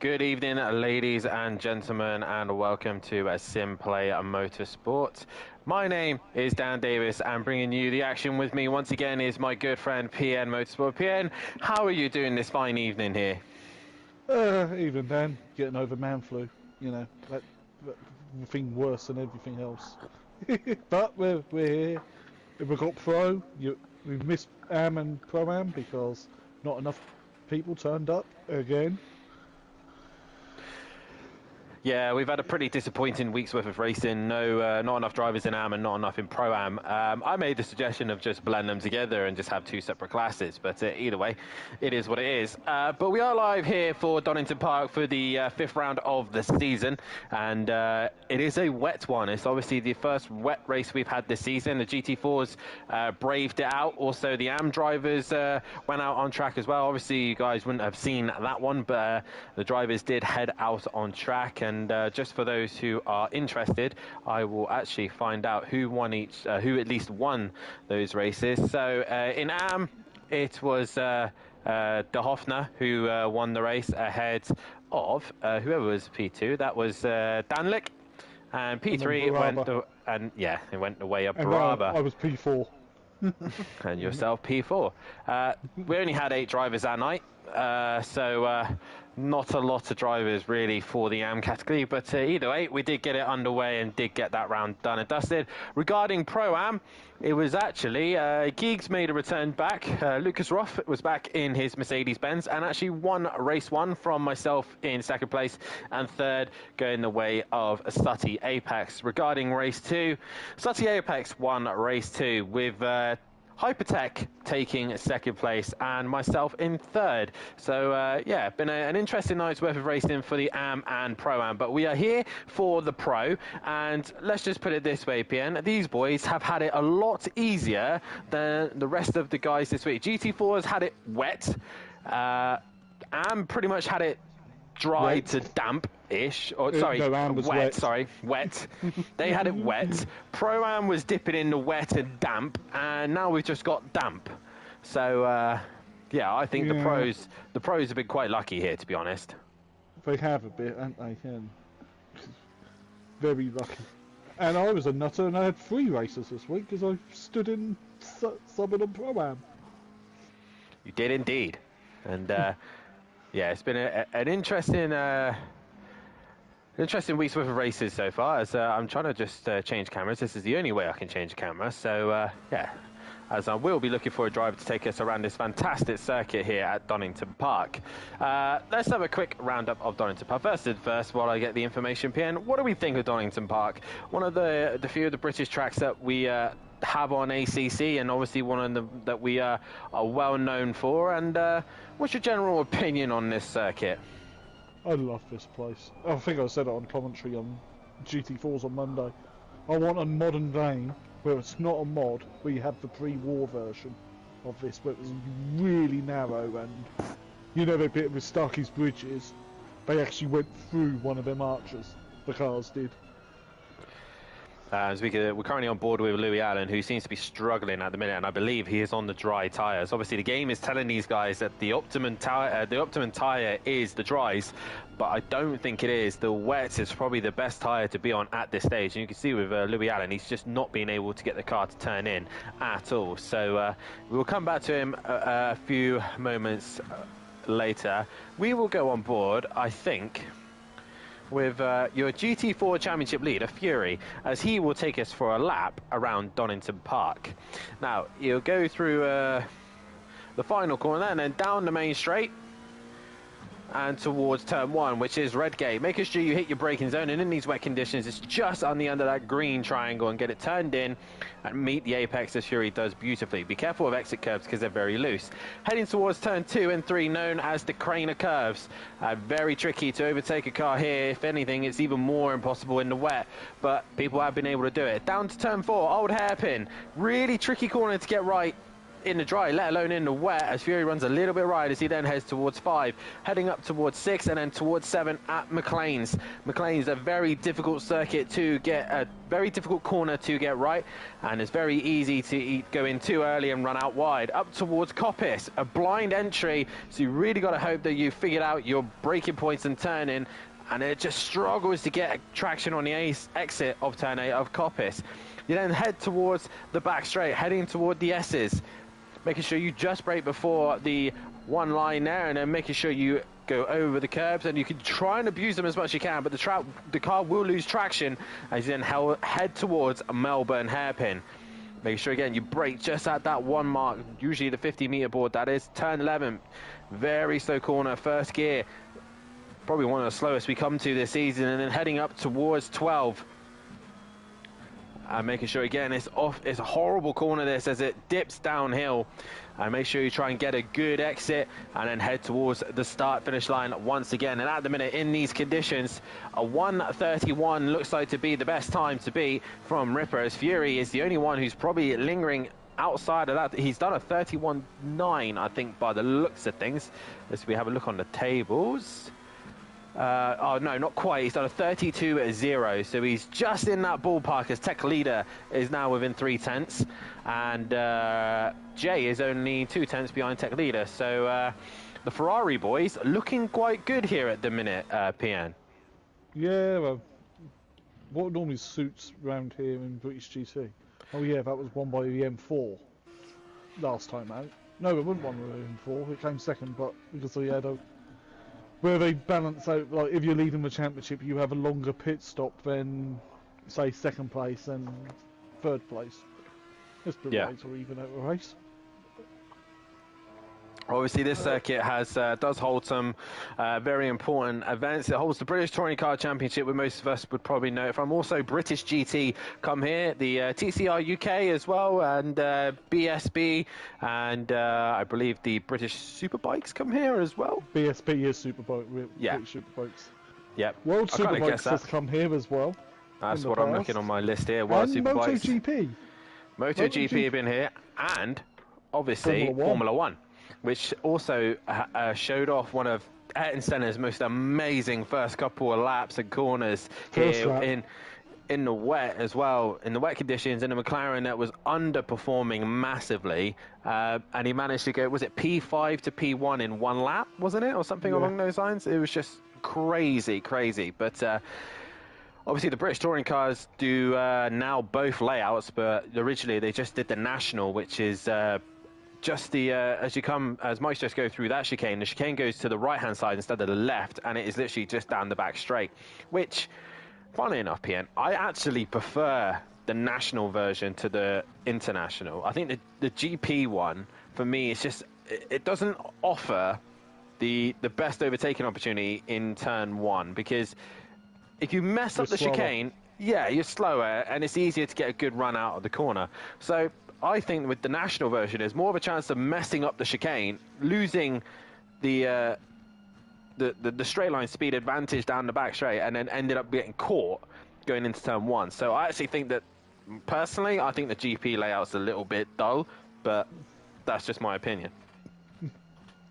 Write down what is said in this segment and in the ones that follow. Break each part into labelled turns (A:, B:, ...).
A: Good evening, ladies and gentlemen, and welcome to SimPlay Motorsport. My name is Dan Davis, and bringing you the action with me once again is my good friend PNMotorsport. PN, how are you doing this fine evening here?
B: Even Dan, getting over man flu, you know, that thing worse than everything else. But we're here. We've got Pro. We've missed Am and Pro-Am because not enough people turned up again.
A: Yeah, we've had a pretty disappointing week's worth of racing. Not enough drivers in Am and not enough in Pro-Am. I made the suggestion of just blend them together and just have two separate classes, but either way, it is what it is. But we are live here for Donington Park for the fifth round of the season, and it is a wet one. It's obviously the first wet race we've had this season. The GT4s braved it out. Also, the Am drivers went out on track as well. Obviously, you guys wouldn't have seen that one, but the drivers did head out on track. And just for those who are interested, I will actually find out who won who at least won those races. So in Am, it was De Hofner who won the race ahead of whoever was P2. That was Danlick, and P3 it went the way of Baraba.
B: I was P4.
A: And yourself P4. We only had 8 drivers that night, so not a lot of drivers really for the Am category, but either way, we did get it underway and did get that round done and dusted. Regarding Pro-Am, it was actually Geeks made a return back. Lucas Roth was back in his Mercedes-Benz and actually won race 1 from myself in second place, and third going the way of Sutty Apex. Regarding race 2, Sutty Apex won race 2 with Hypertech taking second place and myself in third. So yeah, been an interesting night's worth of racing for the Am and Pro-Am, but we are here for the Pro, and let's just put it this way, PN, these boys have had it a lot easier than the rest of the guys this week. GT4 has had it wet, Am pretty much had it dry
B: wet
A: to damp-ish, or sorry,
B: wet.
A: Sorry, wet. They had it wet. Pro-Am was dipping in the wet and damp, and now we've just got damp. So yeah, I think the pros have been quite lucky here, to be honest.
B: They have a bit, haven't they? Very lucky. And I was a nutter, and I had 3 races this week because I stood in some of the Pro-Am.
A: You did indeed, and. Yeah, it's been an interesting week's worth of races so far. As I'm trying to just change cameras. This is the only way I can change camera. So yeah, as I will be looking for a driver to take us around this fantastic circuit here at Donington Park. Let's have a quick roundup of Donington Park. First, while I get the information, PN, what do we think of Donington Park? One of the few of the British tracks that we have on ACC, and obviously one of them that we are well known for. And what's your general opinion on this circuit?
B: I love this place. I think I said it on commentary on GT4s on Monday. I want a modern day where it's not a mod, where you have the pre-war version of this, where it was really narrow, and you know, they bit with Starkey's bridges, they actually went through one of them arches. The cars did.
A: We're currently on board with Louis Allen, who seems to be struggling at the minute, and I believe he is on the dry tyres. Obviously, the game is telling these guys that the optimum tyre is the dries, but I don't think it is. The wet is probably the best tyre to be on at this stage, and you can see with Louis Allen, he's just not being able to get the car to turn in at all. So we will come back to him a few moments later. We will go on board, I think, with your GT4 Championship leader, Fury, as he will take us for a lap around Donington Park. Now, you'll go through the final corner and then down the main straight and towards turn 1, which is Redgate. Making sure you hit your braking zone, and in these wet conditions, it's just on the under that green triangle, and get it turned in and meet the apex as Fury does beautifully. Be careful of exit curves because they're very loose. Heading towards turn 2 and 3, known as the Craner curves. Very tricky to overtake a car here. If anything, it's even more impossible in the wet, but people have been able to do it. Down to turn 4, old hairpin. Really tricky corner to get right. in the dry, let alone in the wet, as Fury runs a little bit right as he then heads towards 5, heading up towards 6 and then towards 7 at McLean's. McLean's a very difficult circuit to get, a very difficult corner to get right, and it's very easy to go in too early and run out wide. Up towards Coppice, a blind entry, so you really got to hope that you figured out your braking points and turning, and it just struggles to get traction on the exit of turn 8 of Coppice. You then head towards the back straight, heading toward the S's, making sure you just brake before the one line there, and then making sure you go over the curbs, and you can try and abuse them as much as you can, but the car will lose traction as you then head towards Melbourne hairpin. Make sure again you brake just at that one mark, usually the 50-meter board, that is turn 11. Very slow corner, first gear, probably one of the slowest we come to this season, and then heading up towards 12. And making sure again it's a horrible corner this as it dips downhill, and make sure you try and get a good exit and then head towards the start finish line once again. And at the minute in these conditions, a 1:31 looks like to be the best time to beat from Ripper, as Fury is the only one who's probably lingering outside of that. He's done a 31.9 I think by the looks of things, as we have a look on the tables. Oh no, not quite. He's done a 32.0, so he's just in that ballpark as Tech Leader is now within 3/10, and Jay is only 2/10 behind Tech Leader. So the Ferrari boys looking quite good here at the minute, PN.
B: Yeah, well, what normally suits round here in British GT? Oh yeah, that was won by the M4 last time out. No, it wasn't won by the M4. It came second, but because they had a where they balance out, like if you're leading the championship, you have a longer pit stop than, say, second place and third place. It's pretty way to even out a race.
A: Obviously, this circuit does hold some very important events. It holds the British Touring Car Championship, where most of us would probably know it from. Also, British GT come here, the TCR UK as well, and BSB, and I believe the British Superbikes come here as well.
B: BSB is Superbike,
A: yeah.
B: British Superbikes.
A: Yeah.
B: World Superbikes has come here as well.
A: That's what I'm looking on my list here. World Superbikes.
B: MotoGP.
A: MotoGP have been here, and obviously Formula One, which also showed off one of Ayrton Senna's most amazing first couple of laps and corners here in the wet as well, in the wet conditions, in a McLaren that was underperforming massively, and he managed to go, was it P5 to P1 in one lap, wasn't it, or something along those lines? It was just crazy, but obviously the British touring cars do now both layouts, but originally they just did the national, which is just the as Mike's just go through that chicane, the chicane goes to the right hand side instead of the left, and it is literally just down the back straight, which, funnily enough, PN, I actually prefer the national version to the international. I think the GP one, for me, it's just, it doesn't offer the best overtaking opportunity in turn 1, because if you mess up the chicane, you're slower, and it's easier to get a good run out of the corner. So I think with the national version, there's more of a chance of messing up the chicane, losing the straight line speed advantage down the back straight, and then ended up getting caught going into turn 1. So I actually think that, personally, I think the GP layout's a little bit dull, but that's just my opinion.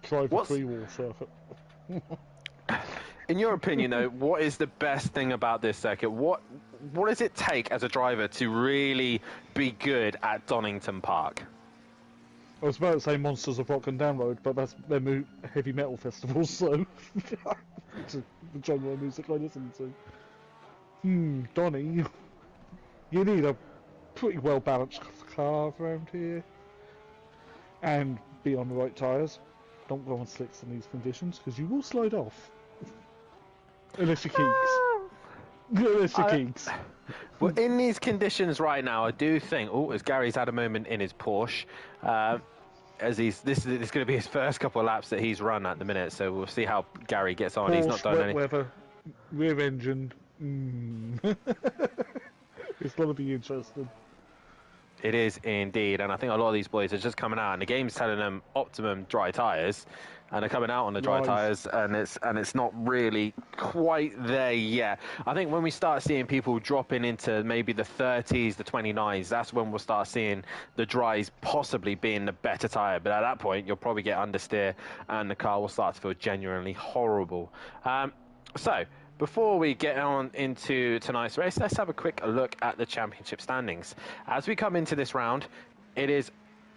B: Try the free-wall circuit.
A: In your opinion, though, what is the best thing about this circuit? What does it take as a driver to really be good at Donington Park?
B: I was about to say Monsters of Rock and Download, but that's their heavy metal festivals, so it's the genre of music I listen to. Donny, you need a pretty well balanced car around here, and be on the right tyres. Don't go on slicks in these conditions, because you will slide off. Unless you keeks.
A: Well, in these conditions right now, I do think, as Gary's had a moment in his Porsche, as this is going to be his first couple of laps that he's run at the minute, so we'll see how Gary gets on.
B: Porsche,
A: he's not done
B: wet
A: any
B: weather, rear engine. It's going to be interesting.
A: It is indeed, and I think a lot of these boys are just coming out, and the game's telling them optimum dry tyres, and they're coming out on the dry tyres, and it's not really quite there yet. I think when we start seeing people dropping into maybe the 30s, the 29s, that's when we'll start seeing the dries possibly being the better tyre. But at that point, you'll probably get understeer, and the car will start to feel genuinely horrible. So, before we get on into tonight's race, let's have a quick look at the championship standings. As we come into this round, it is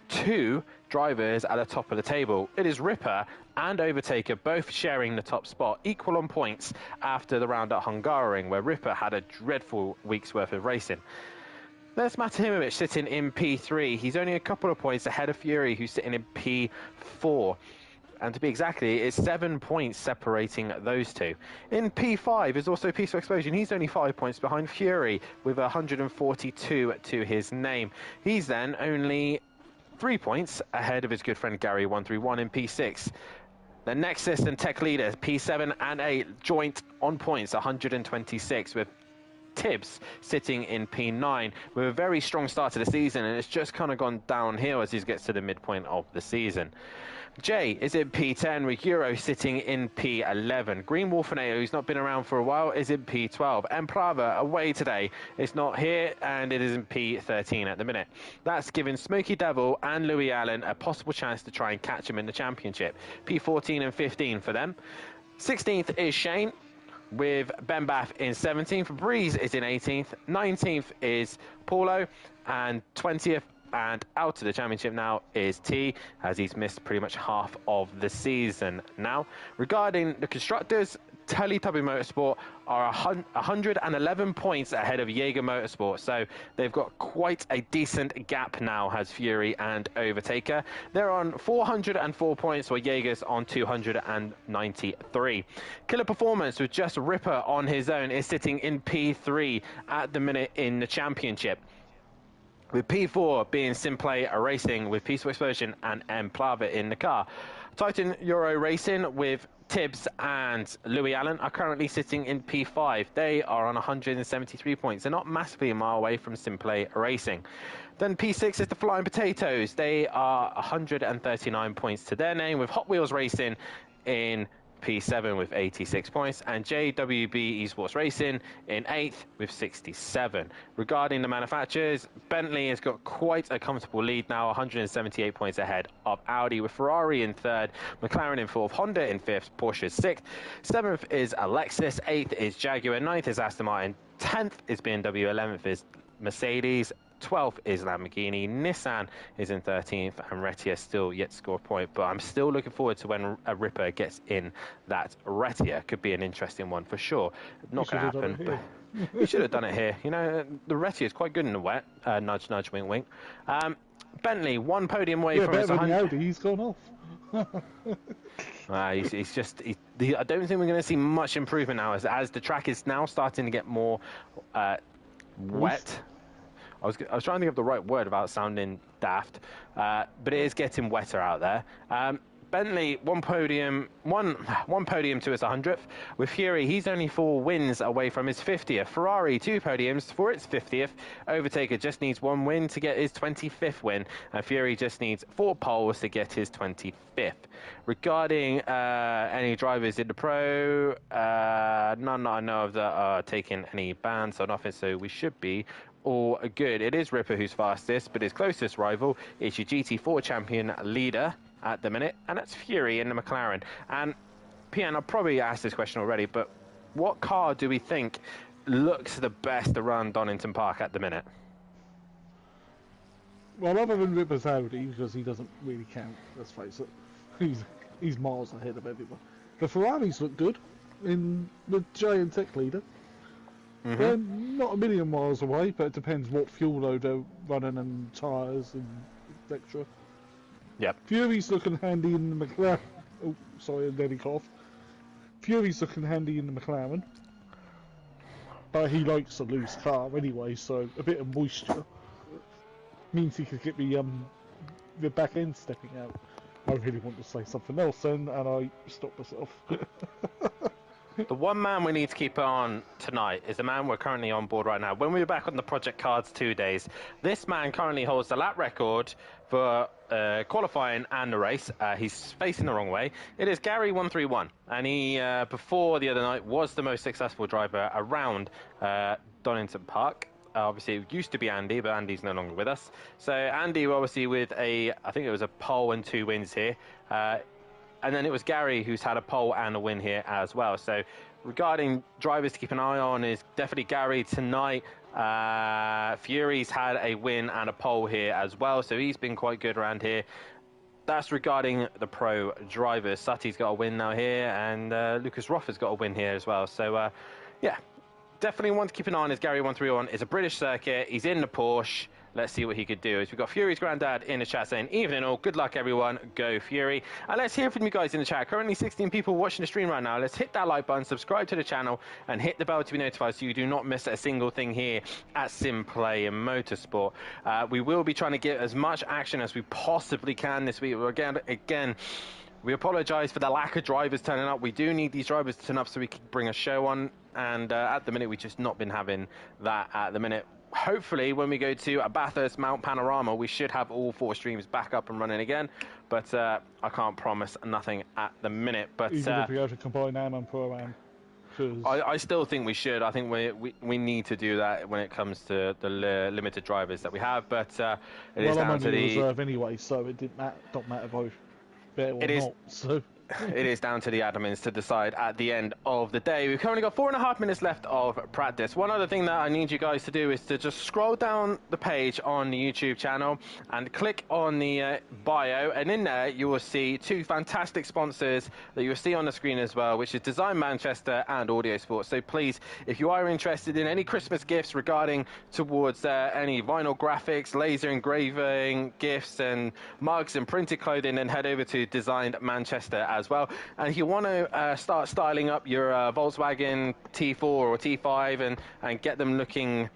A: 2 drivers at the top of the table. It is Ripper and Overtaker both sharing the top spot, equal on points after the round at Hungaroring, where Ripper had a dreadful week's worth of racing. There's Matimovic sitting in P3. He's only a couple of points ahead of Fury, who's sitting in P4. And to be exactly, it's 7 points separating those two. In P5 is also Peaceful Explosion. He's only 5 points behind Fury with 142 to his name. He's then only 3 points ahead of his good friend Gary 131 in P6. The Nexus and Tech Leader, P7 and 8, joint on points, 126, with Tibbs sitting in P9 with a very strong start to the season, and it's just kind of gone downhill as he gets to the midpoint of the season. Jay is in P10 with Euro sitting in P11. Green Wolfinator, who's not been around for a while, is in P12. And Prava away today. It's not here, and it is in P13 at the minute. That's given Smokey Devil and Louis Allen a possible chance to try and catch him in the championship. P14 and 15 for them. 16th is Shane, with Ben Bath in 17th. Breeze is in 18th. 19th is Paulo, and 20th and out of the championship now is T, as he's missed pretty much half of the season now. Regarding the constructors, Teletubby Motorsport are 111 points ahead of Jaeger Motorsport, so they've got quite a decent gap now, has Fury and Overtaker. They're on 404 points, while Jaeger's on 293. Killer Performance, with just Ripper on his own, is sitting in P3 at the minute in the championship, with P4 being SimPlay Racing with Peaceful Explosion and M. Plava in the car. Titan Euro Racing with Tibbs and Louis Allen are currently sitting in P5. They are on 173 points. They're not massively a mile away from SimPlay Racing. Then P6 is the Flying Potatoes. They are 139 points to their name, with Hot Wheels Racing in P7 with 86 points, and JWB Esports Racing in 8th with 67. Regarding the manufacturers, Bentley has got quite a comfortable lead now, 178 points ahead of Audi, with Ferrari in 3rd, McLaren in 4th, Honda in 5th, Porsche 6th. 7th is Alexis, 8th is Jaguar, 9th is Aston Martin, 10th is BMW, 11th is Mercedes, 12th is Lamborghini, Nissan is in 13th, and Retia still yet to score a point. But I'm still looking forward to when a Ripper gets in that Retia. Could be an interesting one for sure. Not going to happen. But we should have done it here. You know, the Retia is quite good in the wet. Nudge, nudge, wink, wink. Bentley, 1 podium away from his 100.
B: Audi, he's gone off.
A: He's just. I don't think we're going to see much improvement now, as the track is now starting to get more wet. I was trying to think of the right word without sounding daft, but it is getting wetter out there. Bentley, one podium to his 100th. With Fury, he's only 4 wins away from his 50th. Ferrari, 2 podiums for its 50th. Overtaker just needs 1 win to get his 25th win, and Fury just needs 4 poles to get his 25th. Regarding any drivers in the Pro, none that I know of that are taking any bans or nothing, so we should be all good. It is Ripper who's fastest, but his closest rival is your GT4 champion leader at the minute, and that's Fury in the McLaren. And PN, I've probably asked this question already, but what car do we think looks the best around Donington Park at the minute?
B: Well, other than Ripper's Audi, because he doesn't really count, let's face it. He's miles ahead of everyone. The Ferraris look good in the Giant Tech Leader. They're not a million miles away, but it depends what fuel load they're running and tyres and etc.
A: Yep.
B: Fury's looking handy in the McLaren. Oh, sorry, Lenny cough. Fury's looking handy in the McLaren. But he likes a loose car anyway, so a bit of moisture means he could get the back end stepping out. I really want to say something else then, and I stopped myself.
A: The one man we need to keep on tonight is the man we're currently on board right now. When we were back on the Project Cards 2 days, this man currently holds the lap record for qualifying and the race. He's facing the wrong way. It is Gary131, and he, before the other night, was the most successful driver around Donington Park. Obviously, it used to be Andy, but Andy's no longer with us. So Andy, obviously, with I think it was a pole and 2 wins here. And then it was Gary who's had a pole and a win here as well. So regarding drivers to keep an eye on is definitely Gary tonight. Fury's had a win and a pole here as well. So he's been quite good around here. That's regarding the pro drivers. Sutty's got a win now here, and Lucas Roffer's got a win here as well. So, yeah, definitely one to keep an eye on is Gary131. It's a British circuit. He's in the Porsche. Let's see what he could do. We've got Fury's granddad in the chat saying, evening all, good luck everyone, go Fury. And let's hear from you guys in the chat. Currently 16 people watching the stream right now. Let's hit that like button, subscribe to the channel, and hit the bell to be notified so you do not miss a single thing here at SimPlay Motorsport. We will be trying to get as much action as we possibly can this week. Again, we apologise for the lack of drivers turning up. We do need these drivers to turn up so we can bring a show on. And at the minute, we've just not been having that at the minute. Hopefully, when we go to a Bathurst Mount Panorama, we should have all 4 streams back up and running again. But I can't promise nothing at the minute. But
B: even if we go to combine AM and Pro Am.
A: I still think we should. I think we need to do that when it comes to the limited drivers that we have. But it is down to the
B: reserve anyway, so it don't matter both better or not. So.
A: It is down to the admins to decide at the end of the day. We've currently got 4.5 minutes left of practice. One other thing that I need you guys to do is to just scroll down the page on the YouTube channel and click on the bio, and in there you will see 2 fantastic sponsors that you'll see on the screen as well, which is Design Manchester and Audio Sports. So please, if you are interested in any Christmas gifts regarding towards any vinyl graphics, laser engraving gifts and mugs and printed clothing, then head over to Design Manchester as well. And if you want to start styling up your Volkswagen T4 or T5 and get them looking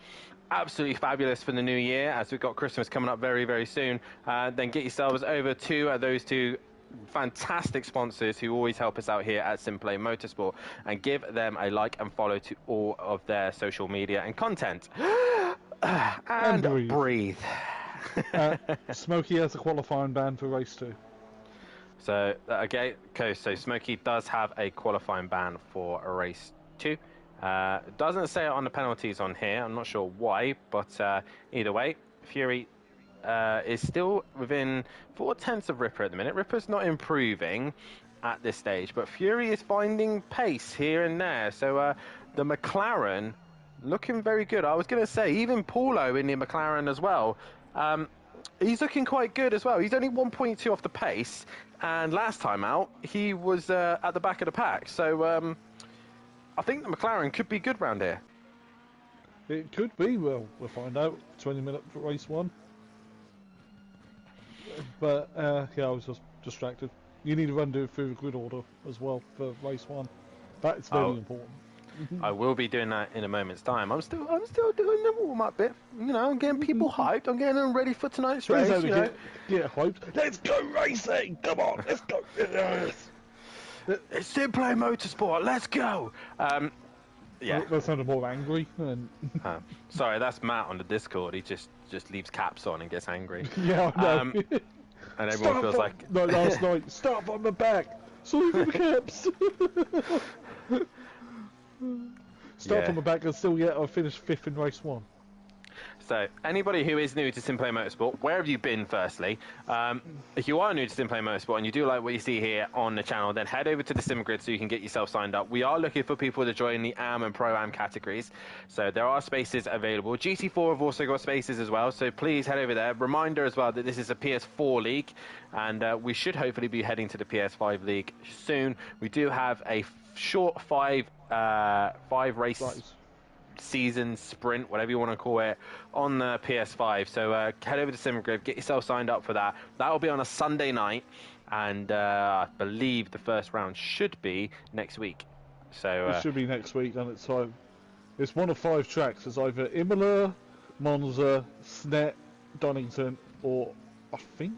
A: absolutely fabulous for the new year, as we've got Christmas coming up very, very soon, then get yourselves over to those 2 fantastic sponsors who always help us out here at SimPlay Motorsport, and give them a like and follow to all of their social media and content. and breathe.
B: Smokey has a qualifying ban for race 2.
A: So, okay, so Smokey does have a qualifying ban for a race 2. Doesn't say it on the penalties on here. I'm not sure why, but either way, Fury is still within 4/10 of Ripper at the minute. Ripper's not improving at this stage, but Fury is finding pace here and there. So the McLaren looking very good. I was going to say, even Paulo in the McLaren as well. He's looking quite good as well. He's only 1.2 off the pace, and last time out, he was at the back of the pack. So I think the McLaren could be good round here.
B: It could be. Well, we'll find out. 20 minutes for race 1. But, yeah, I was just distracted. You need to run through the grid order as well for race 1. That's very important.
A: I will be doing that in a moment's time. I'm still doing the warm-up bit. You know, I'm getting people hyped. I'm getting them ready for tonight's race.
B: Get hyped. Let's go racing! Come on, let's go!
A: It's SimPlay Motorsport. Let's go! Yeah.
B: That sounded more angry.
A: Sorry, that's Matt on the Discord. He just leaves caps on and gets angry.
B: Yeah, I know.
A: And everyone feels like...
B: No, last night. Stop on the back. Sorry for the caps. Start from the back and still I finished 5th in race 1.
A: So, anybody who is new to SimPlay Motorsport, where have you been firstly? If you are new to SimPlay Motorsport and you do like what you see here on the channel, then head over to the SimGrid so you can get yourself signed up. We are looking for people to join the AM and Pro-Am categories, so there are spaces available. GT4 have also got spaces as well, so please head over there. Reminder as well that this is a PS4 league, and we should hopefully be heading to the PS5 league soon. We do have a short 5 race season sprint, whatever you want to call it, on the PS5. So head over to SimGrid, get yourself signed up for that. That will be on a Sunday night, and I believe the first round should be next week. So
B: it should be next week, and it's one of 5 tracks. It's either Imola, Monza, Snet, Donington, or I think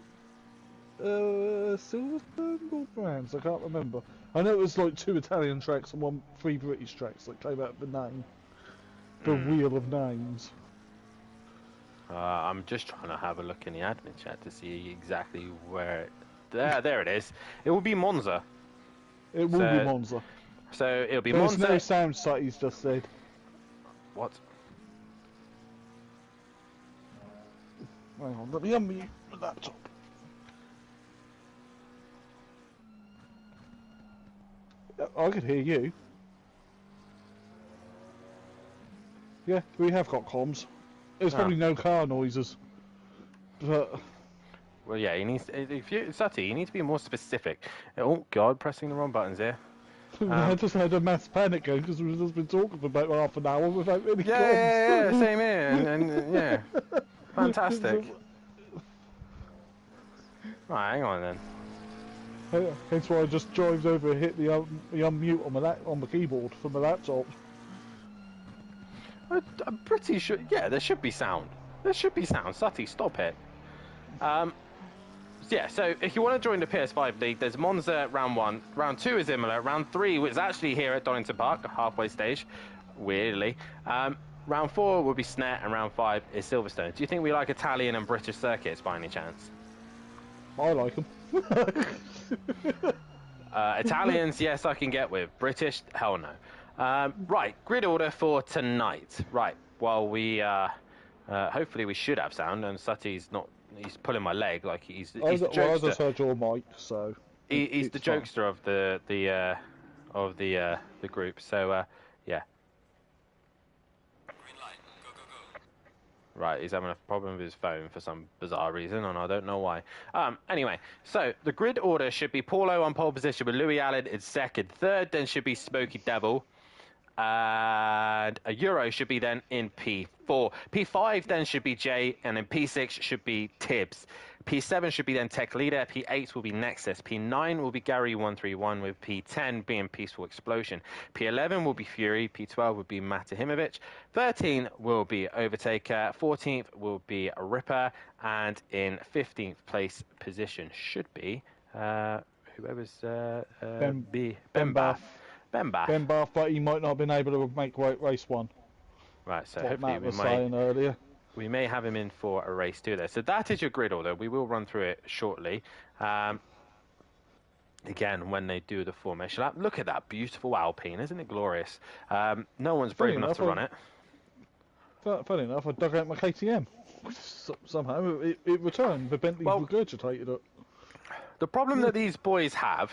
B: Silverstone or Brands? I can't remember. I know it was like 2 Italian tracks and 3 British tracks that came out of the name. The wheel of names.
A: I'm just trying to have a look in the admin chat to see exactly where. There it is. It will be Monza.
B: It will be Monza.
A: So it'll be
B: There's
A: Monza.
B: no sound site, he's just said.
A: What?
B: Hang on, let me unmute the laptop. I could hear you. Yeah, we have got comms. There's probably no car noises. But...
A: Well, yeah, Sati, you need to be more specific. Oh, God, pressing the wrong buttons here.
B: I just had a mass panic going because we've just been talking for about half an hour without any comms.
A: Yeah, same here, and yeah. Fantastic. Right, hang on then.
B: Hence why I just drove over and hit the unmute on the keyboard from the laptop.
A: I'm pretty sure. Yeah, there should be sound. There should be sound. Sati, stop it. Yeah, so if you want to join the PS5 League, there's Monza round 1. Round 2 is Imola. Round 3 is actually here at Donington Park, halfway stage, weirdly. Round 4 will be Snet, and round 5 is Silverstone. Do you think we like Italian and British circuits by any chance?
B: I like them.
A: Italians, yes, I can get with. British, hell no. Right, grid order for tonight. Right, well, we hopefully we should have sound, and Sati's not. He's pulling my leg like he's the jokester.
B: Well, I just heard your mic, so
A: he's the jokester of the group. So yeah.
C: Green light. Go, go, go.
A: Right, he's having a problem with his phone for some bizarre reason, and I don't know why. Anyway, so the grid order should be Paulo on pole position with Louis Allen in second. Third, then should be Smokey Devil. And a Euro should be then in P4. P5 then should be Jay, and then P6 should be Tibbs. P7 should be then Tech Leader. P8 will be Nexus. P9 will be Gary131 with P10 being Peaceful Explosion. P11 will be Fury. P12 will be Matahimovic. 13 will be Overtaker. 14th will be Ripper. And in 15th place position should be whoever's Ben Bath. Ben Bath,
B: but he might not have been able to make race 1.
A: Right, so
B: what
A: hopefully
B: Matt was saying earlier.
A: We may have him in for a race 2 there. So that is your grid order. We will run through it shortly. Again, when they do the formation lap. Look at that beautiful Alpine. Isn't it glorious? No one's brave enough to run it.
B: Funny enough, I dug out my KTM. Somehow it returned. The Bentley regurgitated it.
A: The problem that these boys have...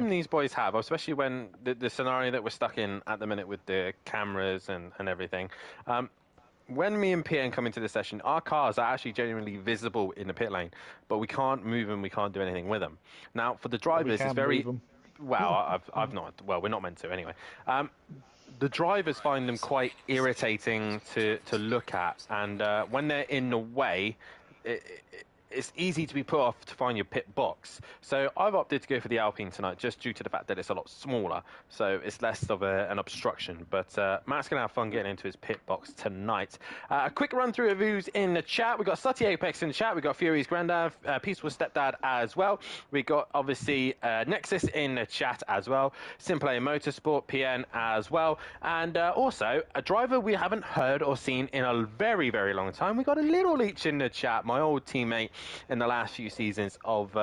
A: these boys have, especially when the scenario that we're stuck in at the minute with the cameras and everything, when me and PN come into the session, our cars are actually genuinely visible in the pit lane, but we can't move them, we can't do anything with them. Now, for the drivers, it's very... Well, I've not... Well, we're not meant to, anyway. The drivers find them quite irritating to look at, and when they're in the way... It's easy to be put off to find your pit box. So I've opted to go for the Alpine tonight just due to the fact that it's a lot smaller. So it's less of an obstruction. But Matt's going to have fun getting into his pit box tonight. A quick run through of who's in the chat. We've got Sutty Apex in the chat. We've got Fury's Granddad, Peaceful Stepdad as well. We've got, obviously, Nexus in the chat as well. SimPlay Motorsport, PN as well. And also, a driver we haven't heard or seen in a very, very long time. We got a Little Leech in the chat, my old teammate in the last few seasons of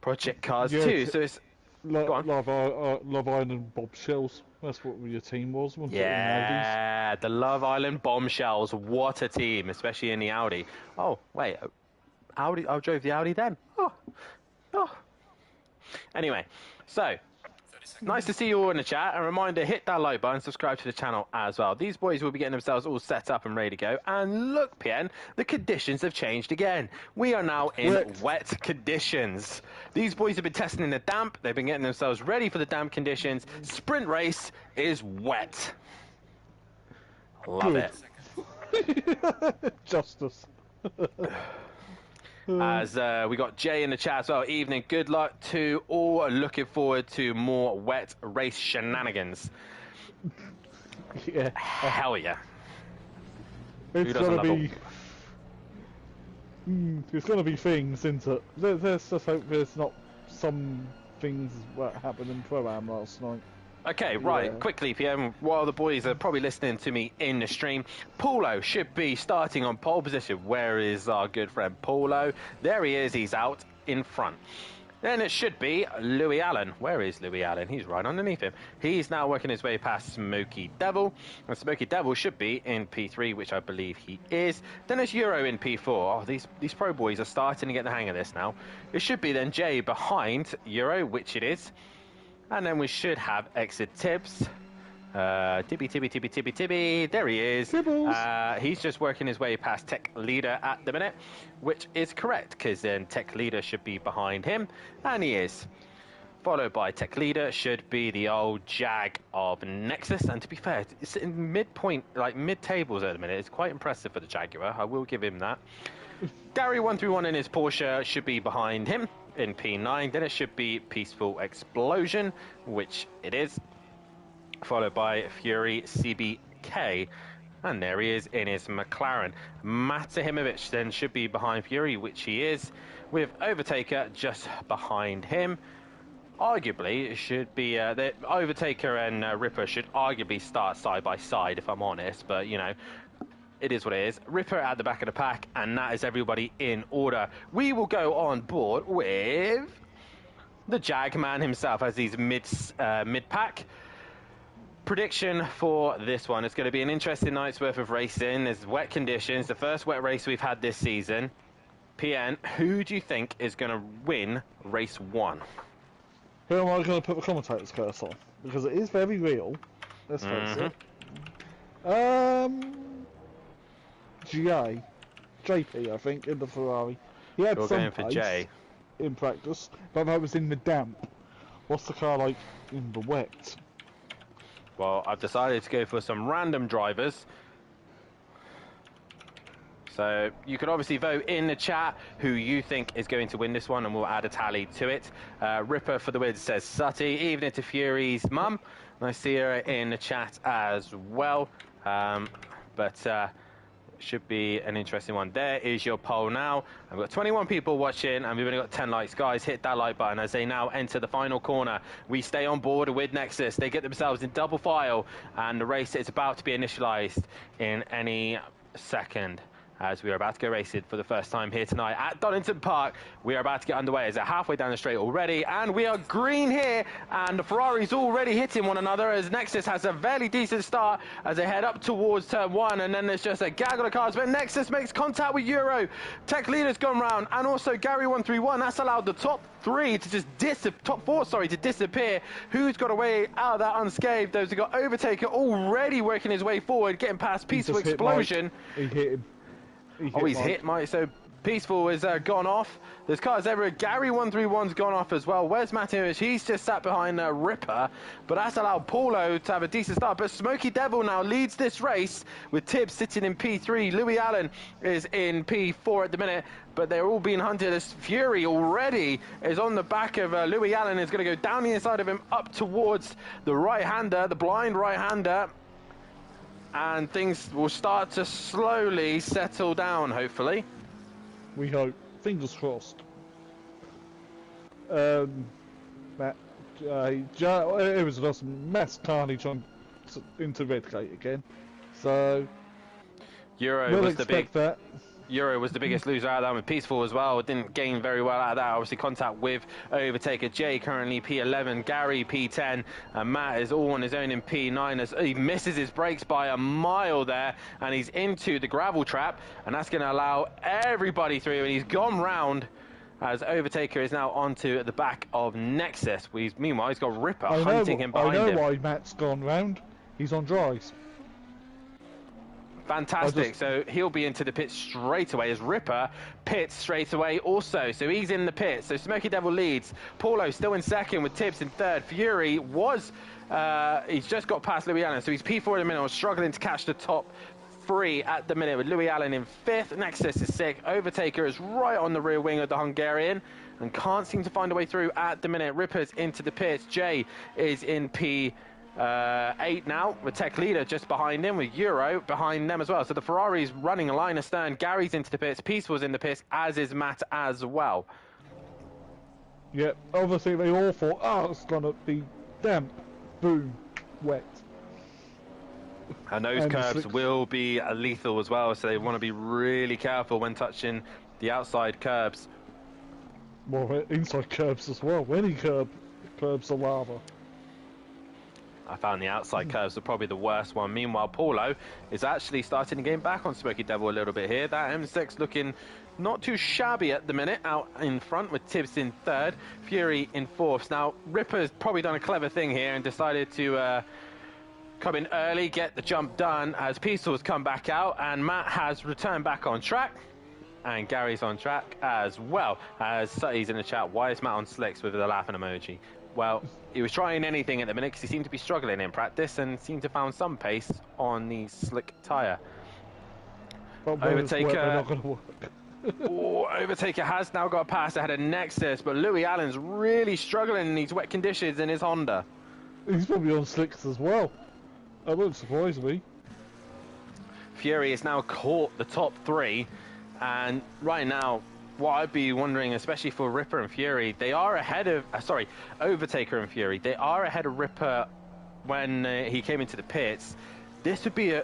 A: Project Cars 2. So it's
B: Love Island Bombshells. That's what your team was, wasn't it?
A: Yeah, the Love Island Bombshells. What a team, especially in the Audi. Oh, wait, Audi. I drove the Audi then. Oh. Anyway, so nice to see you all in the chat. A reminder, hit that like button, subscribe to the channel as well. These boys will be getting themselves all set up and ready to go. And look, PN, the conditions have changed again. We are now in wet conditions. These boys have been testing in the damp. They've been getting themselves ready for the damp conditions. Sprint race is wet. Love it.
B: Justice.
A: As we got Jay in the chat as well. Evening, good luck to all. Looking forward to more wet race shenanigans.
B: Yeah.
A: Hell yeah.
B: It's gonna be There's going to be things, isn't it? Let's just hope there's not some things that happened in Pro-Am last night.
A: Okay, right,
B: Yeah.
A: quickly, PM, while the boys are probably listening to me in the stream, Paulo should be starting on pole position. Where is our good friend Paulo? There he is, he's out in front. Then it should be Louis Allen. Where is Louis Allen? He's right underneath him. He's now working his way past Smoky Devil. And Smoky Devil should be in P3, which I believe he is. Then there's Euro in P4. Oh, these pro boys are starting to get the hang of this now. It should be then Jay behind Euro, which it is. And then we should have exit Tibbs. Tibby. There he is. He's just working his way past Tech Leader at the minute, which is correct, because then Tech Leader should be behind him, and he is. Followed by Tech Leader should be the old Jag of Nexus, and to be fair, it's in midpoint, like mid-tables at the minute. It's quite impressive for the Jaguar, I will give him that. Gary 131 in his Porsche should be behind him in P9, then it should be Peaceful Explosion, which it is. Followed by Fury CBK, and there he is in his McLaren. Matahimovic then should be behind Fury, which he is, with Overtaker just behind him. Arguably, it should be the Overtaker and Ripper should arguably start side by side, if I'm honest, but you know, it is what it is. Ripper at the back of the pack, and that is everybody in order. We will go on board with the Jag man himself as he's mid-pack. Prediction for this one, it's going to be an interesting night's worth of racing. There's wet conditions, the first wet race we've had this season. PN, who do you think is going to win race 1?
B: Who am I going to put the commentator's curse on? Because it is very real. Let's face it. JP, I think, in the Ferrari. He had
A: You're
B: some
A: going for
B: pace
A: J.
B: in practice, but that was in the damp. What's the car like in the wet?
A: Well, I've decided to go for some random drivers. So you can obviously vote in the chat who you think is going to win this one, and we'll add a tally to it. Ripper for the win says Sutty, even into Fury's mum. And I see her in the chat as well. Should be an interesting one. There is your poll now. I've got 21 people watching, and we've only got 10 likes. Guys, hit that like button as they now enter the final corner. We stay on board with Nexus. They get themselves in double file, and the race is about to be initialized in any second. As we are about to go racing for the first time here tonight at Donington Park. We are about to get underway as they're halfway down the straight already, and we are green here, and the Ferraris already hitting one another as Nexus has a fairly decent start as they head up towards turn 1, and then there's just a gaggle of cars, but Nexus makes contact with Euro. Tech Leader's gone round, and also Gary 131. That's allowed the top 3 to just top 4, sorry, to disappear. Who's got away out of that unscathed? Those who got Overtaker already working his way forward, getting past Peaceful Explosion.
B: He hit him.
A: He's hit Mike. So Peaceful has gone off. There's cars everywhere. Gary 131's gone off as well. Where's Matthews? He's just sat behind Ripper, but that's allowed Paulo to have a decent start. But Smoky Devil now leads this race with Tibbs sitting in P3. Louis Allen is in P4 at the minute, but they're all being hunted as Fury already is on the back of Louis Allen. Is going to go down the inside of him up towards the right-hander, the blind right-hander. And things will start to slowly settle down, hopefully.
B: We hope. Fingers crossed. It was just mass carnage into Redgate again. So
A: Euro
B: we'll
A: was the
B: expect that.
A: Euro was the biggest loser out of that, with Peaceful as well. Didn't gain very well out of that. Obviously, contact with Overtaker. Jay currently P11, Gary P10, and Matt is all on his own in P9 as he misses his brakes by a mile there, and he's into the gravel trap, and that's going to allow everybody through, and he's gone round as Overtaker is now onto the back of Nexus. Meanwhile, he's got Ripper hunting him behind him.
B: I know why Matt's gone round. He's on dries.
A: Fantastic. So he'll be into the pits straight away as Ripper pits straight away also. So he's in the pits. So Smoky Devil leads. Paulo still in second with Tibbs in third. Fury was, he's just got past Louis Allen. So he's P4 in a minute. Struggling to catch the top 3 at the minute with Louis Allen in 5th. Nexus is 6th. Overtaker is right on the rear wing of the Hungarian and can't seem to find a way through at the minute. Ripper's into the pits. Jay is in P 8 now, with Tech Leader just behind him, with Euro behind them as well. So the Ferrari's running a line astern. Gary's into the pits. Peaceful's in the pits, as is Matt as well.
B: Yeah, obviously they all thought, oh, it's going to be damp. Boom. Wet.
A: And those curbs will be lethal as well, so they want to be really careful when touching the outside curbs.
B: Well, inside curbs as well. Any curbs are lava.
A: I found the outside curves are probably the worst one. Meanwhile, Paulo is actually starting to gain back on Smoky Devil a little bit here. That M6 looking not too shabby at the minute, out in front with Tibbs in third, Fury in fourth. Now, Ripper's probably done a clever thing here and decided to come in early, get the jump done as Peaceful's come back out, and Matt has returned back on track. And Gary's on track as well. As Sutty's in the chat, why is Matt on slicks with the laughing emoji? Well, he was trying anything at the minute because he seemed to be struggling in practice and seemed to found some pace on the slick tyre. Overtaker. Overtaker has now got a pass ahead of Nexus, but Louis Allen's really struggling in these wet conditions in his Honda.
B: He's probably on slicks as well. That wouldn't surprise me.
A: Fury has now caught the top 3, and right now, what I'd be wondering, especially for Ripper and Fury, they are ahead of, Overtaker and Fury, they are ahead of Ripper when he came into the pits. This would be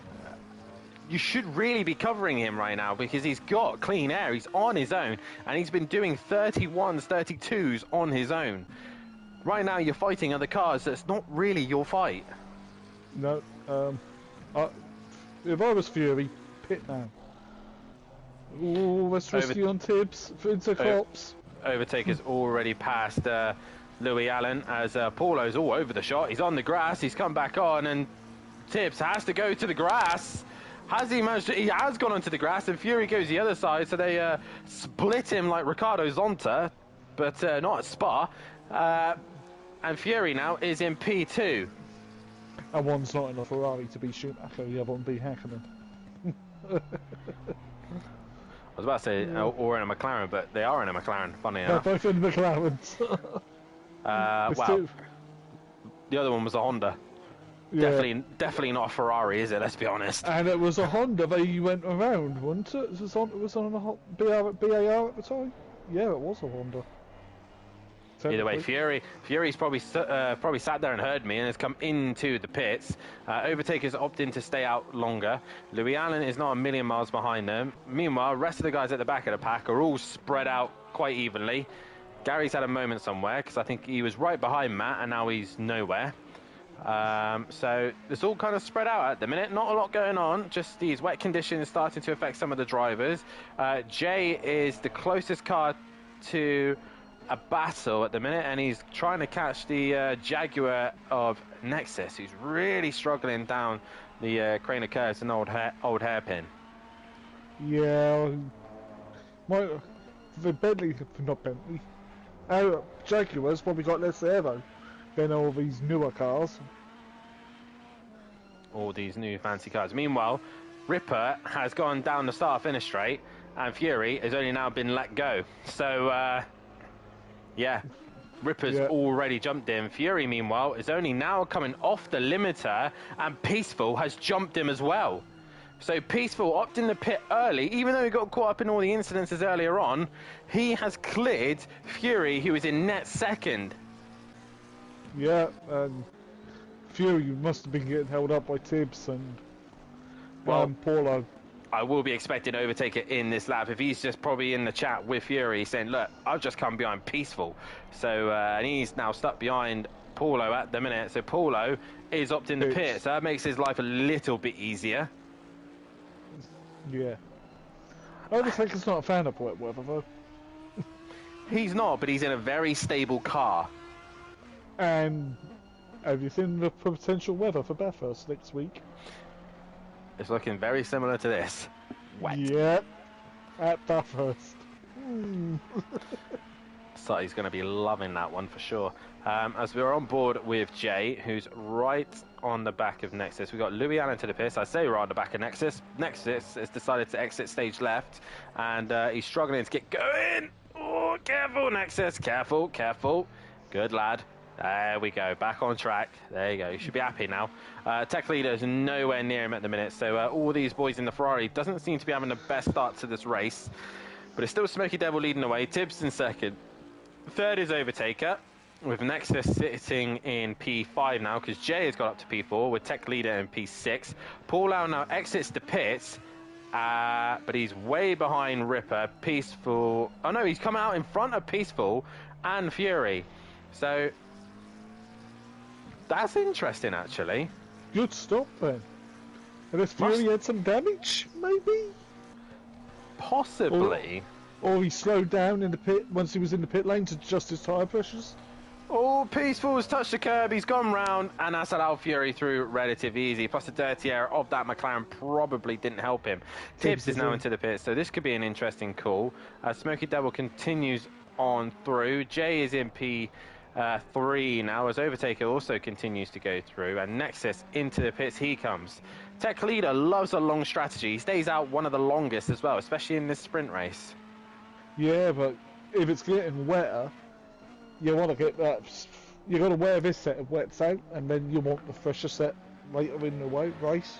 A: you should really be covering him right now because he's got clean air, he's on his own, and he's been doing 31s, 32s on his own. Right now you're fighting other cars, that's not really your fight.
B: No, if I was Fury, pit now. Ooh, that's risky on Tibbs, into cops.
A: Overtaker's already passed Louis Allen as Paulo's all over the shot. He's on the grass, he's come back on, and Tibbs has to go to the grass. Has he managed to? He has gone onto the grass, and Fury goes the other side, so they split him like Ricardo Zonta, but not at Spa. And Fury now is in P2.
B: And one's not in a Ferrari to be Schumacher, the other one be Hakkinen.
A: I was about to say, or in a McLaren, but they are in a McLaren, funny enough.
B: They're both in McLarens.
A: Well, the other one was a Honda. Yeah. Definitely not a Ferrari, is it? Let's be honest.
B: And it was a Honda they went around, wasn't it? It was on a BAR at the time? Yeah, it was a Honda.
A: Either way, Fury's probably sat there and heard me and has come into the pits. Overtaker's opting to stay out longer. Louis Allen is not a million miles behind them. Meanwhile, the rest of the guys at the back of the pack are all spread out quite evenly. Gary's had a moment somewhere because I think he was right behind Matt and now he's nowhere. So it's all kind of spread out at the minute. Not a lot going on. Just these wet conditions starting to affect some of the drivers. Jay is the closest car to a battle at the minute, and he's trying to catch the Jaguar of Nexus, who's really struggling down the crane of curves, an old hairpin.
B: Yeah, the Bentley, not Bentley, Jaguar's probably got less air though than all these newer cars.
A: All these new fancy cars. Meanwhile, Ripper has gone down the start-finish straight, and Fury has only now been let go. So, yeah, Ripper's already jumped in. Fury, meanwhile, is only now coming off the limiter, and Peaceful has jumped him as well. So Peaceful opted in the pit early, even though he got caught up in all the incidences earlier on, he has cleared Fury, who is in net second.
B: Yeah, and Fury must have been getting held up by Tibbs and Paulo. I
A: will be expecting Overtaker in this lap if he's just probably in the chat with Fury saying, look, I've just come behind Peaceful. So, and he's now stuck behind Paulo at the minute. So Paulo is opting in the pit. So that makes his life a little bit easier.
B: Yeah. Overtaker's not a fan of wet weather, though.
A: He's not, but he's in a very stable car.
B: And have you seen the potential weather for Bathurst next week?
A: It's looking very similar to this. Wet.
B: Yeah, at Bathurst.
A: Sutty's going to be loving that one for sure. As we're on board with Jay, who's right on the back of Nexus. We've got Louis Allen to the pits. I say we're on the back of Nexus. Nexus has decided to exit stage left, and he's struggling to get going. Oh, careful, Nexus. Careful, careful. Good lad. There we go, back on track. There you go, you should be happy now. Tech leader is nowhere near him at the minute, so all these boys in the Ferrari doesn't seem to be having the best start to this race. But it's still Smoky Devil leading away, Tibbs in second. Third is Overtaker, with Nexus sitting in P5 now, because Jay has got up to P4, with Tech leader in P6. Paul Lau now exits the pits, but he's way behind Ripper, Peaceful. Oh no, he's come out in front of Peaceful and Fury. So that's interesting, actually.
B: Good stop then. Unless Fury had some damage, maybe?
A: Possibly.
B: Or he slowed down in the pit once he was in the pit lane to adjust his tyre pressures.
A: Oh, Peaceful has touched the curb, he's gone round, and that's allowed Fury through relatively easy. Plus the dirty air of that McLaren probably didn't help him. Tibbs is now into the pit, so this could be an interesting call. Smoky Devil continues on through. Jay is in P3 now, as Overtaker also continues to go through, and Nexus into the pits he comes. Tech leader loves a long strategy. He stays out one of the longest as well, especially in this sprint race.
B: Yeah, but if it's getting wetter, you want to get that. You got to wear this set of wets out, and then you want the fresher set later in the race.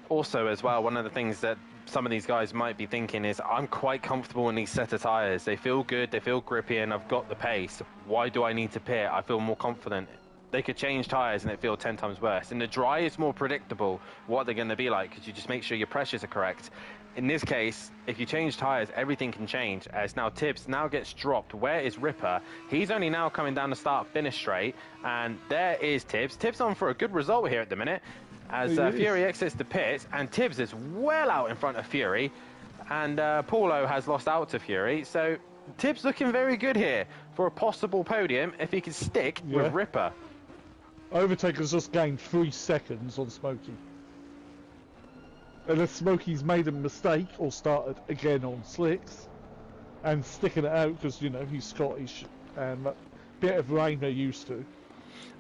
A: Also, as well, one of the things that some of these guys might be thinking is, I'm quite comfortable in these set of tyres. They feel good, they feel grippy, and I've got the pace. Why do I need to pit? I feel more confident. They could change tyres and it feel 10 times worse. In the dry, it's more predictable what they're going to be like, because you just make sure your pressures are correct. In this case, if you change tyres, everything can change. As now Tibbs now gets dropped. Where is Ripper? He's only now coming down the start-finish straight, and there is Tibbs. Tibbs on for a good result here at the minute, as Fury exits the pits, and Tibbs is well out in front of Fury, and Paulo has lost out to Fury. So Tibbs looking very good here for a possible podium if he can stick with Ripper.
B: Overtaker's just gained 3 seconds on Smokey. Unless Smokey's made a mistake or started again on slicks and sticking it out because, you know, he's Scottish and that bit of rain they're used to.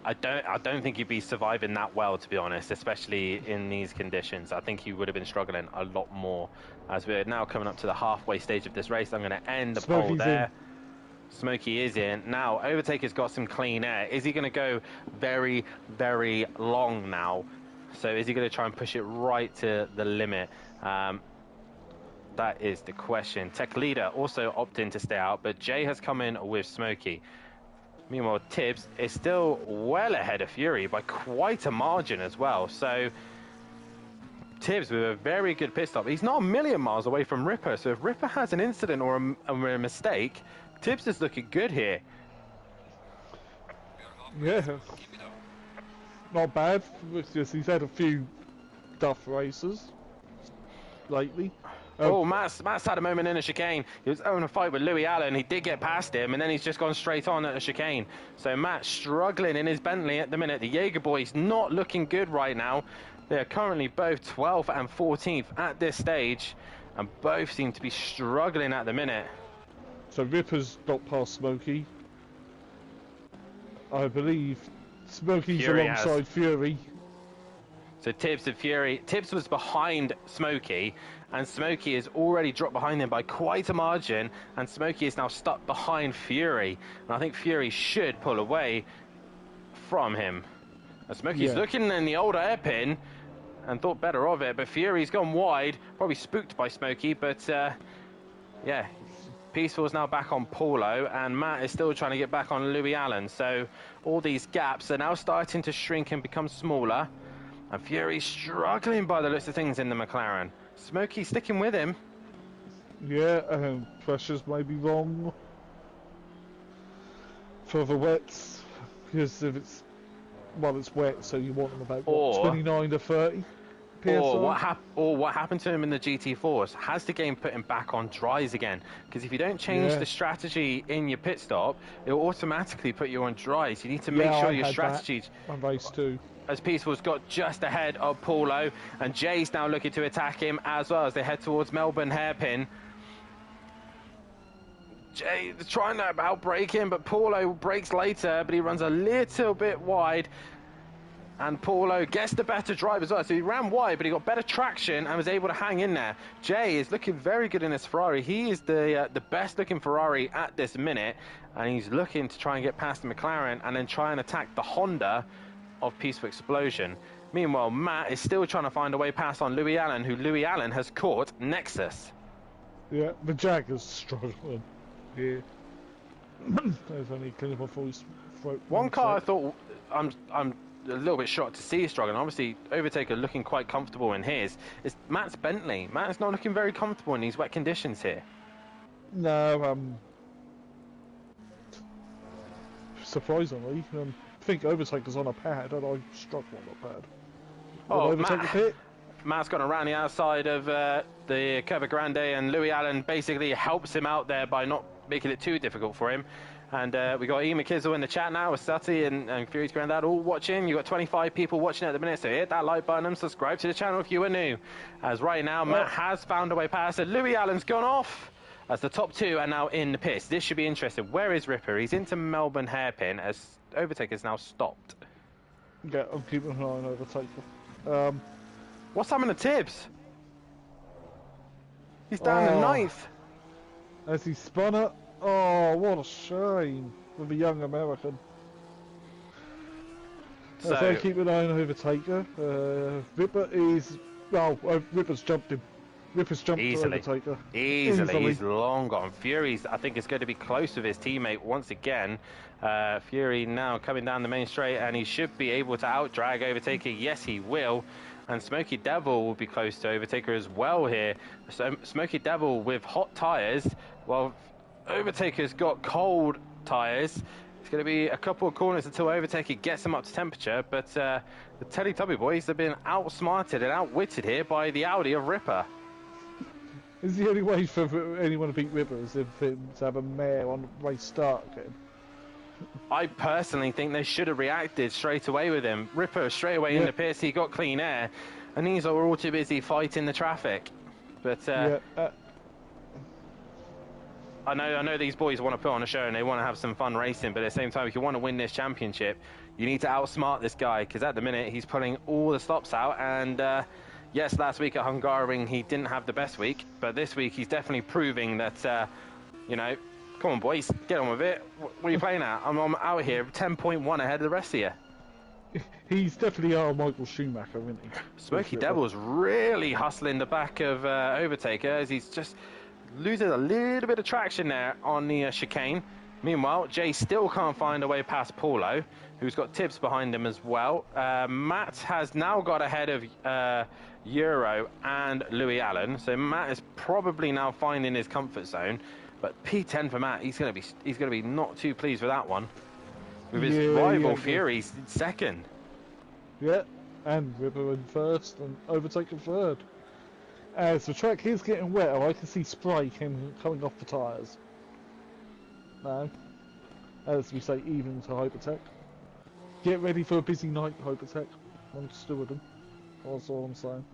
A: I don't think he'd be surviving that well, to be honest, especially in these conditions. I think he would have been struggling a lot more. As we're now coming up to the halfway stage of this race, I'm going to end the poll there. Smokey is in. Now, Overtaker's got some clean air. Is he going to go very, very long now? So is he going to try and push it right to the limit? That is the question. Tech leader also opting to stay out, but Jay has come in with Smokey. Meanwhile, Tibbs is still well ahead of Fury by quite a margin as well. So Tibbs with a very good pit stop. He's not a million miles away from Ripper, so if Ripper has an incident or a mistake, Tibbs is looking good here.
B: Yeah. Not bad. Just he's had a few duff races lately.
A: Matt's had a moment in a chicane. He was having a fight with Louis Allen. He did get past him, and then he's just gone straight on at a chicane. So Matt struggling in his Bentley at the minute. The Jaeger boys not looking good right now. They are currently both 12th and 14th at this stage, and both seem to be struggling at the minute.
B: So Ripper's got past Smokey. I believe Smokey's alongside Fury.
A: So Tibbs and Fury. Tibbs was behind Smokey, and Smokey is already dropped behind him by quite a margin, and Smokey is now stuck behind Fury. And I think Fury should pull away from him. And Smokey's looking in the old hairpin and thought better of it, but Fury's gone wide, probably spooked by Smokey, but yeah. Peaceful is now back on Paulo, and Matt is still trying to get back on Louis Allen. So all these gaps are now starting to shrink and become smaller. And Fury's struggling by the looks of things in the McLaren. Smokey sticking with him.
B: Yeah, pressures may be wrong for the wets, because if it's wet, so you want them about 29 to 30.
A: Or what happened to him in the GT4s? Has the game put him back on dries again? Because if you don't change the strategy in your pit stop, it will automatically put you on dries. You need to make sure your strategy.
B: On race 2.
A: As Peaceful's got just ahead of Paulo, and Jay's now looking to attack him as well as they head towards Melbourne hairpin. Jay trying to outbrake him, but Paulo breaks later, but he runs a little bit wide. And Paulo gets the better drive as well. So he ran wide, but he got better traction and was able to hang in there. Jay is looking very good in this Ferrari. He is the best looking Ferrari at this minute. And he's looking to try and get past the McLaren and then try and attack the Honda of Peaceful Explosion. Meanwhile, Matt is still trying to find a way past on Louis Allen, who Louis Allen has caught Nexus.
B: Yeah, the Jag is struggling here. There's only clean up my voice throat.
A: One car I thought I'm a little bit shocked to see struggling. Obviously, Overtaker looking quite comfortable in his. It's Matt's Bentley. Matt is not looking very comfortable in these wet conditions here.
B: No, surprisingly, I think Overtaker's on a pad, and I struggle on a pad. Overtaker pit?
A: Matt's gone around the outside of the Curva Grande, and Louis Allen basically helps him out there by not making it too difficult for him. And we got Ian McKizzle in the chat now with Sutty and Fury's Grandad all watching. You've got 25 people watching at the minute, so hit that like button and subscribe to the channel if you are new. As right now, Matt has found a way past, and Louis Allen's gone off as the top two are now in the pits. This should be interesting. Where is Ripper? He's into Melbourne hairpin as Overtaker's now stopped.
B: Yeah, I'm keeping an eye on Overtaker.
A: What's happening to Tibbs? He's down in ninth.
B: As he spun it. Oh, what a shame with a young American. So I keep an eye on Overtaker. Ripper is... well, Ripper's jumped him. Ripper's jumped to Overtaker.
A: Easily. He's long gone. Fury's, I think, is going to be close with his teammate once again. Fury now coming down the main straight, and he should be able to out-drag Overtaker. Yes, he will. And Smoky Devil will be close to Overtaker as well here. So Smoky Devil with hot tyres, while Overtaker's got cold tyres. It's going to be a couple of corners until Overtaker gets them up to temperature, but the Teletubby boys have been outsmarted and outwitted here by the Audi of Ripper.
B: Is the only way for anyone to beat Ripper is if to have a mare on race start again?
A: I personally think they should have reacted straight away with him. Ripper straight away in the pits, he got clean air, and these are all too busy fighting the traffic. But I know these boys want to put on a show and they want to have some fun racing, but at the same time, if you want to win this championship, you need to outsmart this guy, because at the minute he's pulling all the stops out. And yes, last week at Hungaroring he didn't have the best week, but this week he's definitely proving that, you know, come on boys, get on with it. What are you playing at? I'm out here 10.1 ahead of the rest of you.
B: He's definitely our Michael Schumacher, isn't he?
A: Smoky Devil's really hustling the back of Overtaker as he's just losing a little bit of traction there on the chicane. Meanwhile, Jay still can't find a way past Paulo, who's got Tibbs behind him as well. Matt has now got ahead of Euro and Louis Allen, so Matt is probably now finding his comfort zone. But P10 for Matt, he's going to be not too pleased with that one. With his rival Fury's second.
B: Yeah, and Ripper in first and Overtaker third. As the track is getting wetter, I can see spray coming off the tyres. Now, as we say, even to Hypertech. Get ready for a busy night, Hypertech. I'm stewarding. That's all I'm saying.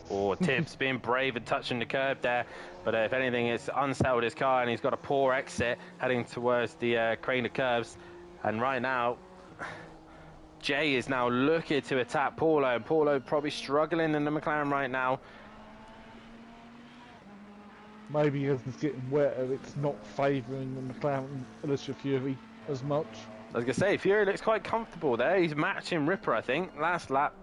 A: Or Tibbs being brave and touching the curb there, but if anything, it's unsettled his car and he's got a poor exit heading towards the crane of curves. And right now, Jay is now looking to attack Paulo, and Paulo probably struggling in the McLaren right now.
B: Maybe as it's getting wetter, it's not favouring the McLaren Alicia Fury as much.
A: I was going to say, Fury looks quite comfortable there. He's matching Ripper, I think. Last lap,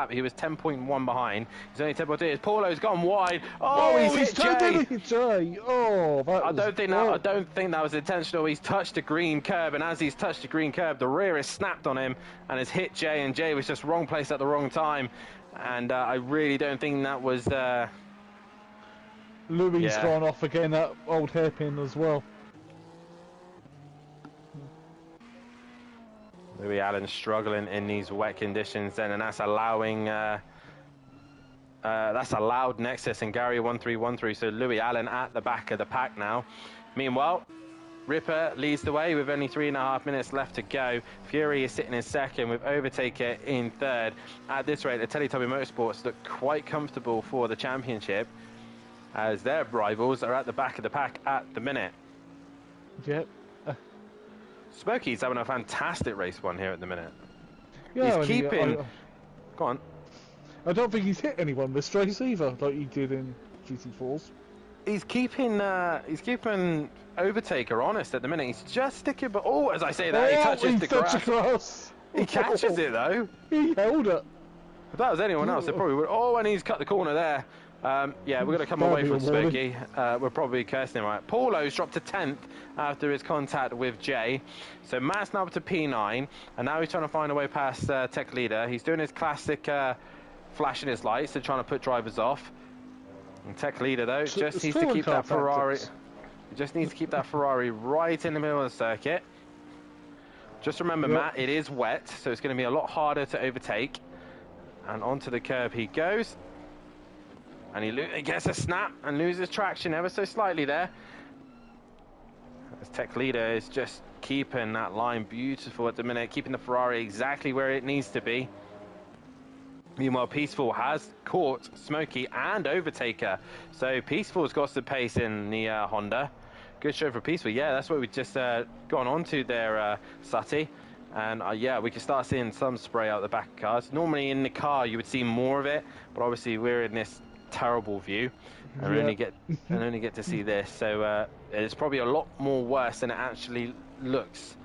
A: he was 10.1 behind. He's only 10.2. Paulo's gone wide. Oh, he's hit
B: Jay. Oh,
A: I don't think that was intentional. He's touched the green curb, and as he's touched the green curb, the rear is snapped on him and has hit Jay, and Jay was just wrong place at the wrong time. And I really don't think that was...
B: Louis gone off again, that old hairpin as well.
A: Louis Allen struggling in these wet conditions then, and that's allowing that's allowed Nexus and Gary 1313. So Louis Allen at the back of the pack now. Meanwhile, Ripper leads the way with only 3.5 minutes left to go. Fury is sitting in second with Overtaker in third. At this rate, the Teletubby Motorsports look quite comfortable for the championship, as their rivals are at the back of the pack at the minute.
B: Yep.
A: Smokey's having a fantastic race one here at the minute.
B: Yeah,
A: He's keeping... Go on.
B: I don't think he's hit anyone this race either, like he did in GT4s.
A: He's keeping Overtaker honest at the minute. He's just sticking, but as I say that, he touches the grass. He catches it though.
B: He held it.
A: If that was anyone else, they probably would. Oh, and he's cut the corner there. Yeah, we're going to come away from Smokey. We're probably cursing him, right? Paulo's dropped to 10th after his contact with Jay. So Matt's now up to P9, and now he's trying to find a way past Tech Leader. He's doing his classic flashing his lights and trying to put drivers off. And Tech Leader, though, just needs to keep that Ferrari... He just needs to keep that Ferrari right in the middle of the circuit. Just remember, Matt, it is wet, so it's going to be a lot harder to overtake. And onto the curb he goes. And he gets a snap and loses traction ever so slightly there. As Tech Leader is just keeping that line beautiful at the minute, keeping the Ferrari exactly where it needs to be. Meanwhile, Peaceful has caught Smokey and Overtaker. So Peaceful's got some pace in the Honda. Good show for Peaceful. Yeah, that's what we've just gone on to there, Sutty. And yeah, we can start seeing some spray out the back of cars. Normally in the car you would see more of it, but obviously we're in this terrible view and we only get to see this. So it's probably a lot more worse than it actually looks.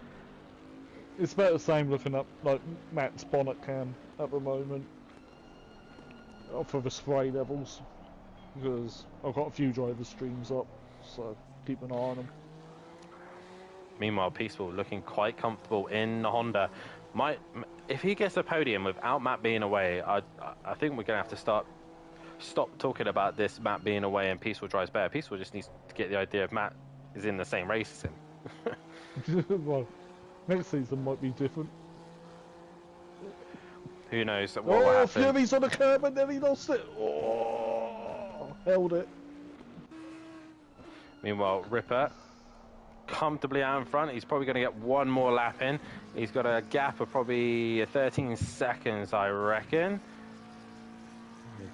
B: It's about the same looking up like Matt's bonnet cam at the moment for the spray levels, because I've got a few driver streams up, so keep an eye on them.
A: Meanwhile, Peaceful looking quite comfortable in the Honda. If he gets a podium without Matt being away, I think we're going to have to stop talking about this Matt being away and Peaceful drives better. Peaceful just needs to get the idea of Matt is in the same race as him.
B: Well, next season might be different.
A: Who knows what will happen.
B: Fury's on the curb and then he lost it. Oh, held it.
A: Meanwhile, Ripper comfortably out in front. He's probably going to get one more lap in. He's got a gap of probably 13 seconds, I reckon.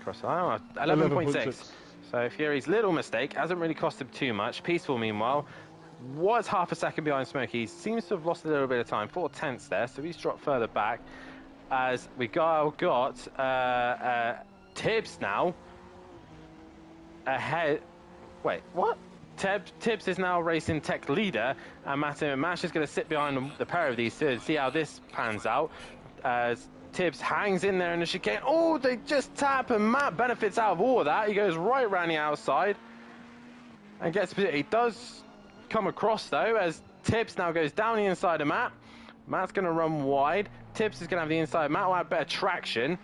A: Cross the line. 11.6. So Fury's little mistake hasn't really cost him too much. Peaceful, meanwhile, was half a second behind Smokey. He seems to have lost a little bit of time. 4/10 there, so he's dropped further back. As we got Tibbs now ahead. Wait, what? Tibbs is now racing Tech Leader, and Matt is going to sit behind the pair of these two to see how this pans out. As Tibbs hangs in there in the chicane. Oh, they just tap, and Matt benefits out of all of that. He goes right around the outside and he does come across though, as Tibbs now goes down the inside of Matt. Matt's going to run wide. Tibbs is going to have the inside. Matt will have better traction,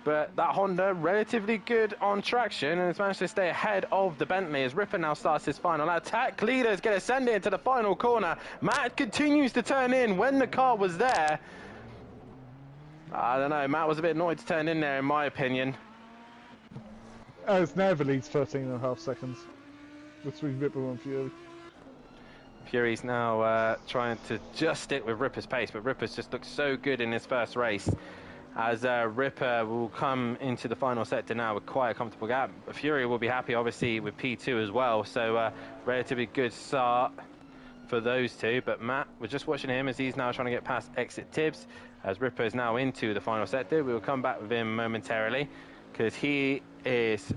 A: but that Honda relatively good on traction and has managed to stay ahead of the Bentley as Ripper now starts his final lap. Tech Leader is going to send it into the final corner. Matt continues to turn in when the car was there. I don't know, Matt was a bit annoyed to turn in there in my opinion.
B: It's now the lead's 13.5 seconds between Ripper and Fury.
A: Fury's now trying to just stick with Ripper's pace, but Ripper's just looked so good in his first race. As Ripper will come into the final sector now with quite a comfortable gap. Fury will be happy, obviously, with P2 as well, so relatively good start for those two. But Matt, we're just watching him as he's now trying to get past exit Tibbs, as Ripper is now into the final sector. We will come back with him momentarily, because he is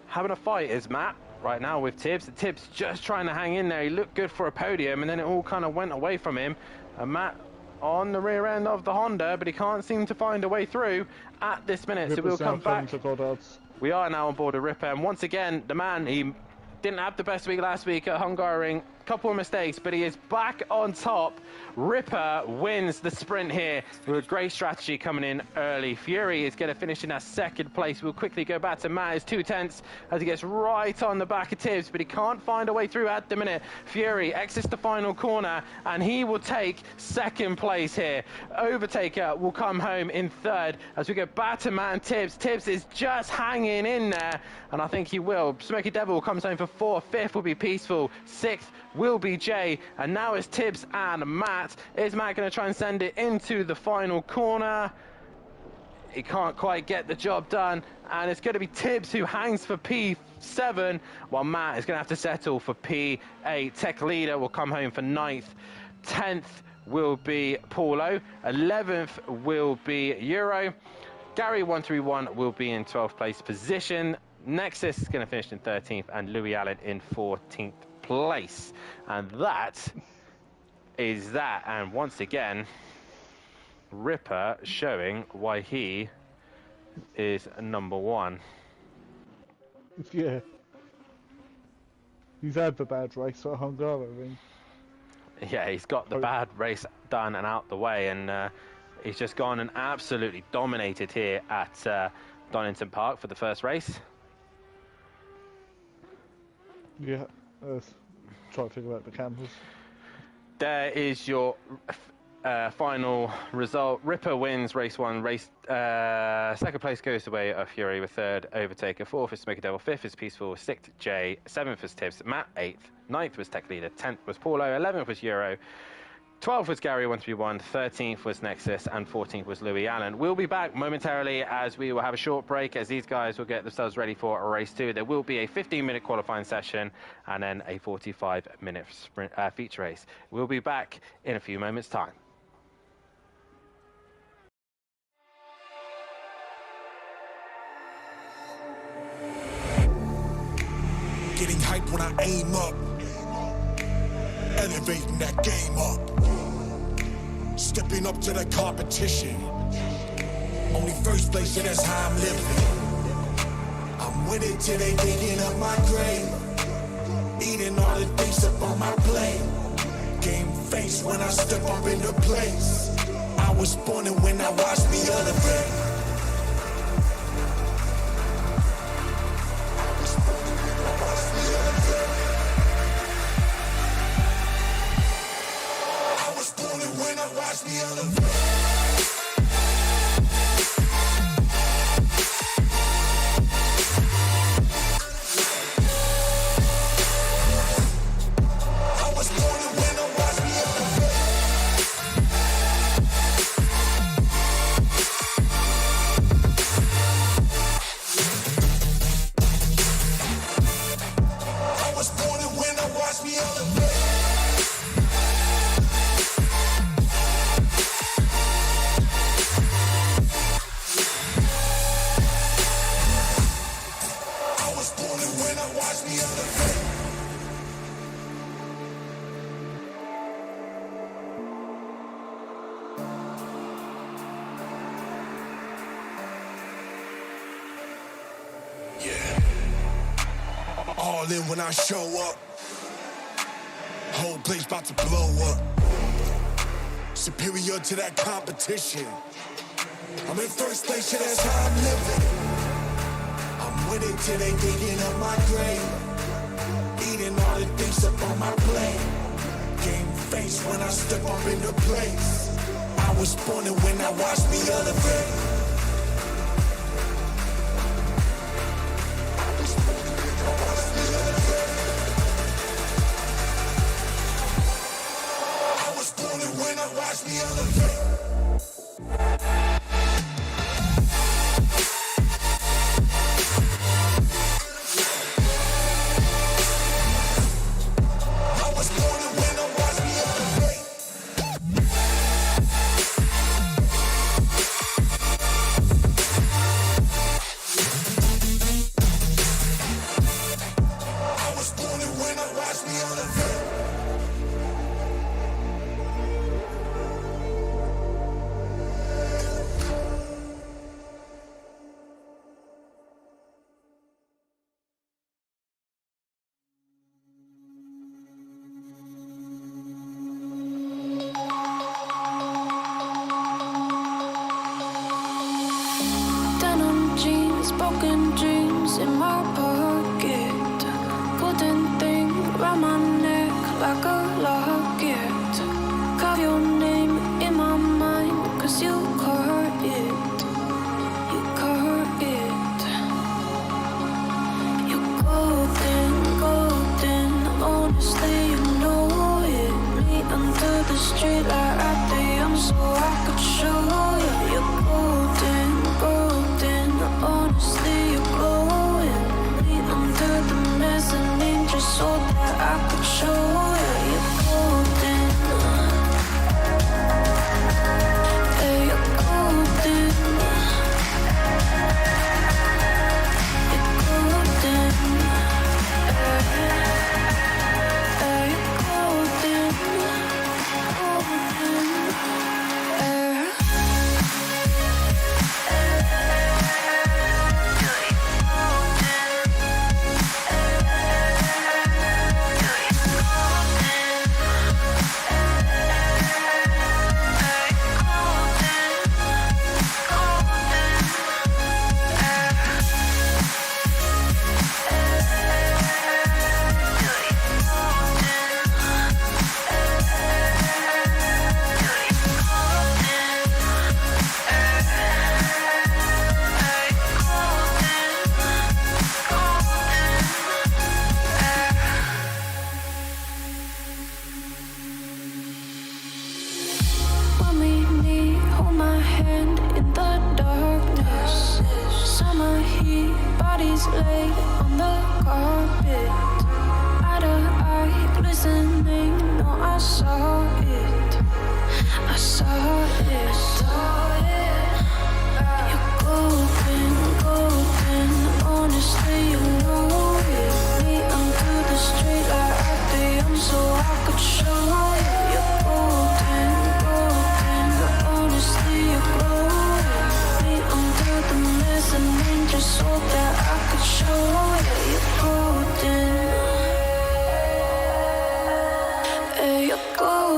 A: having a fight, is Matt, right now with Tibbs. Tibbs just trying to hang in there. He looked good for a podium, and then it all kind of went away from him. And Matt on the rear end of the Honda, but he can't seem to find a way through at this minute.
B: Ripper's
A: so we'll come back.
B: Goddard's.
A: We are now on board a Ripper, and once again, the man, he didn't have the best week last week at Hungaroring. Couple of mistakes, but he is back on top. Ripper wins the sprint here with a great strategy coming in early. Fury is going to finish in that second place. We'll quickly go back to Matt. It's 2/10 as he gets right on the back of Tibbs, but he can't find a way through at the minute. Fury exits the final corner, and he will take second place here. Overtaker will come home in third as we go back to Matt and Tibbs. Tibbs is just hanging in there, and I think he will. Smoky Devil comes home for fourth. Fifth will be Peaceful. Sixth will be Jay, and now it's Tibbs and Matt. Is Matt going to try and send it into the final corner? He can't quite get the job done, and it's going to be Tibbs who hangs for P7, while Matt is going to have to settle for P8. Tech Leader will come home for 9th. 10th will be Paulo. 11th will be Euro. Gary 131 will be in 12th place position. Nexus is going to finish in 13th, and Louis Allen in 14th place. And that is that. And once again, Ripper showing why he is number one.
B: Yeah. He's had the bad race at Hungaroring.
A: Yeah, he's got the bad race done and out the way, and he's just gone and absolutely dominated here at Donington Park for the first race.
B: Yeah, try to figure out the cameras.
A: There is your final result. Ripper wins race one. Second place goes the way of Fury with third overtaker. Fourth is Smoky Devil. Fifth is Peaceful. Sixth, Jay. Seventh was Tibbs. Matt, eighth. Ninth was Tech Leader. 10th was Paulo. 11th was Euro. 12th was Gary 131. 13th was Nexus. And 14th was Louis Allen. We'll be back momentarily as we will have a short break as these guys will get themselves ready for a race two. There will be a 15-minute qualifying session and then a 45-minute sprint feature race. We'll be back in a few moments' time.
D: Getting hype when I aim up, elevating that game up, stepping up to the competition. Only first place, and that's how I'm living. I'm winning till they digging up my grave, eating all the things up on my plate. Game face when I step up into place. I was born and when I watched me elevate. Watch me elevate. All in when I show up, whole place about to blow up. Superior to that competition. I'm in first place, yeah, that's how I'm living. I'm winning till they digging up my grave, eating all the things up on my plate. Game face when I step up into place. I was born and when I watched me elevate. Watch me elevate. I was born to win, watch me elevate.
E: saw it. I saw it. You're golden, golden. Honestly, you know it. Me under the street like I am, so I could show you. You're golden, golden. Honestly, you're glowing. Me under the mezzanine, just so that I could show you. You're golden. Hey, you're golden.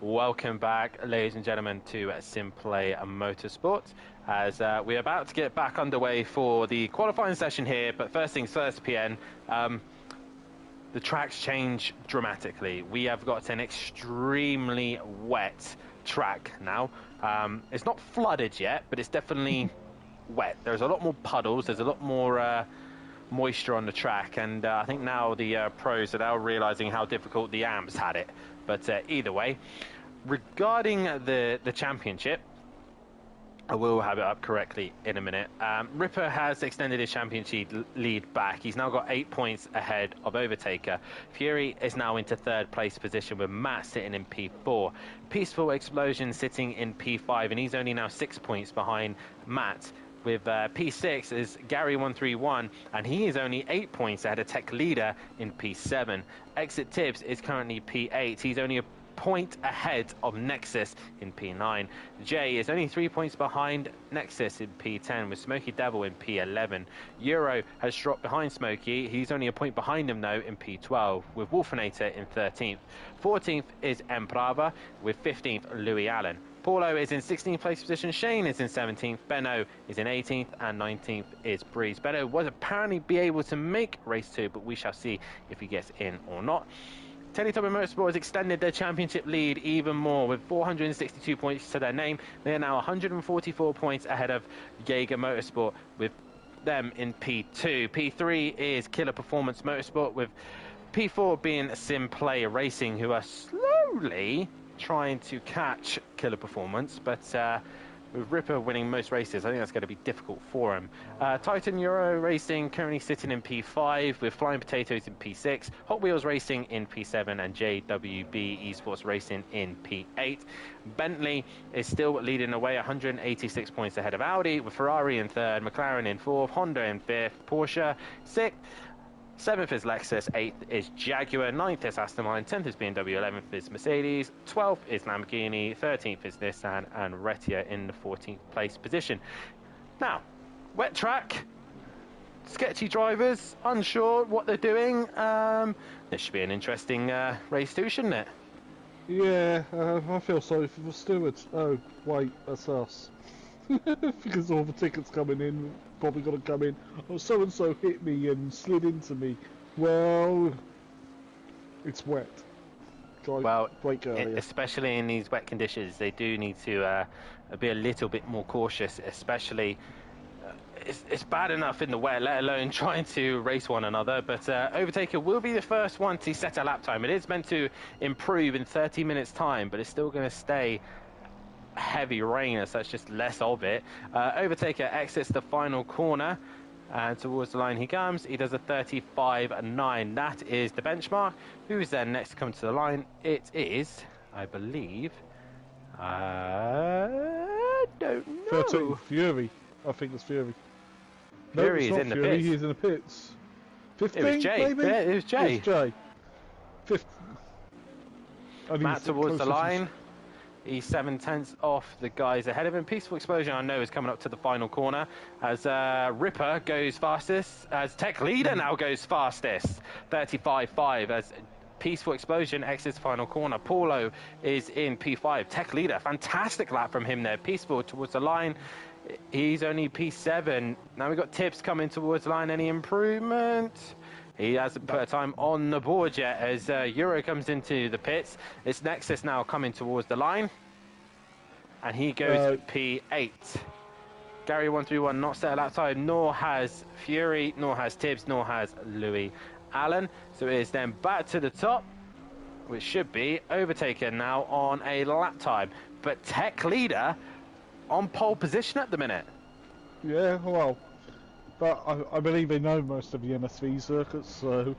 A: Welcome back, ladies and gentlemen, to SimPlay Motorsport. As we're about to get back underway for the qualifying session here, but first things first, PN. The tracks change dramatically. We have got an extremely wet track now. It's not flooded yet, but it's definitely wet. There's a lot more puddles. There's a lot more moisture on the track, and I think now the pros are now realizing how difficult the AMPs had it. But either way, regarding the championship, I will have it up correctly in a minute. Ripper has extended his championship lead back. He's now got 8 points ahead of Overtaker. Fury is now into third place position with Matt sitting in P4. Peaceful Explosion sitting in P5, and he's only now 6 points behind Matt. With P6 is Gary131, and he is only 8 points ahead of Tech Leader in P7. Exit Tibbs is currently P8. He's only a point ahead of Nexus in P9. Jay is only 3 points behind Nexus in P10, with Smokey Devil in P11. Euro has dropped behind Smokey. He's only a point behind him though in P12, with Wolfinator in 13th. 14th is Emprava, with 15th Louis Allen. Paulo is in 16th place position, Shane is in 17th, Benno is in 18th, and 19th is Breeze. Benno was apparently be able to make race 2, but we shall see if he gets in or not. Teletubby Motorsport has extended their championship lead even more with 462 points to their name. They are now 144 points ahead of Jaeger Motorsport, with them in P2. P3 is Killer Performance Motorsport, with P4 being SimPlay Racing, who are slowly trying to catch Killer Performance, but with Ripper winning most races, I think that's going to be difficult for him. Titan Euro Racing currently sitting in P5, with Flying Potatoes in P6, Hot Wheels Racing in P7, and JWB Esports Racing in P8. Bentley is still leading away, 186 points ahead of Audi, with Ferrari in 3rd, McLaren in 4th, Honda in 5th, Porsche 6th, 7th is Lexus, 8th is Jaguar, 9th is Aston Martin, 10th is BMW, 11th is Mercedes, 12th is Lamborghini, 13th is Nissan, and Retia in the 14th place position. Now, wet track, sketchy drivers, unsure what they're doing. This should be an interesting race too, shouldn't it?
B: Yeah, I feel sorry for the stewards. Oh, wait, that's us. Because all the tickets coming in, probably got to come in. Oh, so-and-so hit me and slid into me. Well, it's wet. Break earlier.
A: Especially in these wet conditions, they do need to be a little bit more cautious, especially... It's bad enough in the wet, let alone trying to race one another, but Overtaker will be the first one to set a lap time. It is meant to improve in 30 minutes time, but it's still going to stay heavy rain, so that's just less of it. Overtaker exits the final corner, and towards the line he comes. He does a 35.9. That is the benchmark. Who's then next to come to the line? It is, I believe, I don't know.
B: 13, Fury. I think it's Fury.
A: Fury
B: no,
A: is in the
B: Fury.
A: pits.
B: He's in the pits. 15,
A: It was Jay.
B: maybe?
A: Yeah, it was Jay.
B: It's Jay. 15.
A: Matt towards the line. He's 7/10 off the guys ahead of him. Peaceful Explosion, I know, is coming up to the final corner as Ripper goes fastest, as Tech Leader now goes fastest, 35.5, as Peaceful Explosion exits final corner. Paulo is in P5. Tech Leader, fantastic lap from him there. Peaceful towards the line. He's only P7. Now we've got Tips coming towards the line. Any improvement? He hasn't put a time on the board yet as Euro comes into the pits. It's Nexus now coming towards the line. And he goes P8. Gary131 not set a lap time, nor has Fury, nor has Tibbs, nor has Louis Allen. So it is then back to the top, which should be Overtaker now on a lap time. But Tech Leader on pole position at the minute.
B: Yeah, well... But I believe they know most of the MSV circuits, so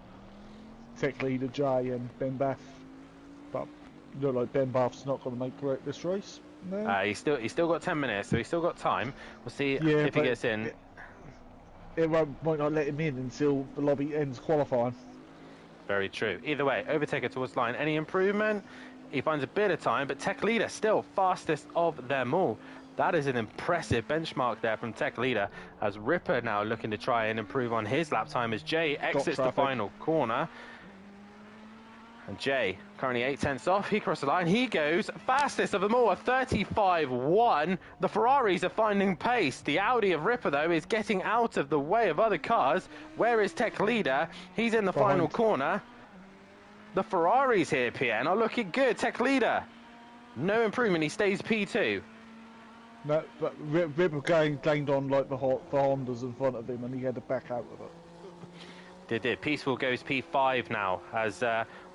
B: Tech Leader Jay and Ben Bath. But look like Ben Bath's not going to make this race. No.
A: He's still got 10 minutes, so he's still got time. We'll see if he gets in.
B: It might not let him in until the lobby ends qualifying.
A: Very true. Either way, Overtaker towards line. Any improvement? He finds a bit of time, but Tech Leader still fastest of them all. That is an impressive benchmark there from Tech Leader, as Ripper now looking to try and improve on his lap time as Jay exits the final corner. And Jay, currently 8/10 off, he crossed the line, he goes fastest of them all, a 35.1. The Ferraris are finding pace. The Audi of Ripper, though, is getting out of the way of other cars. Where is Tech Leader? He's in the final corner. The Ferraris here, PN, are looking good. Tech Leader, no improvement, he stays P2.
B: No, but Ripper gained on like the Hondas in front of him, and he had to back out of it.
A: Did. Peaceful goes P5 now, as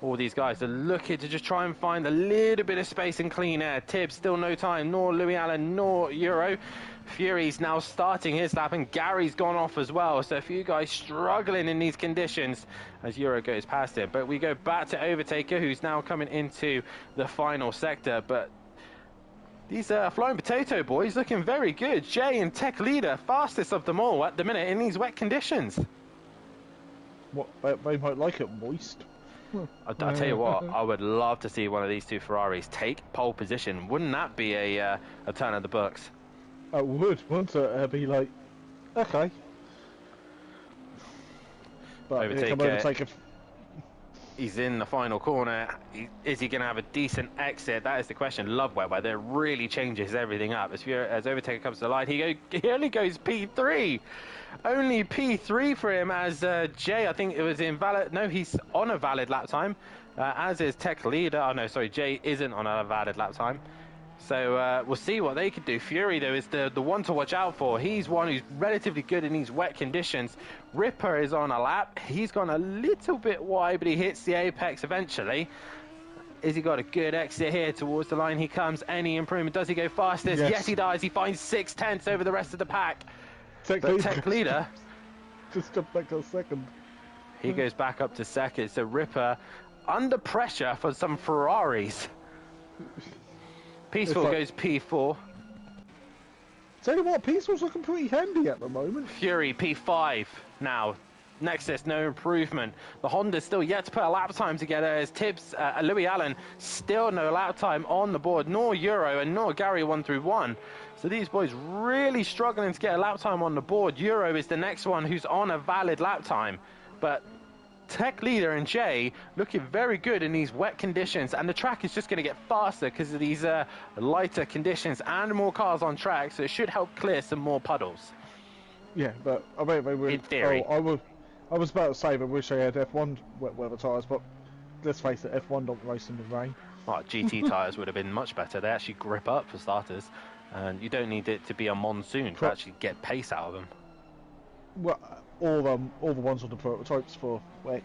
A: all these guys are looking to just try and find a little bit of space and clean air. Tibbs, still no time, nor Louis Allen, nor Euro. Fury's now starting his lap, and Gary's gone off as well. So a few guys struggling in these conditions as Euro goes past him. But we go back to Overtaker, who's now coming into the final sector. But these Flying Potato boys looking very good. Jay and Tech Leader, fastest of them all at the minute in these wet conditions.
B: What, they might like it moist.
A: I'll tell you what, I would love to see one of these two Ferraris take pole position. Wouldn't that be a turn of the books?
B: I would, wouldn't it? It'd be like, okay. But
A: Overtaker, he's in the final corner. Is he going to have a decent exit? That is the question. Love wet weather. It really changes everything up. As Overtaker comes to the line, he only goes P3. Only P3 for him, as Jay, I think it was invalid. No, he's on a valid lap time, as is Tech Leader. Oh no, sorry, Jay isn't on a valid lap time. So we'll see what they could do. Fury, though, is the one to watch out for. He's one who's relatively good in these wet conditions. Ripper is on a lap. He's gone a little bit wide, but he hits the apex eventually. Has he got a good exit here? Towards the line he comes. Any improvement? Does he go fastest? Yes, he does. He finds 6/10 over the rest of the pack. Tech Leader
B: just jumped back to second.
A: He goes back up to second. So Ripper under pressure for some Ferraris. Peaceful goes P4.
B: Tell you what, Peaceful's looking pretty handy at the moment.
A: Fury P5 now. Nexus, no improvement. The Honda's still yet to put a lap time together, as Tibbs, Louis Allen, still no lap time on the board, nor Euro and nor Gary 1 through 1. So these boys really struggling to get a lap time on the board. Euro is the next one who's on a valid lap time. But Tech Leader and Jay looking very good in these wet conditions, and the track is just going to get faster because of these lighter conditions and more cars on track, so it should help clear some more puddles.
B: Yeah, but I mean,
A: in theory.
B: I was about to say, I wish they had F1 wet weather tyres, but let's face it, F1 don't race in the rain.
A: Oh, GT tyres would have been much better. They actually grip up for starters, and you don't need it to be a monsoon to actually get pace out of them.
B: Well, all the ones on the prototypes for WEC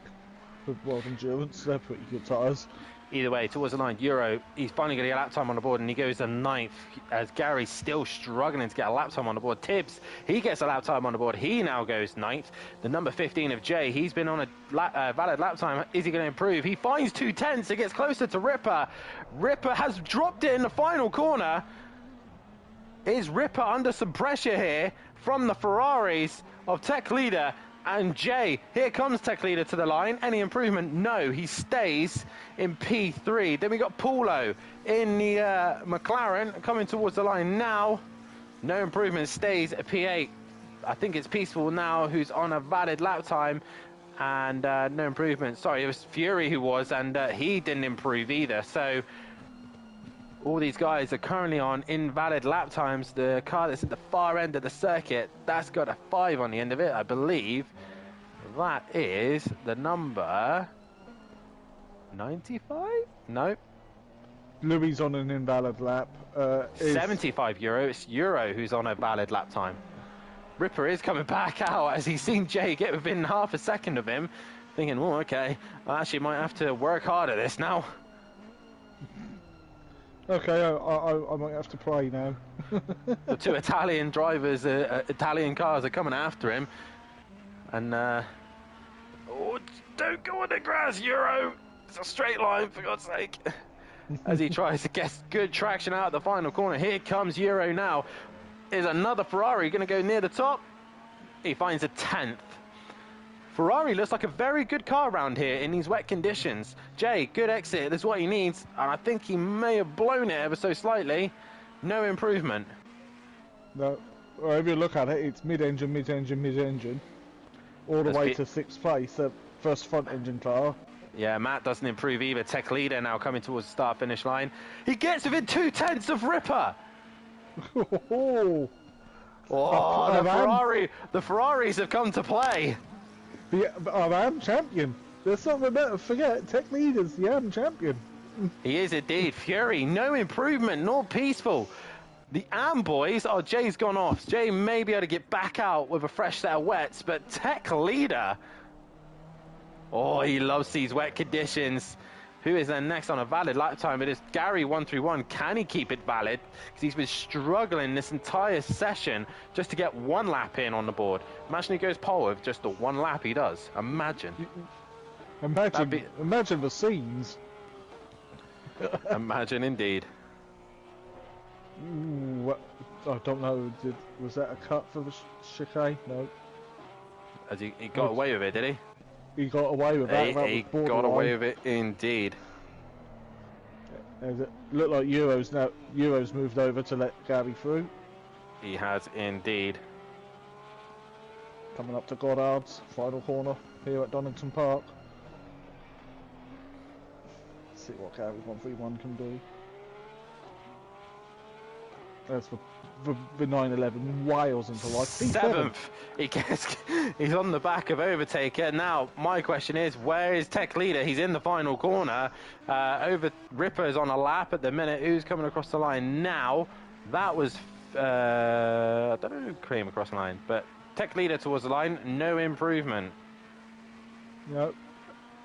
B: with World Endurance, they're pretty good tyres.
A: Either way, towards the line, Euro, he's finally getting a lap time on the board, and he goes to 9th, as Gary's still struggling to get a lap time on the board. Tibbs, he gets a lap time on the board. He now goes 9th. The number 15 of Jay, he's been on a valid lap time. Is he going to improve? He finds 2/10, so gets closer to Ripper. Ripper has dropped it in the final corner. Is Ripper under some pressure here from the Ferraris of Tech Leader and Jay? Here comes Tech Leader to the line. Any improvement? No, he stays in P3. Then we got Paulo in the McLaren coming towards the line now. No improvement, stays at P8. I think it's Peaceful now who's on a valid lap time, and no improvement. Sorry, it was Fury who was, and he didn't improve either. So all these guys are currently on invalid lap times. The car that's at the far end of the circuit, that's got a 5 on the end of it, I believe. That is the number 95? No.
B: Louis on an invalid lap.
A: 75 Euro. It's Euro who's on a valid lap time. Ripper is coming back out as he's seen Jay get within half a second of him, thinking, oh, okay, I actually might have to work hard at this now.
B: Okay, I might have to play now.
A: The two Italian drivers, Italian cars are coming after him. And, oh, don't go on the grass, Euro! It's a straight line, for God's sake. As he tries to get good traction out of the final corner. Here comes Euro now. Is another Ferrari going to go near the top? He finds a 10th. Ferrari looks like a very good car around here in these wet conditions. Jay, good exit. That's what he needs. And I think he may have blown it ever so slightly. No improvement.
B: No. Well, if you look at it, it's mid-engine, mid-engine, mid-engine. All the way to 6th place. The first front engine car
A: Yeah, Matt doesn't improve either. Tech leader now coming towards the start-finish line. He gets within 2/10 of Ripper.
B: Oh,
A: The Ferraris have come to play.
B: the AM champion. There's something better. Forget Tech Leader's the AM champion.
A: He is indeed. Fury, no improvement, nor peaceful. The AM boys, Jay's gone off. Jay may be able to get back out with a fresh set of wets, but Tech Leader, he loves these wet conditions. Who is then next on a valid lap time? It is Gary 131. Can he keep it valid? Because he's been struggling this entire session just to get one lap in on the board. Imagine he goes pole with just the one lap he does. Imagine.
B: Imagine the scenes.
A: Imagine indeed.
B: Ooh, I don't know. Was that a cut for the chicane? No.
A: As he got away with it, did he?
B: He got away with that.
A: He got away with it indeed.
B: It looked like Euro's now. Euro's moved over to let Gary through.
A: He has indeed.
B: Coming up to Goddard's final corner here at Donington Park. Let's see what Gary 131 can do. That's the 911 Wales into life.
A: Seventh. He's on the back of Overtaker. Now, my question is, where is Tech Leader? He's in the final corner. Ripper's on a lap at the minute. Who's coming across the line now? That was, I don't know who came across the line, but Tech Leader towards the line. No improvement.
B: No.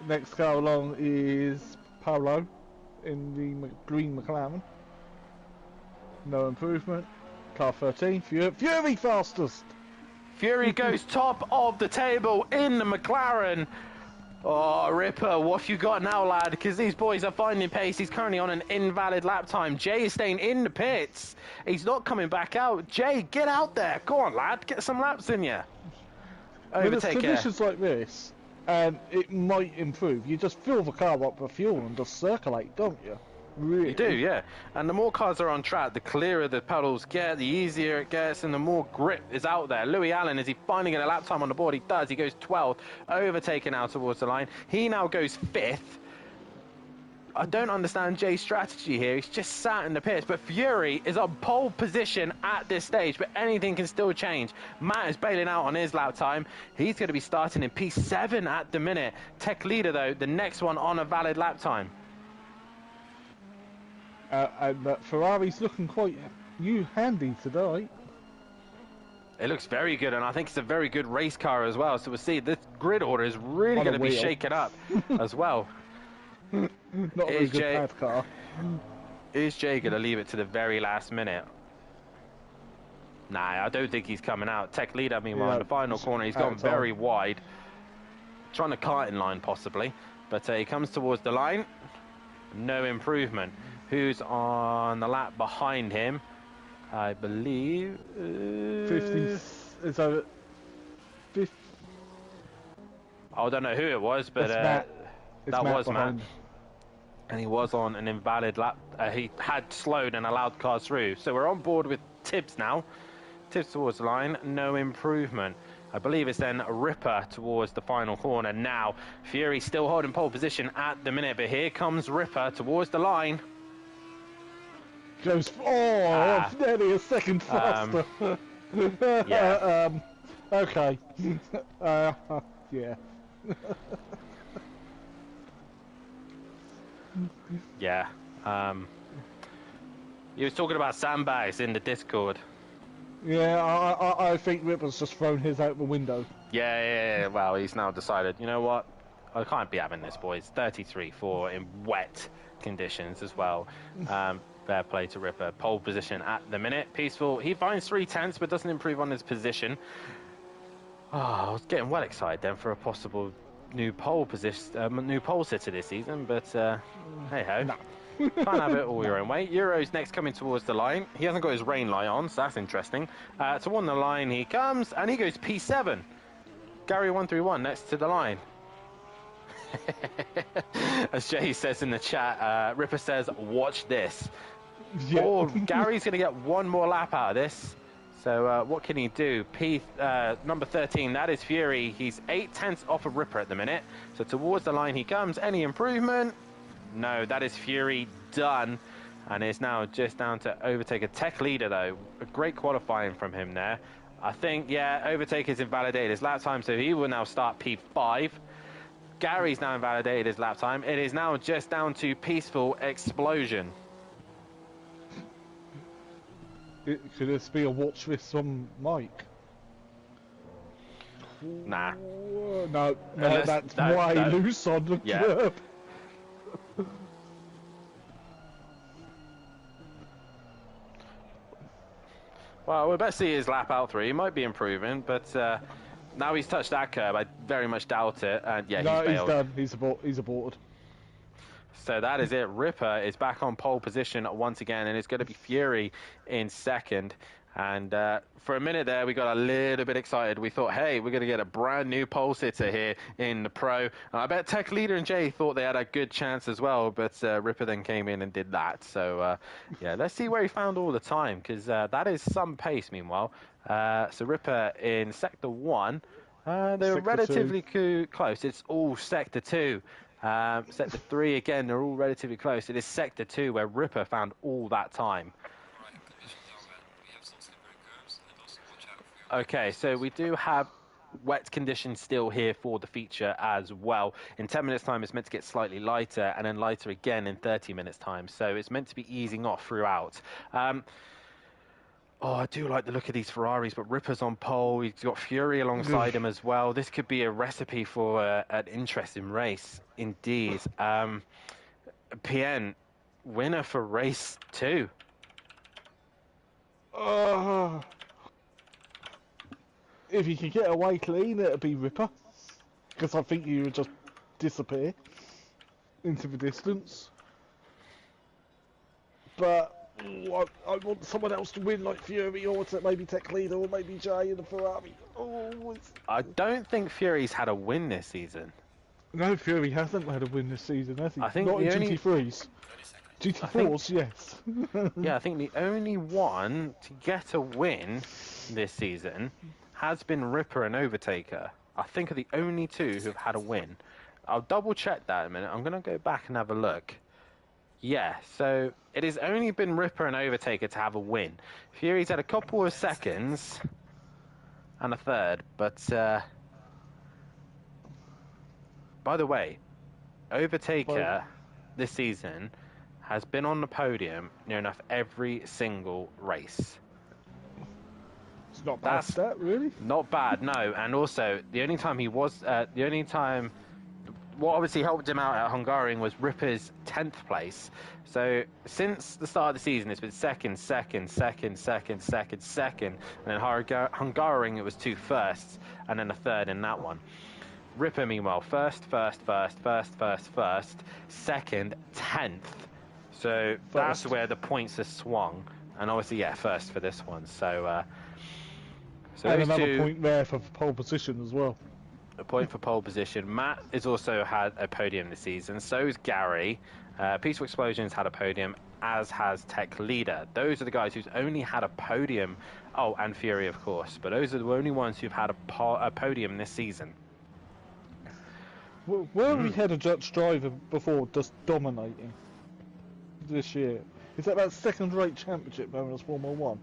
B: Next car along is Paolo in the green McLaren. No improvement. Car 13, Fury fastest.
A: Fury goes top of the table in the McLaren. Oh, Ripper, what have you got now, lad? Because these boys are finding pace. He's currently on an invalid lap time. Jay is staying in the pits. He's not coming back out. Jay, get out there. Go on, lad. Get some laps in you.
B: When there's conditions like this, and it might improve, you just fill the car up with fuel and just circulate, don't you? Really?
A: You do, yeah. And the more cars are on track, the clearer the pedals get, the easier it gets, and the more grip is out there. Louis Allen, is he finally getting a lap time on the board? He does. He goes 12th, overtaken out towards the line. He now goes 5th. I don't understand Jay's strategy here. He's just sat in the pits. But Fury is on pole position at this stage, but anything can still change. Matt is bailing out on his lap time. He's going to be starting in P7 at the minute. Tech Leader, though, the next one on a valid lap time.
B: And Ferrari's looking quite handy today.
A: It looks very good, and I think it's a very good race car as well. So we'll see, this grid order is really going to be shaken up as well.
B: Not a very good pad car.
A: Is Jay going to leave it to the very last minute? Nah, I don't think he's coming out. Tech Leader, meanwhile, in the final corner, he's gone very wide. Trying to cut in line, possibly. But he comes towards the line. No improvement. Who's on the lap behind him? I believe
B: 50. It's over. 50.
A: I don't know who it was, but that was Matt. And he was on an invalid lap. He had slowed and allowed cars through. So we're on board with Tibbs now. Tibbs towards the line. No improvement. I believe it's then Ripper towards the final corner now. Fury still holding pole position at the minute, but here comes Ripper towards the line.
B: Goes, nearly a second faster.
A: Yeah.
B: Okay. Yeah.
A: Yeah. He was talking about sandbags in the Discord.
B: Yeah, I think Ripper's just thrown his out the window.
A: Yeah. Well, he's now decided, you know what? I can't be having this, boys. 33-4 in wet conditions as well. Fair play to Ripper. Pole position at the minute. Peaceful. He finds 3/10, but doesn't improve on his position. Oh, I was getting well excited then for a possible new pole position, new pole sitter this season, but hey ho. No. Can't have it all your own way. Euro's next coming towards the line. He hasn't got his rain light on, so that's interesting. Toward the line he comes, and he goes P7. Gary 131 next to the line. As Jay says in the chat, Ripper says, watch this. Yeah. Gary's going to get one more lap out of this. So what can he do? Number 13, that is Fury. He's 0.8 off of Ripper at the minute. So towards the line he comes. Any improvement? No, that is Fury done. And it's now just down to overtake a tech leader, though. A great qualifying from him there. I think, yeah, overtake has invalidated his lap time, so he will now start P5. Gary's now invalidated his lap time. It is now just down to Peaceful Explosion.
B: Could this be a watch this on Mike?
A: Nah.
B: No, that's way loose on the curb.
A: Well, we better see his lap out 3. He might be improving, but now he's touched that curb, I very much doubt it. And yeah,
B: no,
A: he's failed.
B: Done. He's aborted.
A: So that is it. Ripper is back on pole position once again, and it's going to be Fury in second. And for a minute there, we got a little bit excited. We thought, hey, we're going to get a brand new pole sitter here in the Pro. And I bet Tech Leader and Jay thought they had a good chance as well, but Ripper then came in and did that. So, yeah, let's see where he found all the time, because that is some pace, meanwhile. So Ripper in Sector 1. They were relatively close. It's all Sector 2. Sector 3, again, they're all relatively close. It is Sector 2 where Ripper found all that time. Okay, so we do have wet conditions still here for the feature as well. In 10 minutes time it's meant to get slightly lighter, and then lighter again in 30 minutes time, so it's meant to be easing off throughout. Oh, I do like the look of these Ferraris, but Ripper's on pole. He's got Fury alongside him as well. This could be a recipe for an interesting race indeed. PN, winner for race 2.
B: If you could get away clean, it'd be Ripper. Because I think you would just disappear into the distance. But I want someone else to win, like Fury, or maybe Tech Leader, or maybe Jay in the Ferrari.
A: I don't think Fury's had a win this season.
B: No, Fury hasn't had a win this season, has he?
A: I think
B: not in
A: only...
B: GT3s. GT4s, yes.
A: Yeah, I think the only one to get a win this season has been Ripper and Overtaker. I think are the only two who've had a win. I'll double check that in a minute. I'm going to go back and have a look. Yeah, so it has only been Ripper and Overtaker to have a win. Fury's had a couple of seconds and a third, but by the way, Overtaker this season has been on the podium near enough every single race.
B: It's not bad stat, really.
A: Not bad, no. And also, the only time what obviously helped him out at Hungaroring was Ripper's 10th place. So since the start of the season, it's been second, and then Hungaroring it was 2 firsts, and then a third in that one. Ripper, meanwhile, first, second, 10th. So that's where the points are swung, and obviously, yeah, first for this one. So
B: and another point there for pole position as well.
A: A point for pole position. Matt has also had a podium this season. So has Gary. Peaceful Explosion's had a podium, as has Tech Leader. Those are the guys who's only had a podium. Oh, and Fury, of course. But those are the only ones who've had a podium this season.
B: Where we had a Dutch driver before just dominating this year? Is that second-rate championship known as Formula 1?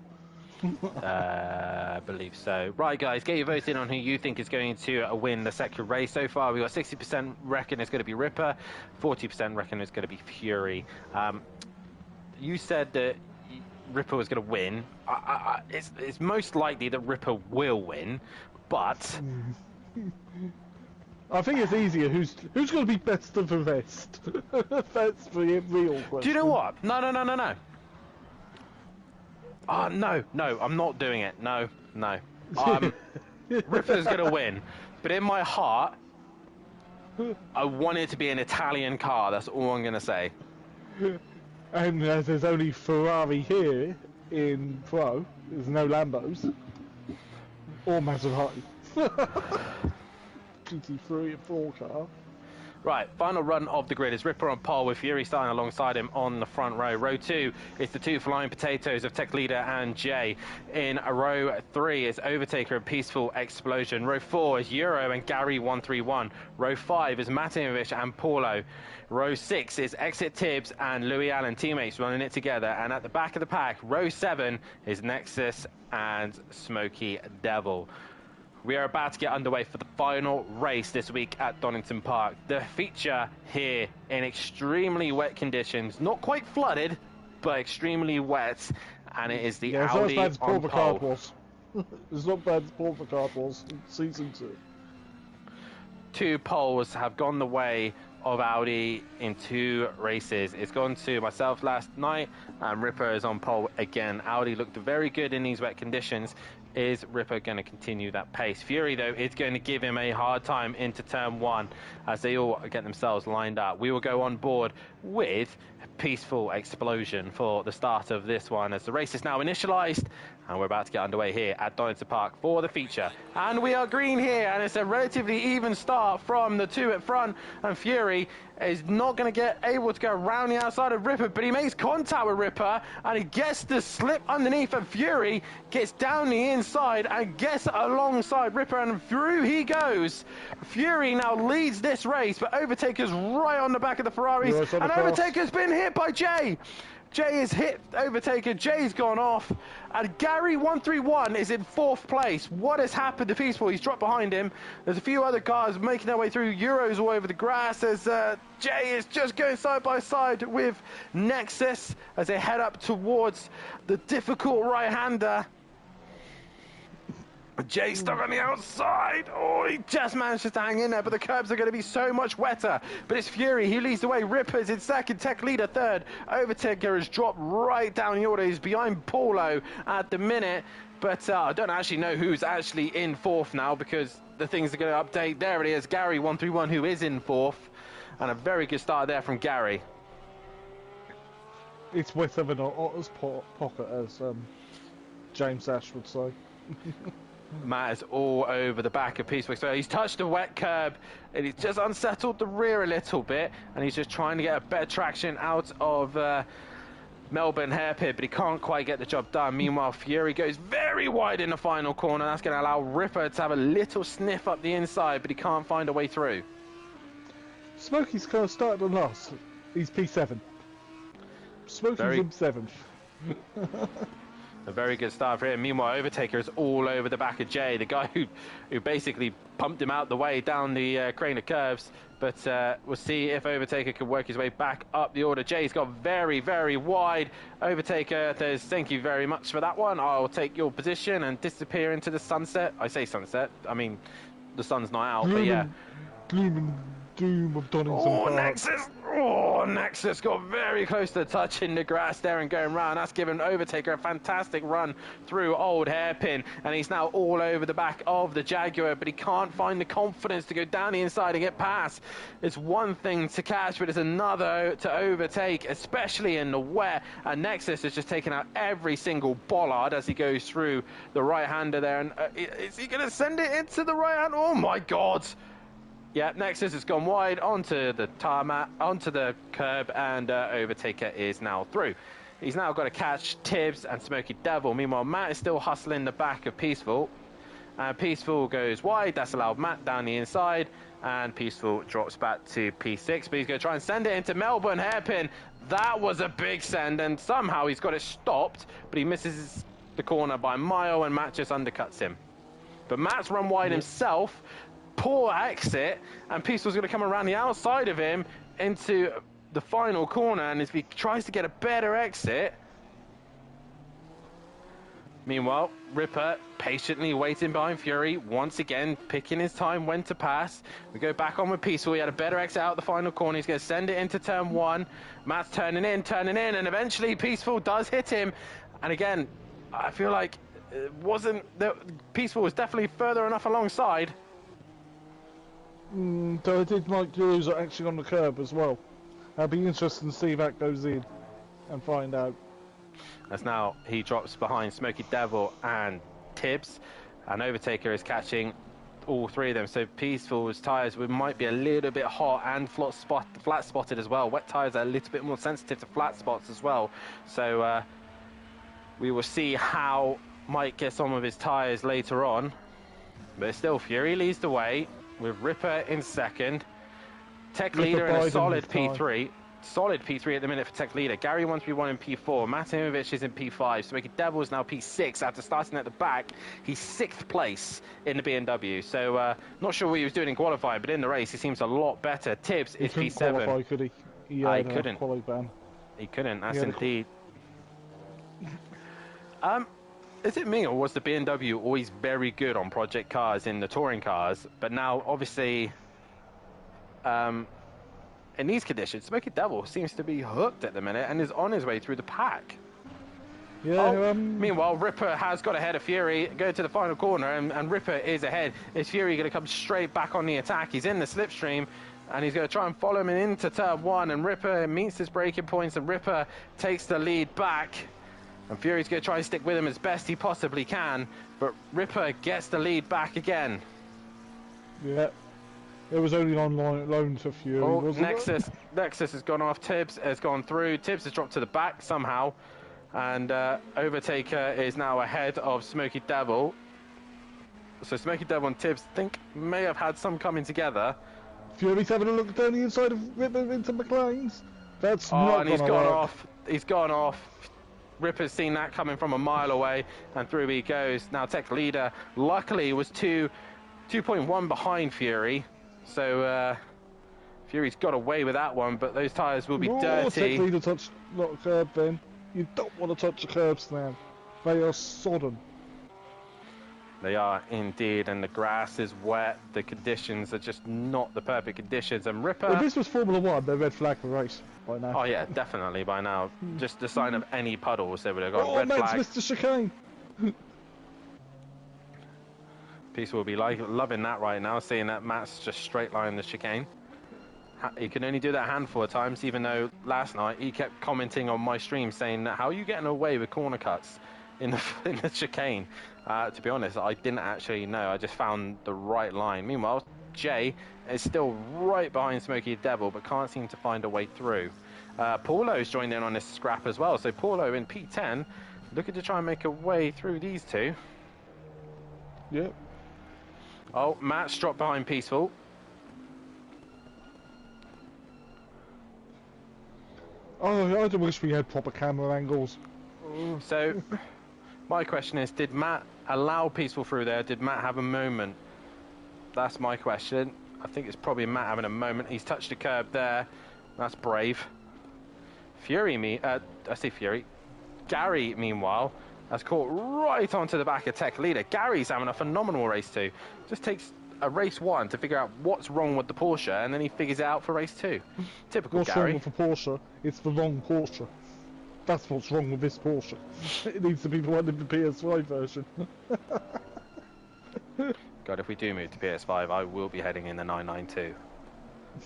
A: I believe so. Right, guys, get your votes in on who you think is going to win the second race. So far, we've got 60% reckon it's going to be Ripper, 40% reckon it's going to be Fury. You said that Ripper was going to win. It's most likely that Ripper will win, but...
B: I think it's easier. Who's going to be best of the rest? That's the real question.
A: Do you know what? No. Oh, no, I'm not doing it. No. Ripper's going to win. But in my heart, I want it to be an Italian car. That's all I'm going to say.
B: And as there's only Ferrari here in Pro, there's no Lambos. Or Maserati. GT3 and 4 car.
A: Right, final run of the grid is Ripper on pole with Fury starting alongside him on the front row. Row 2 is the two flying potatoes of Tech Leader and Jay. In row 3 is Overtaker and Peaceful Explosion. Row 4 is Euro and Gary 131. Row 5 is Matinovic and Paulo. Row 6 is Exit Tibbs and Louis Allen, teammates running it together. And at the back of the pack, row 7 is Nexus and Smoky Devil. We are about to get underway for the final race this week at Donington Park. The feature here in extremely wet conditions, not quite flooded, but extremely wet, and it is the Audi
B: it's not as bad as Paul
A: on
B: Ricard
A: pole.
B: was. It's not bad as Paul Ricard was in season 2.
A: 2 poles have gone the way of Audi in 2 races. It's gone to myself last night, and Ripper is on pole again. Audi looked very good in these wet conditions. Is Ripper going to continue that pace? Fury, though, is going to give him a hard time into turn 1 as they all get themselves lined up. We will go on board with Peaceful Explosion for the start of this one as the race is now initialized, and we're about to get underway here at Donington Park for the feature. And we are green here, and it's a relatively even start from the 2 at front, and Fury is not going to get able to go around the outside of Ripper, but he makes contact with Ripper, and he gets the slip underneath, and Fury gets down the inside and gets alongside Ripper, and through he goes. Fury now leads this race, but Overtaker's right on the back of the Ferraris, and Overtaker's been hit by Jay. Jay is hit Overtaker, Jay's gone off, and Gary 131 is in 4th place. What has happened to Peaceful? He's dropped behind him. There's a few other cars making their way through. Euros all over the grass as Jay is just going side by side with Nexus as they head up towards the difficult right-hander. Jay stuck on the outside. Oh, he just managed to hang in there, but the curbs are going to be so much wetter. But it's Fury. He leads the way. Ripper's in 2nd, Tech Leader 3rd. Overtaker has dropped right down the order. He's behind Paulo at the minute. But I don't actually know who's actually in 4th now because the things are going to update. There it is, Gary 131, who is in 4th. And a very good start there from Gary.
B: It's wetter than Otter's pocket, as James Ash would say.
A: Matt is all over the back of Peaceful. So he's touched the wet curb and he's just unsettled the rear a little bit, and he's just trying to get a better traction out of Melbourne hairpin, but he can't quite get the job done. Meanwhile, Fury goes very wide in the final corner. That's going to allow Ripper to have a little sniff up the inside, but he can't find a way through.
B: Smokey's car started on last. He's P7. Smokey's in 7th.
A: A very good start for him. Meanwhile, Overtaker is all over the back of Jay, the guy who basically pumped him out the way down the crane of curves. But we'll see if Overtaker can work his way back up the order. Jay's got very, very wide. Overtaker says, thank you very much for that one. I'll take your position and disappear into the sunset. I say sunset. I mean, the sun's not out, but yeah.
B: Gloom and doom of Donington Park.
A: Nexus! Oh, Nexus got very close to touching the grass there and going round. That's given Overtaker a fantastic run through old hairpin, and he's now all over the back of the Jaguar, but he can't find the confidence to go down the inside and get past. It's one thing to catch, but it's another to overtake, especially in the wet, and Nexus is just taking out every single bollard as he goes through the right-hander there, and is he going to send it into the right-hand? Oh my God! Yeah, Nexus has gone wide onto the tarmac, onto the curb, and Overtaker is now through. He's now got to catch Tibbs and Smoky Devil. Meanwhile, Matt is still hustling the back of Peaceful. Peaceful goes wide. That's allowed Matt down the inside. And Peaceful drops back to P6. But he's going to try and send it into Melbourne hairpin. That was a big send. And somehow he's got it stopped. But he misses the corner by a mile, and Matt just undercuts him. But Matt's run wide himself. Poor exit, and Peaceful's going to come around the outside of him into the final corner, and if he tries to get a better exit. Meanwhile, Ripper patiently waiting behind Fury, once again picking his time when to pass. We go back on with Peaceful. He had a better exit out the final corner. He's going to send it into turn 1. Matt's turning in, and eventually Peaceful does hit him. And again, I feel like Peaceful was definitely further enough alongside.
B: Though I did like Euros are actually on the curb as well. I'd be interested to see if that goes in and find out.
A: As now he drops behind Smoky Devil and Tibbs, and Overtaker is catching all three of them. So Peaceful's tyres might be a little bit hot and flat spotted as well. Wet tyres are a little bit more sensitive to flat spots as well. So we will see how Mike gets on with his tyres later on. But still, Fury leads the way with Ripper in second. Tech Leader in a solid P3. Solid P3 at the minute for Tech Leader. Gary 131 in P4. Matimovic is in P5. Smoky Devil is now P6 after starting at the back. He's 6th place in the BMW. So not sure what he was doing in qualifying, but in the race he seems a lot better. Tibbs is
B: He couldn't
A: P7.
B: qualify, could he? He
A: couldn't.
B: Quali ban.
A: He couldn't. That's indeed. Is it me, or was the BMW always very good on project cars in the touring cars, but now obviously in these conditions, Smoky Devil seems to be hooked at the minute and is on his way through the pack.
B: Yeah.
A: Meanwhile, Ripper has got ahead of Fury, going to the final corner, and Ripper is ahead. Is Fury going to come straight back on the attack? He's in the slipstream, and he's going to try and follow him into turn 1, and Ripper meets his braking points, and Ripper takes the lead back. And Fury's going to try and stick with him as best he possibly can, but Ripper gets the lead back again.
B: Yeah. It was only on loan to Fury, wasn't
A: Nexus,
B: it?
A: Nexus has gone off. Tibbs has gone through. Tibbs has dropped to the back somehow. And Overtaker is now ahead of Smoky Devil. So Smoky Devil and Tibbs may have had some coming together.
B: Fury's having a look down the inside of Ripper into McLaren's. That's not
A: and he's
B: gonna
A: gone
B: work.
A: off. He's gone off. Ripper's seen that coming from a mile away, and through he goes. Now Tech Leader, luckily, was 2.1 behind Fury. So Fury's got away with that one, but those tyres will be dirty.
B: Tech Leader touched not a curb then. You don't want to touch the curbs now. They are sodden.
A: They are indeed, and the grass is wet. The conditions are just not the perfect conditions. And Ripper...
B: If this was Formula 1, they'd red flag the race by now.
A: Oh yeah, definitely by now. Just the sign of any puddles, they would have got red
B: Matt's
A: flag.
B: Mr. Chicane.
A: Peace will be loving that right now, seeing that Matt's just straight line the chicane. He can only do that a handful of times, even though last night he kept commenting on my stream saying that how are you getting away with corner cuts in the chicane. To be honest, I didn't actually know. I just found the right line. Meanwhile, Jay is still right behind Smoky Devil, but can't seem to find a way through. Paulo's joined in on this scrap as well. So Paulo in P10, looking to try and make a way through these two.
B: Yep.
A: Oh, Matt's dropped behind Peaceful.
B: Oh, I wish we had proper camera angles.
A: So, my question is, did Matt allow Peaceful through there? Did Matt have a moment? That's my question. I think it's probably Matt having a moment. He's touched the curb there. That's brave. Fury, I say Fury. Gary, meanwhile, has caught right onto the back of Tech Leader. Gary's having a phenomenal race too. Just takes a race 1 to figure out what's wrong with the Porsche, and then he figures it out for race 2. Typical
B: What's
A: Gary.
B: wrong with the Porsche? It's the wrong Porsche. That's what's wrong with this Porsche. It needs to be the one in the PS5 version.
A: God, if we do move to PS5, I will be heading in the 992.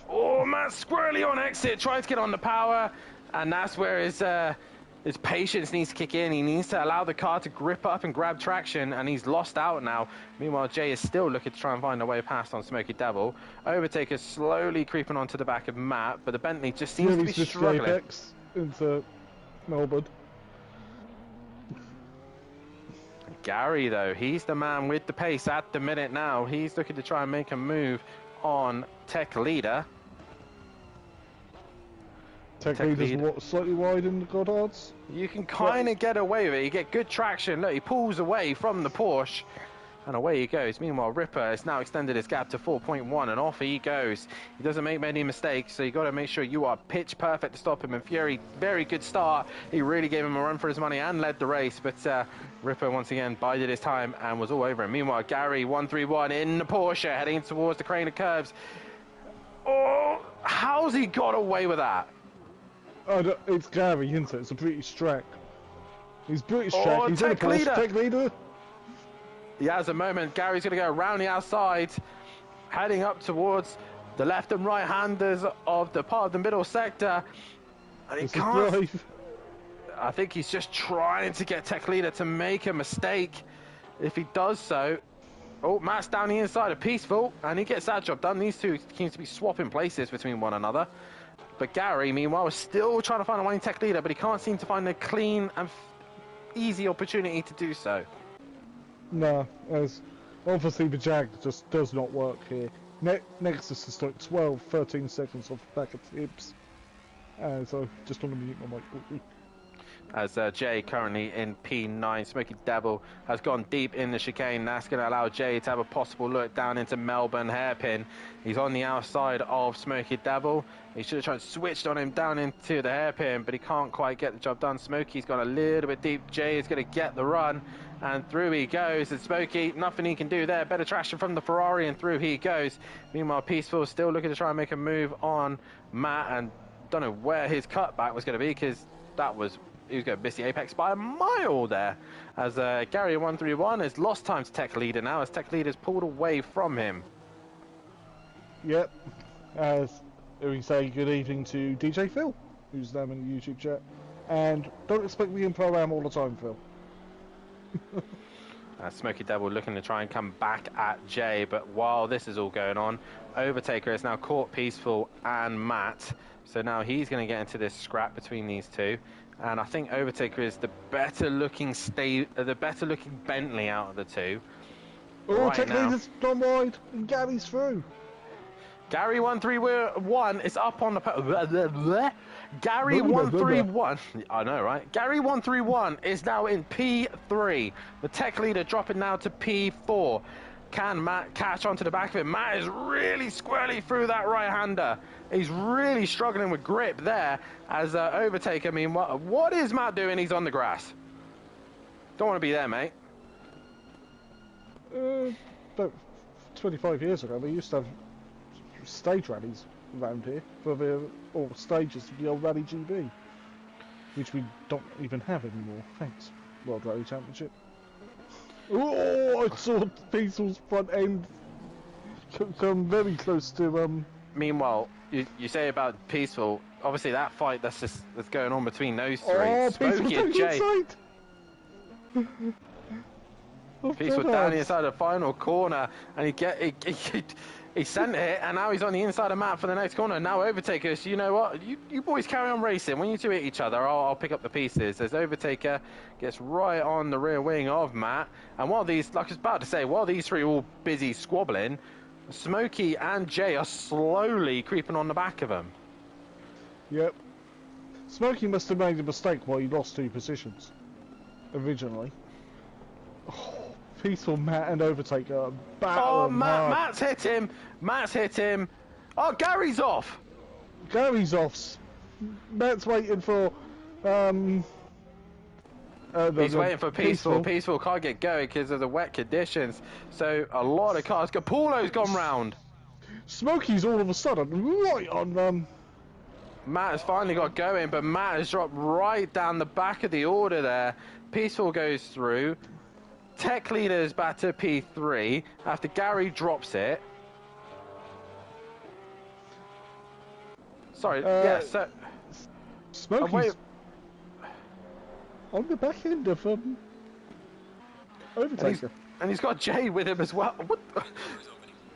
A: Oh, Matt squirrely on exit, tries to get on the power, and that's where his patience needs to kick in. He needs to allow the car to grip up and grab traction, and he's lost out now. Meanwhile, Jay is still looking to try and find a way past on Smoky Devil. Overtaker slowly creeping onto the back of Matt, but the Bentley just seems to be struggling.
B: Apex into Melbourne.
A: Gary, though, he's the man with the pace at the minute now. He's looking to try and make a move on Tech Leader.
B: Tech Leader's what, slightly wide in the Goddards?
A: You can kind of get away with it. You get good traction. Look, he pulls away from the Porsche, and away he goes. Meanwhile, Ripper has now extended his gap to 4.1, and off he goes. He doesn't make many mistakes, so you got to make sure you are pitch perfect to stop him. And Fury, very good start. He really gave him a run for his money and led the race, but Ripper once again bided his time and was all over him. Meanwhile, Gary 131 in the Porsche, heading towards the crane of curves. Oh, how's he got away with that?
B: Oh, it's Gary, isn't it? It's a British track. He's British track. He's in a Porsche. Tech Leader.
A: He has a moment. Gary's going to go around the outside, heading up towards the left and right handers of the part of the middle sector. And he can't. I think he's just trying to get Tech Leader to make a mistake. If he does so, Oh, Matt's down the inside of Peaceful, and he gets that job done. These two seem to be swapping places between one another. But Gary, meanwhile, is still trying to find a winning tech leader, but he can't seem to find a clean and easy opportunity to do so.
B: No, as obviously the Jag just does not work here. Nexus is like 12, 13 seconds off the back of tips. So just want to mute my mic quickly.
A: As Jay currently in P9, Smoky Devil has gone deep in the chicane. That's going to allow Jay to have a possible look down into Melbourne Hairpin. He's on the outside of Smoky Devil. He should have tried to switch on him down into the hairpin, but he can't quite get the job done. Smoky's gone a little bit deep. Jay is going to get the run, and through he goes. And Smoky, nothing he can do there. Better traction from the Ferrari, and through he goes. Meanwhile, Peaceful still looking to try and make a move on Matt, and don't know where his cutback was going to be, because that was... he was going to miss the apex by a mile there, as Gary 131 has lost time to Tech Leader now, as Tech Leader's pulled away from him.
B: Yep. As we say good evening to DJ Phil, who's down in the YouTube chat. And don't expect me in Pro-Am all the time, Phil.
A: Smoky Devil looking to try and come back at Jay, but while this is all going on, Overtaker has now caught Peaceful and Matt, so now he's going to get into this scrap between these two. And I think Overtaker is the better looking Bentley out of the two.
B: Oh,
A: right
B: Tech
A: now.
B: Leader's gone wide, and Gary's through.
A: Gary 131 is up on the... Gary 131... I know, right? Gary 131 is now in P3. The Tech Leader dropping now to P4. Can Matt catch onto the back of it? Matt is really squarely through that right-hander. He's really struggling with grip there as Overtaker. I mean, what is Matt doing? He's on the grass. Don't want to be there, mate.
B: About 25 years ago, we used to have stage rallies around here for or stages for the old Rally GB, which we don't even have anymore. Thanks, World Rally Championship. Oh, I saw Peaceful's front end come very close to
A: Meanwhile, you say about Peaceful. Obviously, that fight that's going on between those three.
B: Oh,
A: Smokey and Jay. Peaceful down the inside the final corner, and he sent it, and now he's on the inside of Matt for the next corner. Now Overtaker, so you know what? You boys carry on racing. When you two hit each other, I'll pick up the pieces. As Overtaker gets right on the rear wing of Matt, and while these, like I was about to say, while these three are all busy squabbling, Smokey and Jay are slowly creeping on the back of him.
B: Yep. Smokey must have made a mistake while he lost 2 positions originally. Oh, Peaceful, Matt and Overtaker.
A: Oh, Matt's hit him. Matt's hit him. Oh, Gary's off.
B: Gary's off. Matt's waiting for
A: he's waiting for Peaceful. Peaceful can't get going because of the wet conditions. So a lot of cars go. Paulo's gone round.
B: Smokey's all of a sudden right on
A: Matt has finally got going, but Matt has dropped right down the back of the order there. Peaceful goes through. Tech Leader is back to P3 after Gary drops it. Sorry, yeah, so...
B: Smokey's on the back end of Overtaker.
A: And he's got Jay with him as well. What?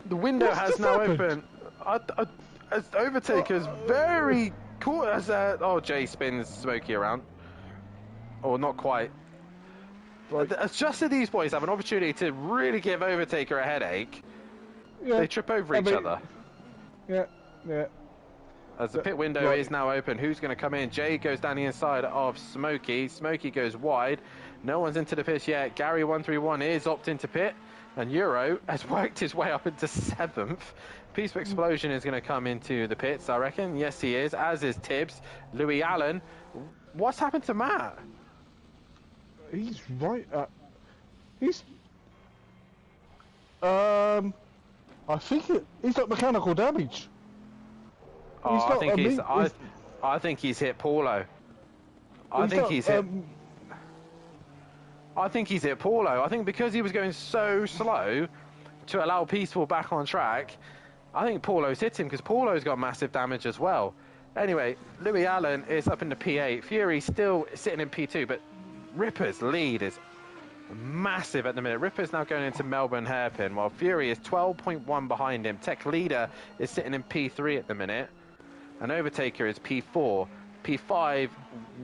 A: The window has now opened. As Overtaker's very cool. As Jay spins Smokey around. Or not quite. Right. It's just that these boys have an opportunity to really give Overtaker a headache.
B: Yeah,
A: they trip over each other.
B: Yeah.
A: As the pit window is now open, who's going to come in? Jay goes down the inside of Smokey. Smokey goes wide. No one's into the pits yet. Gary 131 is opting to pit. And Euro has worked his way up into 7th. Peaceful Explosion is going to come into the pits, I reckon. Yes, he is, as is Tibbs. Louis Allen. What's happened to Matt?
B: He's right at... He's... I think he's got mechanical damage.
A: Oh, I think he's hit Paulo. I think he's hit Paulo. I think because he was going so slow to allow Peaceful back on track, I think Paulo's hit him because Paulo's got massive damage as well. Anyway, Louis Allen is up into P8. Fury still sitting in P2, but Ripper's lead is massive at the minute. Ripper's now going into Melbourne hairpin, while Fury is 12.1 behind him. Tech Leader is sitting in P3 at the minute, and Overtaker is P4. P5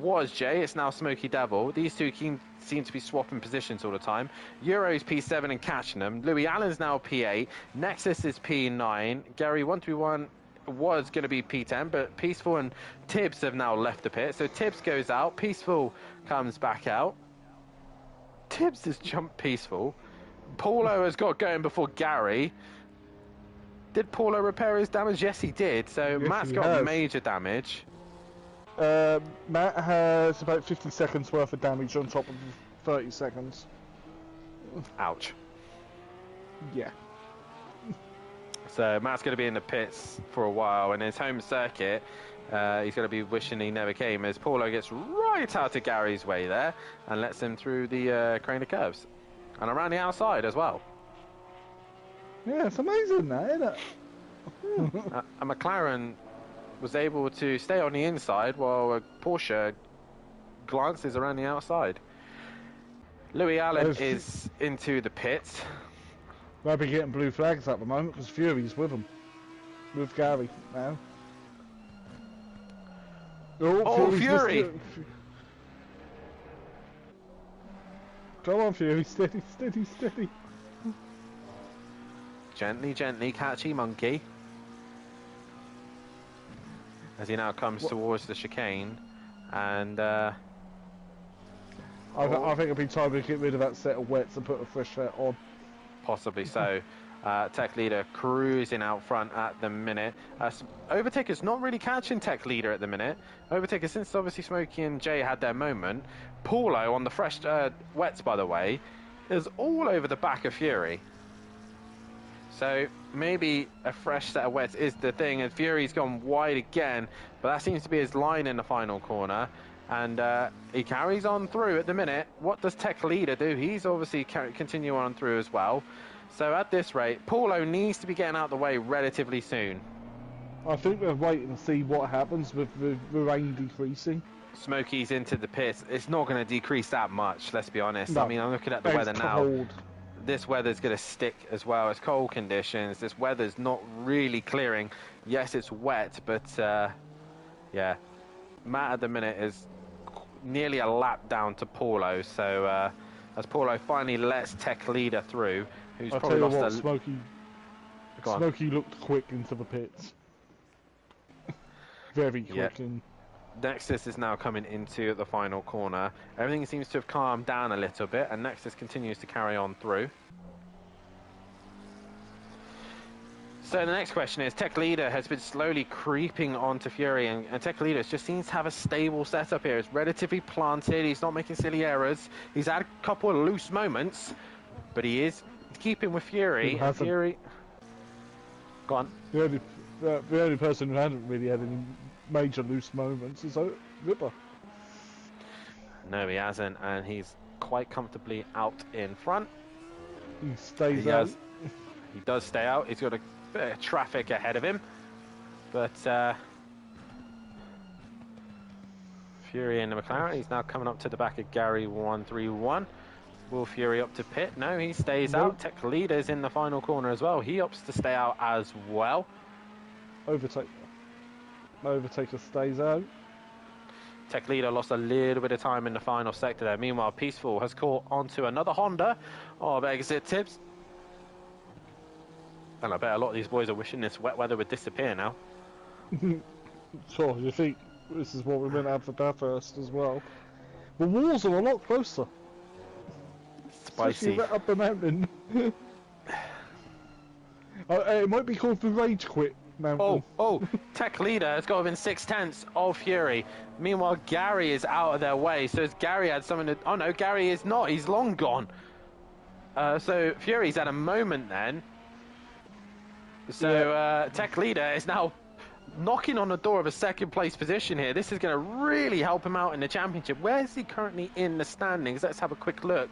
A: was Jay, it's now Smoky Devil. These two seem to be swapping positions all the time. Euro's P7 and catching them. Louis Allen's now P8. Nexus is P9. Gary 131 was going to be P10, but Peaceful and Tibbs have now left the pit. So Tibbs goes out, Peaceful comes back out. Tibbs has jumped Peaceful. Paulo has got going before Gary. Did Paulo repair his damage? Yes, he did. So
B: yes,
A: Matt's got major damage.
B: Matt has about 50 seconds worth of damage on top of 30 seconds.
A: Ouch.
B: Yeah.
A: So Matt's going to be in the pits for a while, and his home circuit, he's going to be wishing he never came, as Paulo gets right out of Gary's way there and lets him through the crane of curves and around the outside as well.
B: Yeah, it's amazing that, isn't it?
A: A McLaren was able to stay on the inside while a Porsche glances around the outside. Louis Allen is into the pits.
B: They'll be getting blue flags at the moment because Fury's with them. With Gary now.
A: Oh, Fury!
B: Come on, Fury, steady, steady, steady.
A: Gently, gently, catchy monkey. As he now comes towards the chicane, and
B: I think it'll be time to get rid of that set of wets and put a fresh set on.
A: Possibly so. Tech Leader cruising out front at the minute. Overtaker's not really catching Tech Leader at the minute. Overtaker, since obviously Smokey and Jay had their moment. Paulo on the fresh wets, by the way, is all over the back of Fury. So maybe a fresh set of wets is the thing, and Fury's gone wide again, but that seems to be his line in the final corner, and he carries on through at the minute. What does Tech Leader do? He's obviously continue on through as well. So at this rate, Paulo needs to be getting out of the way relatively soon.
B: I think we're waiting to see what happens with the rain decreasing.
A: Smokey's into the pits. It's not going to decrease that much, let's be honest.
B: No,
A: I mean, I'm looking at the weather now.
B: Cold.
A: This weather's going to stick as well. It's cold conditions. This weather's not really clearing. Yes, it's wet, but yeah. Matt at the minute is nearly a lap down to Paulo. So as Paulo finally lets Tech Leader through, who's probably lost
B: Smokey looked quick into the pits. Very quick.
A: Yeah. Nexus is now coming into the final corner. Everything seems to have calmed down a little bit, and Nexus continues to carry on through. So the next question is, Tech Leader has been slowly creeping onto Fury, and Tech Leader just seems to have a stable setup here. He's relatively planted, he's not making silly errors. He's had a couple of loose moments, but he is keeping with Fury. And Fury... Go on.
B: The only person who hadn't really had any major loose moments is Ripper.
A: No, he hasn't, and he's quite comfortably out in front.
B: He stays out.
A: He does stay out. He's got a bit of traffic ahead of him, but Fury in the McLaren. He's now coming up to the back of Gary 131. Will Fury up to pit? No, he stays out. Tech Leader's in the final corner as well. He opts to stay out as well.
B: Overtaker stays out.
A: Tech Leader lost a little bit of time in the final sector there. Meanwhile, Peaceful has caught onto another Honda of Exit Tips. And I bet a lot of these boys are wishing this wet weather would disappear now.
B: So, you think this is what we meant to have for Bathurst as well? The walls are a lot closer.
A: Spicy.
B: Up the mountain. It might be called the Rage Quit Mountain.
A: Oh, Tech Leader has got within 6/10 of Fury. Meanwhile, Gary is out of their way. So has Gary had something to... Oh no, Gary is not. He's long gone. So Fury's had a moment then. So Tech Leader is now knocking on the door of a second place position here. This is going to really help him out in the championship. Where is he currently in the standings? Let's have a quick look.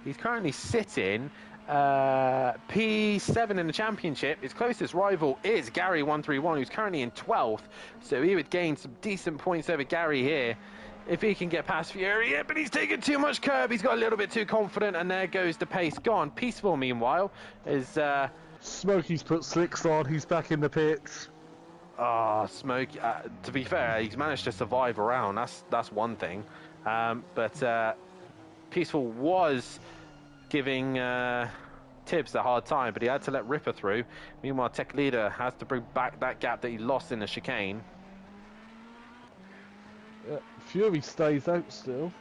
A: He's currently sitting P7 in the championship. His closest rival is Gary 131, who's currently in 12th. So he would gain some decent points over Gary here if he can get past Fury. Yeah, but he's taken too much curb. He's got a little bit too confident, and there goes the pace gone. Peaceful, meanwhile, is...
B: Smokey's put slicks on. He's back in the pits.
A: Smokey. To be fair, he's managed to survive around. That's one thing. But Peaceful was giving Tibbs a hard time, but he had to let Ripper through. Meanwhile, Tech Leader has to bring back that gap that he lost in the chicane.
B: Fury stays out still.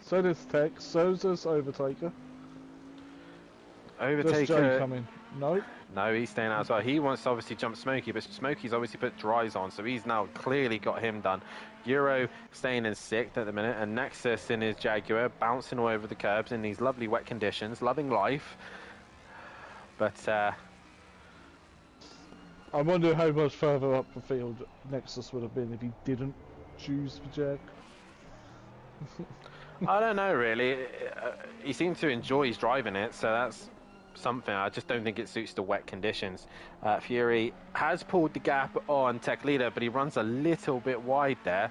B: So does Tech. So does Overtaker. Does Jay come in? No.
A: No, he's staying out as well. He wants to obviously jump Smokey, but Smokey's obviously put dries on, so he's now clearly got him done. Euro staying in 6th at the minute, and Nexus in his Jaguar, bouncing all over the curbs in these lovely wet conditions, loving life. But
B: I wonder how much further up the field Nexus would have been if he didn't choose the Jag.
A: I don't know, really. He seems to enjoy his driving it, so that's something. I just don't think it suits the wet conditions. Fury has pulled the gap on Tech Leader, but he runs a little bit wide there.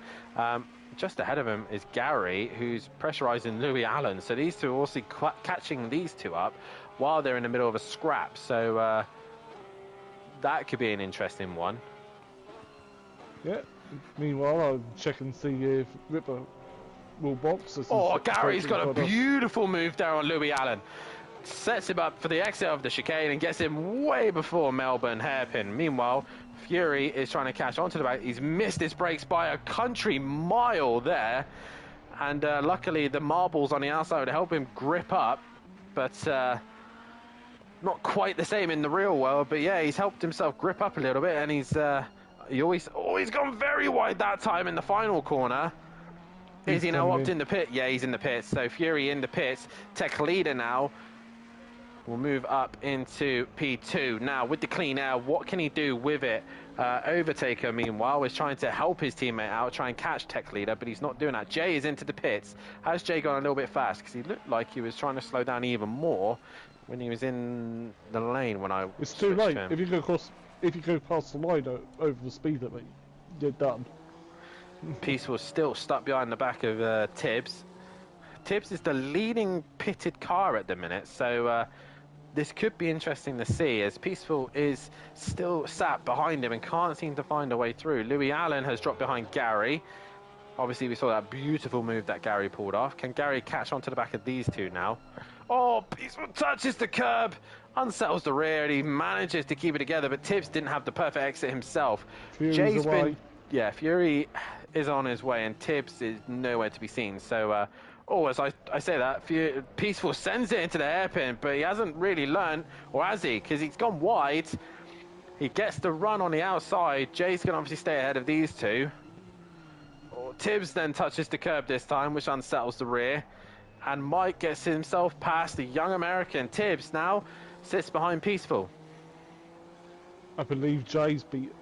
A: Just ahead of him is Gary, who's pressurizing Louis Allen. So these two are also catching these two up while they're in the middle of a scrap. So that could be an interesting one.
B: Yeah. Meanwhile, I'll check and see if Ripper will box.
A: Oh, Gary's got a beautiful move there on Louis Allen. Sets him up for the exit of the chicane and gets him way before Melbourne hairpin. Meanwhile, Fury is trying to catch onto the back. He's missed his brakes by a country mile there. And luckily, the marbles on the outside would help him grip up. But not quite the same in the real world. But yeah, he's helped himself grip up a little bit. And he's gone very wide that time in the final corner. Is he now up in the pit? Yeah, he's in the pits. So Fury in the pits. Tech Leader now will move up into P2. Now, with the clean air, what can he do with it? Overtaker, meanwhile, is trying to help his teammate out, try and catch Tech Leader, but he's not doing that. Jay is into the pits. Has Jay gone a little bit fast? Because he looked like he was trying to slow down even more when he was in the lane when I
B: It's too late. If you go past the line over the speed limit, you're done.
A: Peaceful still stuck behind the back of Tibbs. Tibbs is the leading pitted car at the minute, so this could be interesting to see, as Peaceful is still sat behind him and can't seem to find a way through. Louis Allen has dropped behind Gary. Obviously, we saw that beautiful move that Gary pulled off. Can Gary catch onto the back of these two now? Oh, Peaceful touches the curb, unsettles the rear, and he manages to keep it together, but Tibbs didn't have the perfect exit himself.
B: Fury's away.
A: Yeah, Fury is on his way, and Tibbs is nowhere to be seen. So, as I say that, Peaceful sends it into the hairpin, but he hasn't really learned, or has he? Because he's gone wide. He gets the run on the outside. Jay's going to obviously stay ahead of these two. Tibbs then touches the curb this time, which unsettles the rear. And Mike gets himself past the young American. Tibbs now sits behind Peaceful.
B: I believe Jay's beat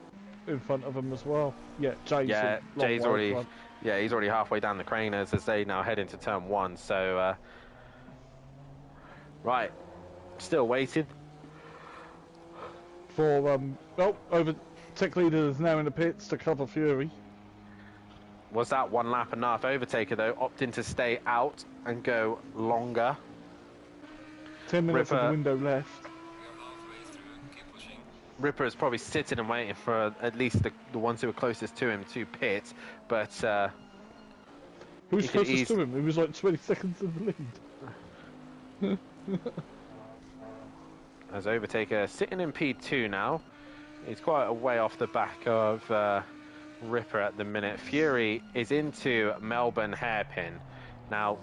B: in front of him as well. Yeah, Jay's
A: already... Yeah, he's already halfway down the crane as they now head into turn 1. So, right, still waiting
B: for Tech Leader is now in the pits to cover Fury.
A: Was that one lap enough? Overtaker though opting to stay out and go longer.
B: 10 minutes of the window left.
A: Ripper is probably sitting and waiting for at least the ones who are closest to him to pit, but
B: who was closest to him? He was like 20 seconds in the lead.
A: As Overtaker sitting in P2 now. He's quite a way off the back of Ripper at the minute. Fury is into Melbourne hairpin. Now,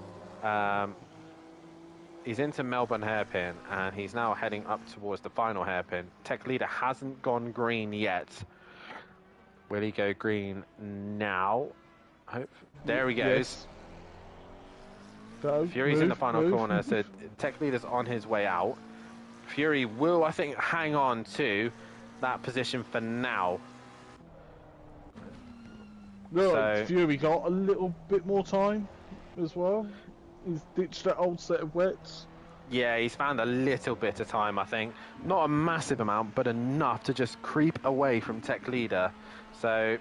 A: he's into Melbourne hairpin, and he's now heading up towards the final hairpin. Tech Leader hasn't gone green yet. Will he go green now? There he goes.
B: Yes.
A: Fury's in the final corner, so Tech Leader's on his way out. Fury will, I think, hang on to that position for now.
B: No, so, Fury got a little bit more time as well. He's ditched that old set of wets.
A: Yeah, he's found a little bit of time, I think. Not a massive amount, but enough to just creep away from Tech Leader. So,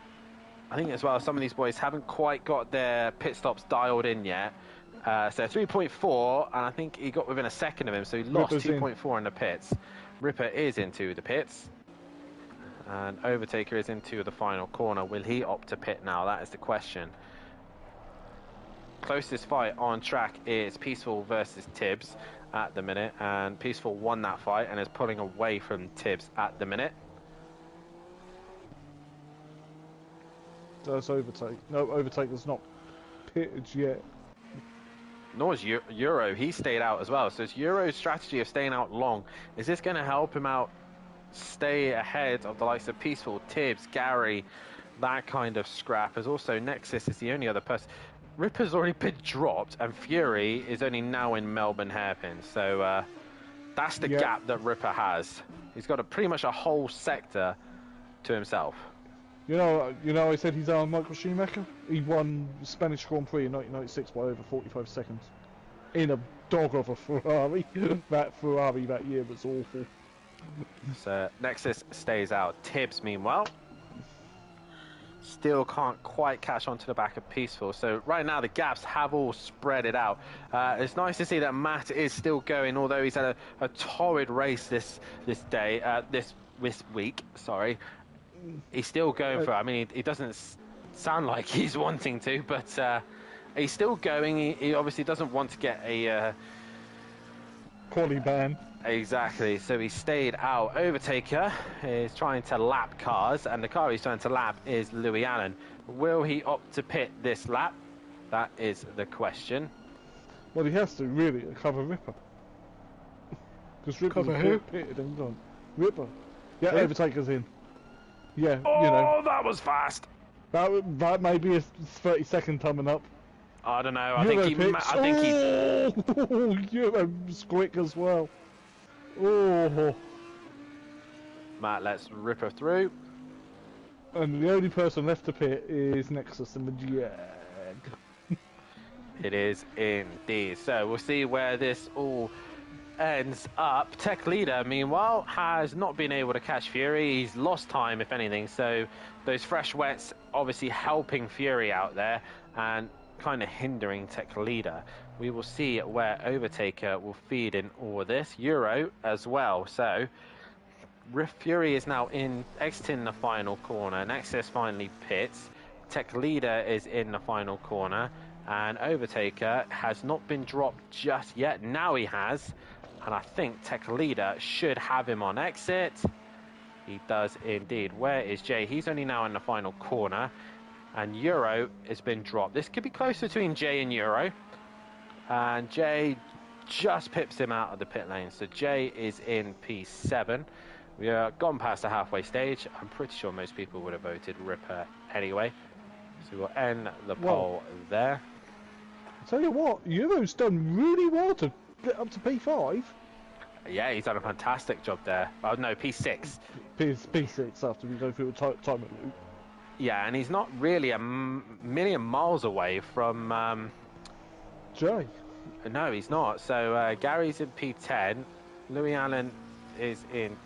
A: I think as well, some of these boys haven't quite got their pit stops dialed in yet. So 3.4, and I think he got within a second of him, so he lost 2.4 in the pits. Ripper is into the pits. And Overtaker is into the final corner. Will he opt to pit now? That is the question. Closest fight on track is Peaceful versus Tibbs at the minute, and Peaceful won that fight and is pulling away from Tibbs at the minute.
B: That's Overtake. No, Overtaker's not pitted yet.
A: Nor is Euro. He stayed out as well. So it's Euro's strategy of staying out long. Is this going to help him out stay ahead of the likes of Peaceful, Tibbs, Gary, that kind of scrap? As also Nexus is the only other person. Ripper's already been dropped, and Fury is only now in Melbourne Hairpin. So that's the gap that Ripper has. He's got pretty much a whole sector to himself.
B: You know, I said he's our Michael Schumacher. He won the Spanish Grand Prix in 1996 by over 45 seconds in a dog of a Ferrari. That Ferrari that year was awful.
A: So Nexus stays out. Tibbs, meanwhile, still can't quite catch on to the back of Peaceful. So right now the gaps have all spread it out. It's nice to see that Matt is still going, although he's had a torrid race this week. Sorry. He's still going for it. I mean, he doesn't sound like he's wanting to, but he's still going. He obviously doesn't want to get a
B: quality ban.
A: Exactly. So he stayed out. Overtaker is trying to lap cars, and the car he's trying to lap is Louis Allen. Will he opt to pit this lap? That is the question.
B: Well, he has to really cover Ripper. Because Ripper's pitted and gone. Ripper. Yeah, Overtaker's in. Yeah,
A: oh,
B: you know.
A: That was fast.
B: That may be a 30-second coming up.
A: I don't know. I think he's.
B: Euro's quick as well. Oh.
A: Matt lets Ripper through.
B: And the only person left to pit is Nexus and the Jag.
A: It is indeed. So we'll see where this all ends up. Tech Leader, meanwhile, has not been able to catch Fury. He's lost time, if anything. So those fresh wets obviously helping Fury out there and kind of hindering Tech Leader. We will see where Overtaker will feed in all of this. Euro as well. So Fury is now exiting the final corner. Nexus finally pits. Tech Leader is in the final corner. And Overtaker has not been dropped just yet. Now he has. And I think Tech Leader should have him on exit. He does indeed. Where is Jay? He's only now in the final corner. And Euro has been dropped. This could be close between Jay and Euro. And Jay just pips him out of the pit lane. So Jay is in P7. We are gone past the halfway stage. I'm pretty sure most people would have voted Ripper anyway. So we'll end the poll there.
B: I'll tell you what, Euro's done really well to get up to P5.
A: Yeah, he's done a fantastic job there. Oh no, P6.
B: P6 after we go through a time loop.
A: Yeah, and he's not really a million miles away from...
B: Jay.
A: No, he's not. So Gary's in P10. Louis Allen is in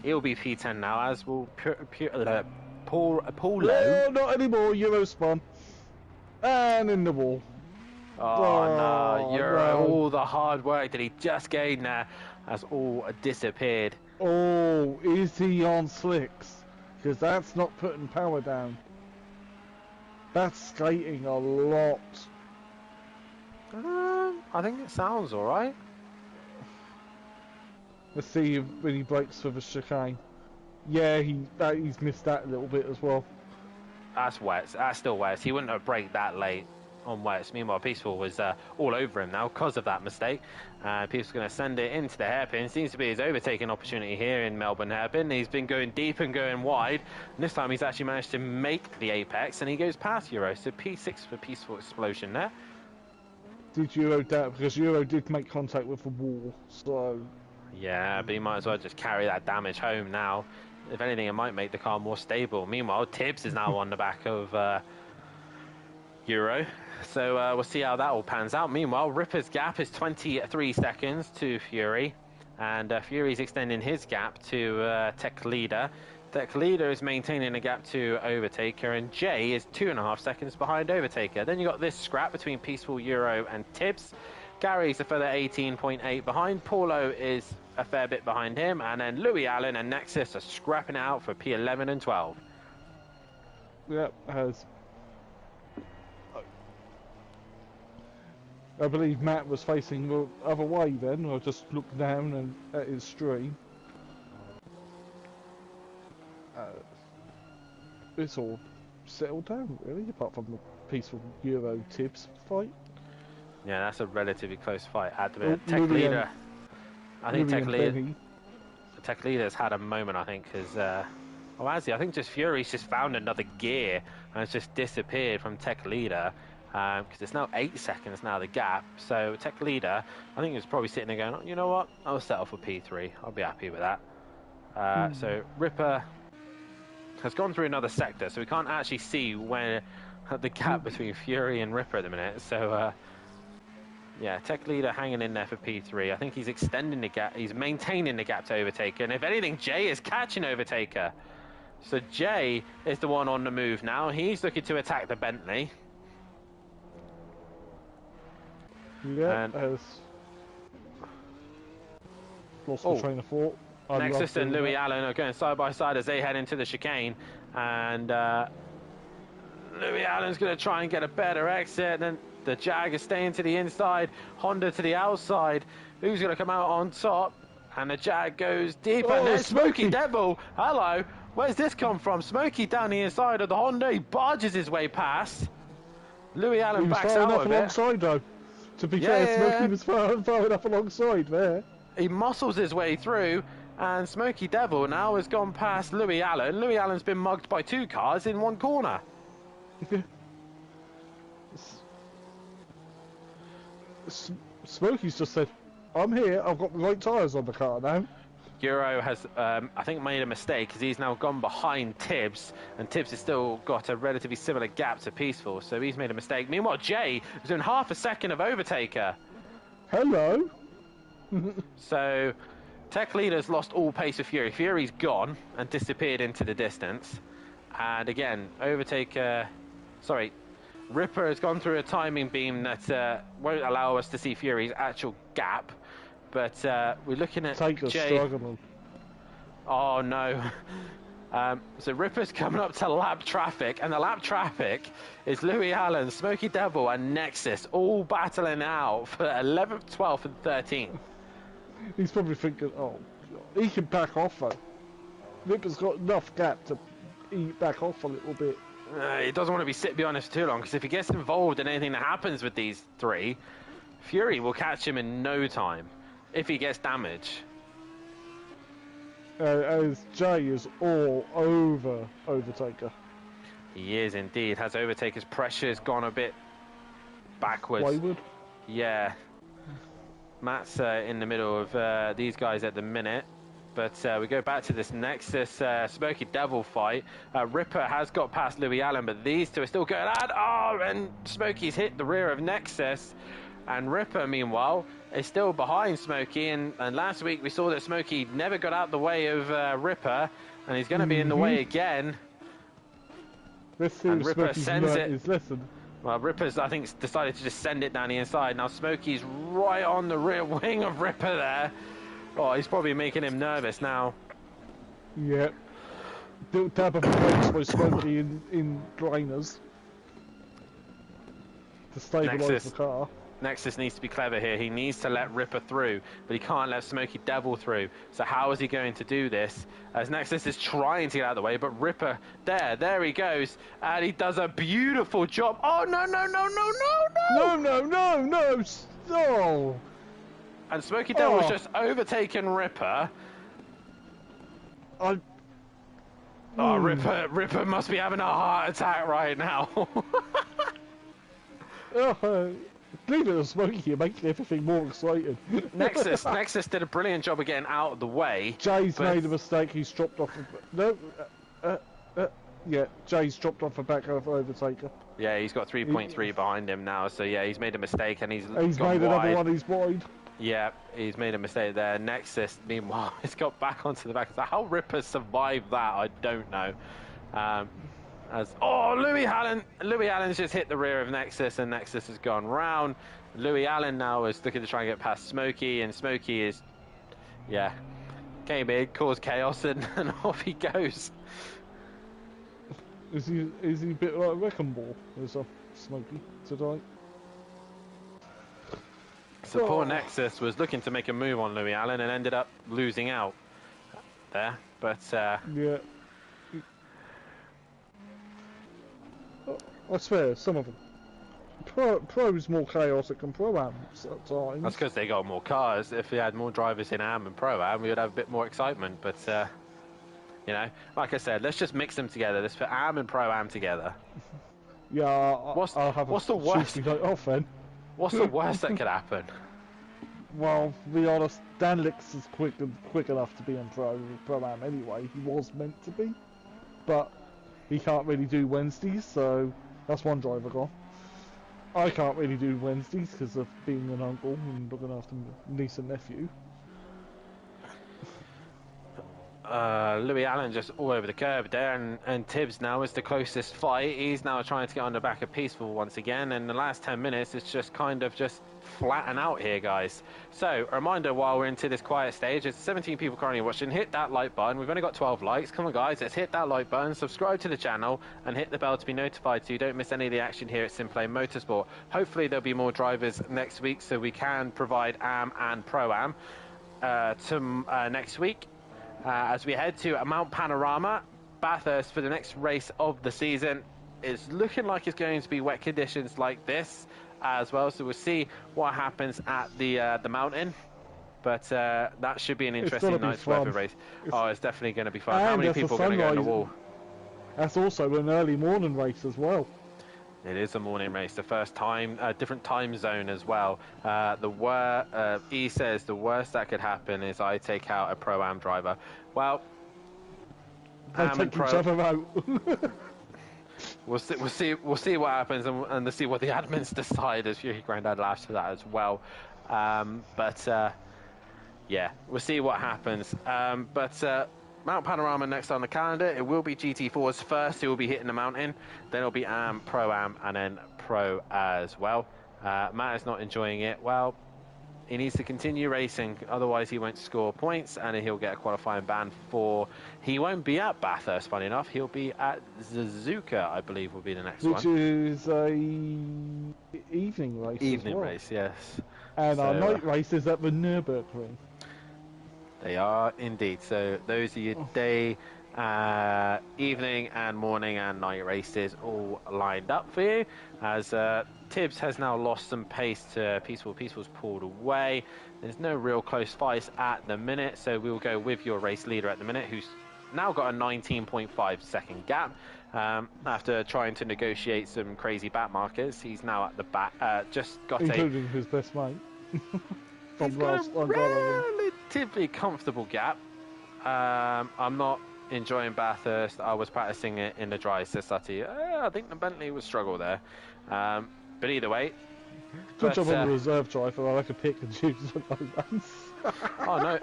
A: He'll be P10 now, as will Paulo.
B: No, not anymore. Euro spun. And in the wall.
A: Oh, no, Euro. No. All the hard work that he just gained there has all disappeared.
B: Oh, is he on slicks? Because that's not putting power down. That's skating a lot.
A: I think it sounds alright.
B: Let's see when he breaks for the chicane. Yeah, he's missed that a little bit as well.
A: That's wet. That's still wet. He wouldn't have braked that late on wets. Meanwhile, Peaceful was all over him now because of that mistake. Peaceful's going to send it into the hairpin. Seems to be his overtaking opportunity here in Melbourne hairpin. He's been going deep and going wide. And this time he's actually managed to make the apex, and he goes past Euro. So P6 for Peaceful Explosion there.
B: Did Euro doubt? Because Euro did make contact with the wall, so...
A: Yeah, but he might as well just carry that damage home now. If anything, it might make the car more stable. Meanwhile, Tibbs is now on the back of Euro. So we'll see how that all pans out. Meanwhile, Ripper's gap is 23 seconds to Fury. And Fury's extending his gap to Tech Leader. Tech leader is maintaining a gap to Overtaker, and Jay is 2.5 seconds behind Overtaker. Then you got this scrap between Peaceful, Euro and Tibbs. Gary's a further 18.8 behind. Paulo is a fair bit behind him, and then Louis Allen and Nexus are scrapping it out for P11 and 12.
B: Yep, I believe Matt was facing the other way then. I just looked down and at his stream. It's all settled down really, apart from the Peaceful Euro Tibbs fight.
A: Yeah, that's a relatively close fight at the minute. Tech leader, I think Tech leader's had a moment. I think because oh, actually, I think just Fury's just found another gear and it's just disappeared from Tech leader because it's now 8 seconds now the gap. So Tech leader, I think, is probably sitting there going, oh, you know what? I'll settle for P3. I'll be happy with that. So Ripper has gone through another sector, so we can't actually see where the gap between Fury and Ripper at the minute. So yeah, Tech leader hanging in there for P3. I think he's extending the gap. He's maintaining the gap to Overtaker, and if anything, Jay is catching Overtaker. So Jay is the one on the move now. He's looking to attack the Bentley.
B: Yeah, lost the train of thought.
A: Nexus and Louis Allen are going side by side as they head into the chicane, and Louis Allen's going to try and get a better exit. Then the Jag is staying to the inside, Honda to the outside. Who's going to come out on top? And the Jag goes deep, and there's Smokey Devil. Hello, where's this come from? Smokey down the inside of the Honda. He barges his way past. Louis Allen backs out of it.
B: Alongside though. To be fair, Smokey was far enough alongside there.
A: He muscles his way through, and Smokey Devil now has gone past Louis Allen. Louis Allen's been mugged by 2 cars in 1 corner.
B: Smokey's just said, I'm here, I've got the right tyres on the car now.
A: Euro has, I think, made a mistake because he's now gone behind Tibbs, and Tibbs has still got a relatively similar gap to Peaceful, so he's made a mistake. Meanwhile, Jay is doing half a second of Overtaker.
B: Hello.
A: So Tech leader's lost all pace of Fury. Fury's gone and disappeared into the distance. And again, Overtaker, sorry, Ripper has gone through a timing beam that won't allow us to see Fury's actual gap. But we're looking at Jay.
B: Struggling.
A: Oh no. So Ripper's coming up to lap traffic, and the lap traffic is Louis Allen, Smokey Devil and Nexus all battling out for 11th, 12th and 13th.
B: He's probably thinking, oh, he can back off though. Ripper's got enough gap to back off a little bit.
A: He doesn't want to be sit behind us too long, because if he gets involved in anything that happens with these 3, Fury will catch him in no time if he gets damage.
B: As Jay is all over Overtaker.
A: He is indeed. Has Overtaker's pressure's gone a bit backwards.
B: Wayward?
A: Yeah. Matt's in the middle of these guys at the minute. But we go back to this Nexus Smokey Devil fight. Ripper has got past Louis Allen, but these two are still going at. Oh, and Smokey's hit the rear of Nexus. And Ripper, meanwhile, is still behind Smokey. And last week we saw that Smokey never got out the way of Ripper, and he's going to be in the way again.
B: Let's see
A: and
B: if
A: Ripper
B: Smokey's
A: sends
B: learnt
A: it.
B: his lesson.
A: Well, Ripper's, I think, decided to just send it down the inside. Now Smokey's right on the rear wing of Ripper there. Oh, he's probably making him nervous now.
B: Yep. Don't tap of the brakes by Smokey in liners to stabilise the car.
A: Nexus needs to be clever here. He needs to let Ripper through, but he can't let Smokey Devil through. So how is he going to do this? As Nexus is trying to get out of the way, but Ripper, there he goes. And he does a beautiful job. Oh, no.
B: No. Oh.
A: And Smokey Devil's just overtaken Ripper. Ripper must be having a heart attack right now.
B: Leave it to Smokey here, making everything more exciting.
A: Nexus did a brilliant job of getting out of the way.
B: Jay's made a mistake. He's dropped off. Yeah, Jay's dropped off the back of Overtaker.
A: Yeah, he's got 3.3 behind him now. So yeah, he's made a mistake and he's
B: made
A: gone
B: another
A: wide.
B: one. He's wide.
A: Yeah, he's made a mistake there. Nexus, meanwhile, has got back onto the back. So how Ripper survived that, I don't know. Louis Allen's just hit the rear of Nexus, and Nexus has gone round. Louis Allen now is looking to try and get past Smokey, and Smokey is, came in, caused chaos, and off he goes.
B: Is he a bit like Wrecking Ball? Is a Smokey today?
A: So poor Nexus was looking to make a move on Louis Allen and ended up losing out there. But
B: yeah, I swear, some of them. Pro's more chaotic than Pro-Ams at times.
A: that's because they got more cars. If we had more drivers in AM and Pro-Am, we would have a bit more excitement. But you know, like I said, let's just mix them together. Let's put AM and Pro-Am together.
B: Yeah, I'll have
A: what's the worst?
B: Then.
A: What's the worst that could happen?
B: Well, to be honest, Dan Licks is quick enough to be in Pro-Am anyway. He was meant to be, but he can't really do Wednesdays, so that's one driver gone. I can't really do Wednesdays because of being an uncle and looking after niece and nephew.
A: Louis Allen just all over the curb there, and Tibbs now is the closest fight. He's now trying to get on the back of Peaceful once again, and the last 10 minutes it's just kind of just flatten out here, guys. So a reminder, while we're into this quiet stage, there's 17 people currently watching. Hit that like button. We've only got 12 likes. Come on, guys, let's hit that like button, subscribe to the channel, and hit the bell to be notified so you don't miss any of the action here at SimPlay Motorsport. Hopefully there'll be more drivers next week so we can provide AM and Pro-Am next week. As we head to Mount Panorama, Bathurst for the next race of the season. Is looking like it's going to be wet conditions like this as well, so we'll see what happens at the mountain. But that should be an interesting night's worth of race. It's definitely going to be fun. How many people are going to go on the wall?
B: That's also an early morning race as well.
A: It is a morning race, the first time, different time zone as well. E says the worst that could happen is I take out a Pro-Am driver. Well,
B: they take each other out.
A: We'll see what happens, and we'll see what the admins decide. As Fury Grandad laughs to that as well. Yeah, we'll see what happens. Mount Panorama next on the calendar. It will be GT4s first. It will be hitting the mountain. Then it'll be AM, Pro-Am, and then Pro as well. Matt is not enjoying it. Well, he needs to continue racing. Otherwise, he won't score points, and he'll get a qualifying ban for... He won't be at Bathurst, funny enough. He'll be at Suzuka, I believe, will be the next one.
B: Which is a evening race.
A: Evening race, yes.
B: And our night race is at the Nürburgring.
A: They are indeed. So those are your day, evening and morning and night races all lined up for you. As Tibbs has now lost some pace to Peaceful. Peaceful's pulled away. There's no real close fights at the minute. So we'll go with your race leader at the minute, who's now got a 19.5 second gap. After trying to negotiate some crazy back markers, he's now at the back. Just got
B: including his best mate.
A: He's got a relatively comfortable gap. I'm not enjoying Bathurst. I was practicing it in the dry, says Sutty. I think the Bentley would struggle there. But either way.
B: Good job on the reserve driver. I like to pick and choose when I run.
A: Oh, no.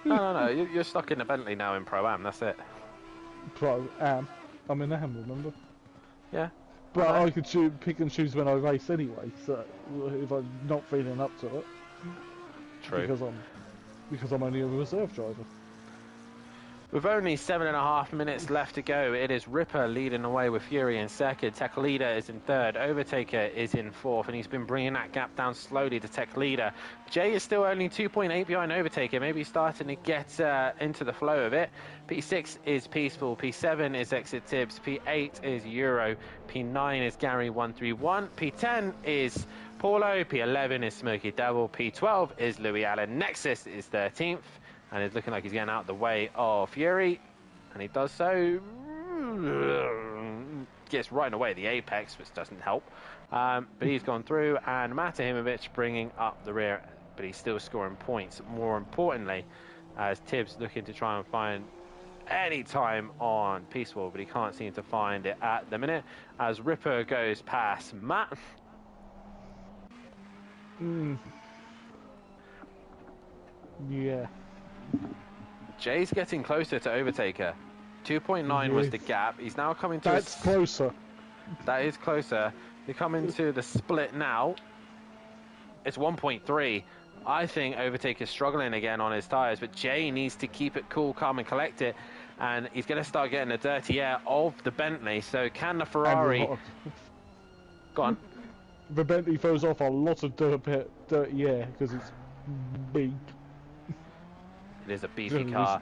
A: No. You're stuck in the Bentley now in Pro-Am. That's it.
B: Pro-Am? I'm in AM, remember?
A: Yeah.
B: But I could pick and choose when I race anyway, so if I'm not feeling up to it.
A: True.
B: Because I'm only a reserve driver.
A: With only 7.5 minutes left to go, it is Ripper leading away with Fury in second. Tech Leader is in third. Overtaker is in fourth, and he's been bringing that gap down slowly to Tech Leader. Jay is still only 2.8 behind Overtaker, maybe starting to get into the flow of it. P6 is Peaceful. P7 is Exit Tibbs. P8 is Euro. P9 is Gary 131. P10 is Paulo. P11 is Smoky Devil. P12 is Louis Allen. Nexus is 13th. And it's looking like he's getting out of the way of Fury. And he does so. Gets right away the apex, which doesn't help. But he's gone through. And Matahimovic bringing up the rear. But he's still scoring points. More importantly, as Tibbs looking to try and find any time on Peaceful. But he can't seem to find it at the minute. As Ripper goes past Matt.
B: Yeah.
A: Jay's getting closer to Overtaker. 2.9 was the gap. He's now coming to
B: That's closer.
A: That is closer. You're coming to the split now. It's 1.3. I think Overtaker's struggling again on his tyres, but Jay needs to keep it cool, calm, and collect it. And he's going to start getting the dirty air of the Bentley. So can the Ferrari... Go on.
B: The Bentley throws off a lot of dirty air because it's big.
A: It is a beefy car.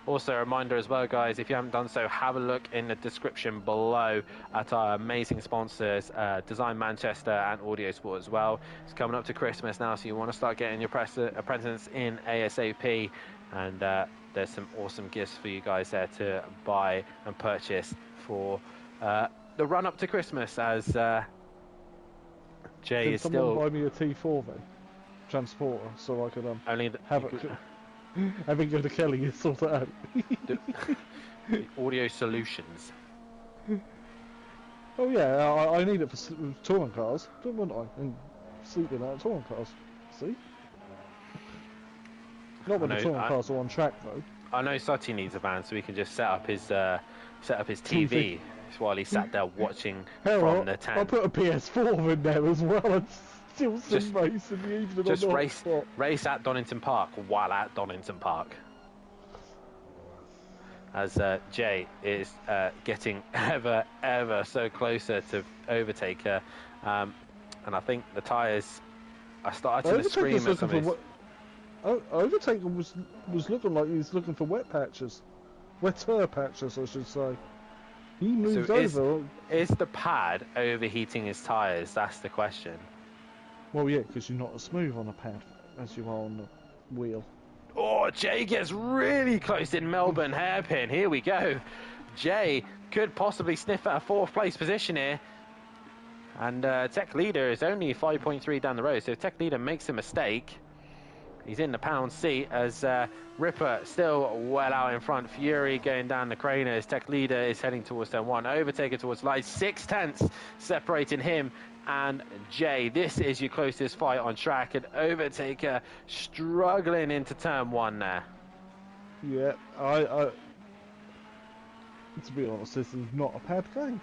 A: Also, a reminder as well, guys, if you haven't done so, have a look in the description below at our amazing sponsors, Design Manchester and Audio Sport as well. It's coming up to Christmas now, so you want to start getting your presents in ASAP. And there's some awesome gifts for you guys there to buy and purchase for the run up to Christmas, as Jay is still...
B: Can someone buy me a T4 then? Transporter, so I could have it... I think go to Kelly and sort it out.
A: The Audio Solutions.
B: Oh yeah, I need it for touring cars, wouldn't I? And sleeping out of touring cars. See? Not when the touring cars are on track though.
A: I know Sutty needs a van, so he can just set up his TV while he's sat there watching from the tent.
B: I'll put a PS4 in there as well and still sim race in the evening.
A: Just race at Donington Park while at Donington Park. As Jay is getting ever so closer to Overtaker, and I think the tyres are starting to scream at some of his...
B: Overtaker was looking like he was looking for wetter patches, I should say. He moved over.
A: Is the pad overheating his tyres? That's the question.
B: Well, yeah, because you're not as smooth on a pad as you are on the wheel.
A: Oh, Jay gets really close in Melbourne hairpin. Here we go. Jay could possibly sniff at a 4th place position here. And Tech Leader is only 5.3 down the road. So if Tech Leader makes a mistake, he's in the pound seat, as Ripper still well out in front. Fury going down the craners. Tech Leader is heading towards turn 1. Overtaker towards line. 6/10 separating him and Jay. This is your closest fight on track, and Overtaker struggling into turn 1 there.
B: Yeah, I to be honest, this is not a pad game,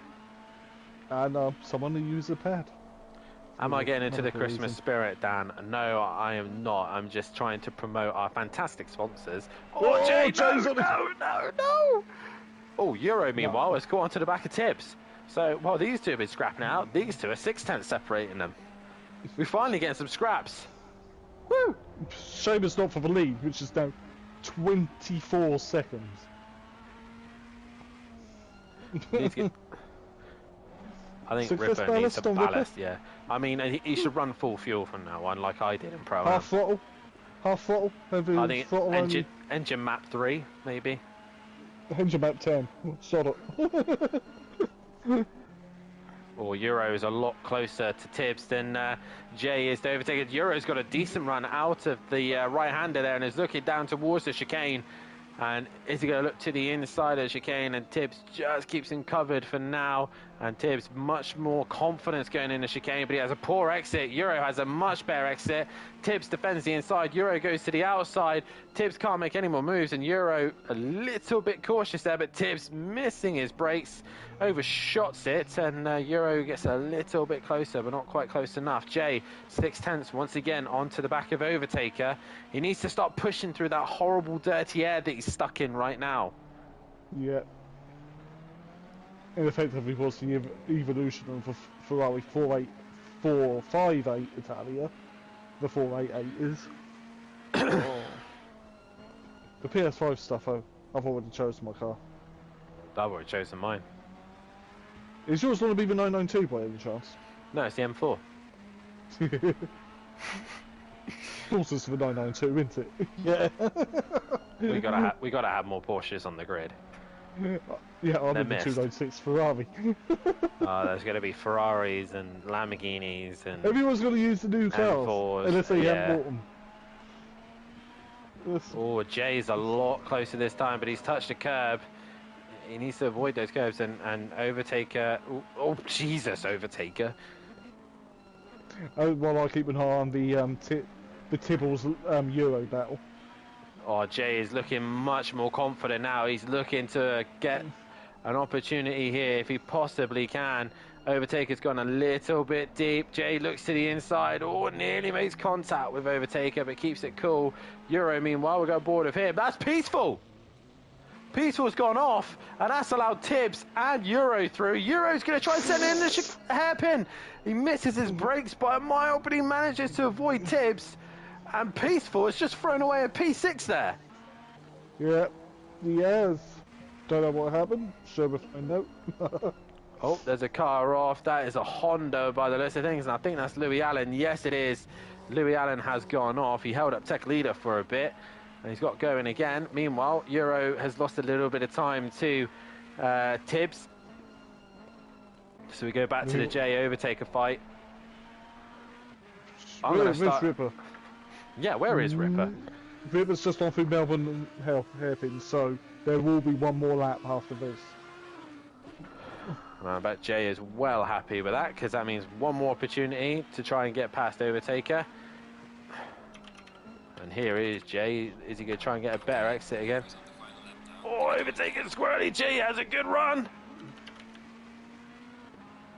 B: and someone who uses a pad.
A: Am I getting into the Christmas spirit, Dan? No, I am not. I'm just trying to promote our fantastic sponsors. Oh, Jay, no! Oh, Euro, meanwhile, has got onto the back of Tibbs. So, while these two have been scrapping out, these two are 6/10 separating them. We're finally getting some scraps. Woo!
B: Shame it's not for the lead, which is now 24 seconds.
A: I think Ripper needs to ballast, yeah. I mean, he should run full fuel from now on, like I did in Pro-Am.
B: Half throttle?
A: I think engine map 3, maybe.
B: Engine map 10. Sod it.
A: Or Euro is a lot closer to Tibbs than Jay is to Overtaker. Euro's got a decent run out of the right-hander there and is looking down towards the chicane. And is he going to look to the inside of the chicane? And Tibbs just keeps him covered for now. And Tibbs much more confidence going in the chicane, but he has a poor exit. Euro has a much better exit. Tibbs defends the inside. Euro goes to the outside. Tibbs can't make any more moves, and Euro a little bit cautious there, but Tibbs missing his brakes, overshots it, and Euro gets a little bit closer, but not quite close enough. Jay, 6/10 once again onto the back of Overtaker. He needs to start pushing through that horrible dirty air that he's stuck in right now.
B: Yeah. And effectively was the evolution of the Ferrari 458 Italia. The 488 is. The PS5 stuff, I've already chosen my car.
A: I've already chosen mine.
B: Is yours going to be the 992 by any chance?
A: No, it's the M4.
B: Of course it's the 992, isn't it? Yeah.
A: we gotta have more Porsches on the grid.
B: Yeah, I'm in the 296 Ferrari.
A: There's going to be Ferraris and Lamborghinis and...
B: Everyone's going to use the new cars, unless they haven't bought them.
A: Oh, Jay's a lot closer this time, but he's touched a curb. He needs to avoid those curbs, and Overtaker... Oh, Jesus, Overtaker.
B: While I keep an eye on the the Tibbles Euro battle.
A: Oh, Jay is looking much more confident now. He's looking to get an opportunity here if he possibly can. Overtaker's gone a little bit deep. Jay looks to the inside. Oh, nearly makes contact with Overtaker, but keeps it cool. Euro, meanwhile, will go board of him. That's Peaceful. Peaceful's gone off, and that's allowed Tibbs and Euro through. Euro's going to try and send in the hairpin. He misses his brakes by a mile, but he manages to avoid Tibbs. And Peaceful has just thrown away a P6 there.
B: Yeah, he has. Don't know what happened. Sure, we'll find out.
A: Oh, there's a car off. That is a Honda by the list of things, and I think that's Louis Allen. Yes, it is. Louis Allen has gone off. He held up Tech Leader for a bit, and he's got going again. Meanwhile, Euro has lost a little bit of time to Tibbs. So we go back to the J Overtaker fight.
B: Where's Ripper?
A: Yeah, where is Ripper?
B: Ripper's just on through Melbourne hairpin, so there will be one more lap after this.
A: Well, I bet Jay is well happy with that, because that means one more opportunity to try and get past Overtaker. And here is Jay. Is he going to try and get a better exit again? Oh, Overtaker squirrely. Jay has a good run.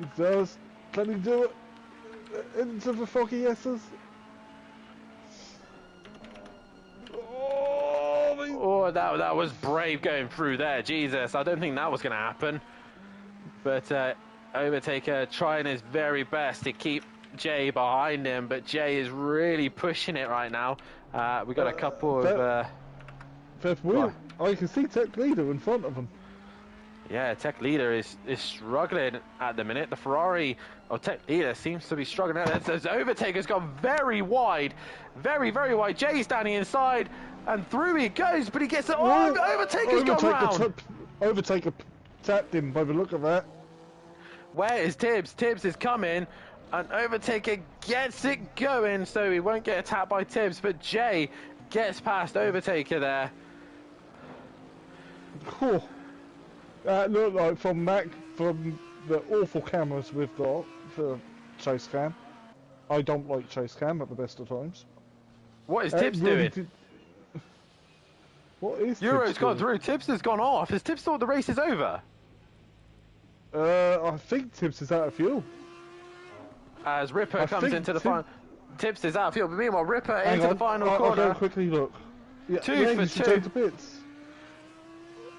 B: He does. Can he do it into the foggy S's?
A: Oh, that was brave going through there. Jesus, I don't think that was going to happen. But Overtaker trying his very best to keep Jay behind him, but Jay is really pushing it right now. We got a couple of...
B: That's weird. I can see Tech Leader in front of him.
A: Yeah, Tech Leader is struggling at the minute. The Ferrari of Tech Leader seems to be struggling. As Overtaker's gone very wide. Very, very wide. Jay's down the inside, and through he goes, but he gets it. Oh, Overtaker's gone round.
B: Overtaker tapped him by the look of that.
A: Where is Tibbs? Tibbs is coming, and Overtaker gets it going, so he won't get attacked by Tibbs, but Jay gets past Overtaker there.
B: Cool. Look like from the awful cameras we've got for chase cam. I don't like chase cam at the best of times.
A: What is Tibbs doing?
B: What is
A: Euro's
B: Tibbs
A: gone
B: doing?
A: through. Tibbs has gone off. Has Tibbs thought the race is over?
B: I think Tibbs is out of fuel.
A: As Ripper comes into the final. Tibbs is out of fuel, but meanwhile Ripper into the final corner.
B: I'll go quickly look. Yeah,
A: two for two.
B: To bits.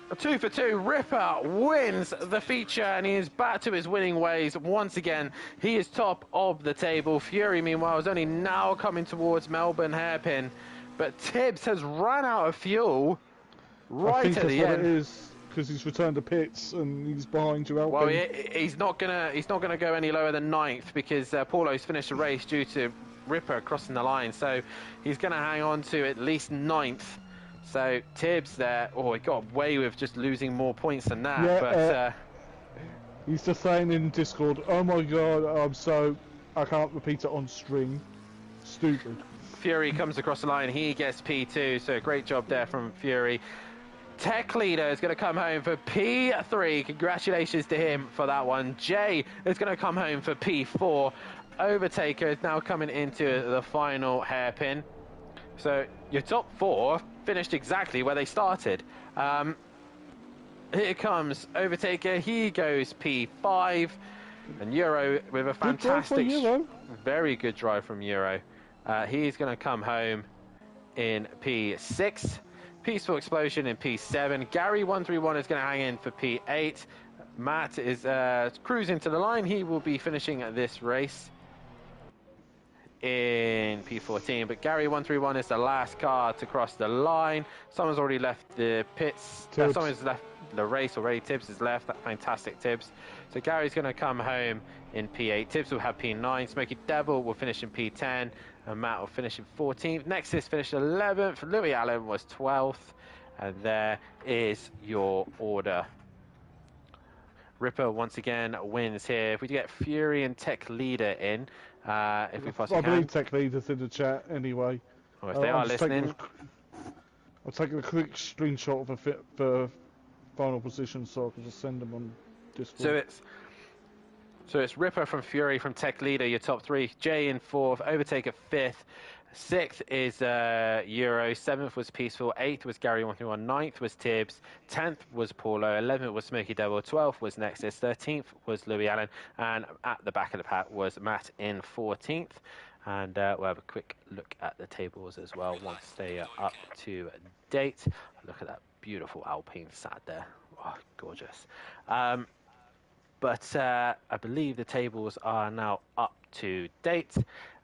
A: A 2 for 2, Ripper wins the feature, and he is back to his winning ways once again. He is top of the table. Fury, meanwhile, is only now coming towards Melbourne hairpin, but Tibbs has run out of fuel right at the end.
B: It is because he's returned to pits and he's behind you.
A: Well, he's not gonna go any lower than 9th because Paulo's finished the race due to Ripper crossing the line, so he's gonna hang on to at least 9th. So Tibbs there, he got away with just losing more points than that.
B: Yeah,
A: but
B: he's just saying in Discord, "Oh my God, I can't repeat it on stream. Stupid."
A: Fury comes across the line. He gets P2. So great job there from Fury. Tech Leader is going to come home for P3. Congratulations to him for that one. Jay is going to come home for P4. Overtaker is now coming into the final hairpin. So your top 4 finished exactly where they started. Here comes Overtaker. He goes P5, and Euro with a fantastic, very good drive from Euro. He's going to come home in P6. Peaceful Explosion in P7. Gary 131 is going to hang in for P8. Matt is cruising to the line. He will be finishing this race in P14, but Gary 131 is the last car to cross the line. Someone's already left the pits. Someone's left the race already. Tibbs has left. That fantastic Tibbs. So Gary's going to come home in P8. Tibbs will have P9. Smoky Devil will finish in P10, and Matt will finish in 14th. Nexus finished 11th. Louis Allen was 12th, and there is your order. Ripper once again wins here. If we get Fury and Tech Leader in, if we possibly can.
B: I believe Tech Leader's in the chat anyway.
A: Oh, if they are listening.
B: I'll take a quick screenshot of the final position so I can just send them on Discord.
A: So it's Ripper from Fury from Tech Leader, your top 3. Jay in 4th, Overtaker 5th, 6th is Euro. 7th was Peaceful. 8th was Gary 131. 9th was Tibbs. 10th was Paulo. 11th was Smoky Devil. 12th was Nexus. 13th was Louis Allen. And at the back of the pack was Matt in 14th. And we'll have a quick look at the tables as well once they are up to date. Look at that beautiful Alpine sat there. Oh, gorgeous. But I believe the tables are now up to date.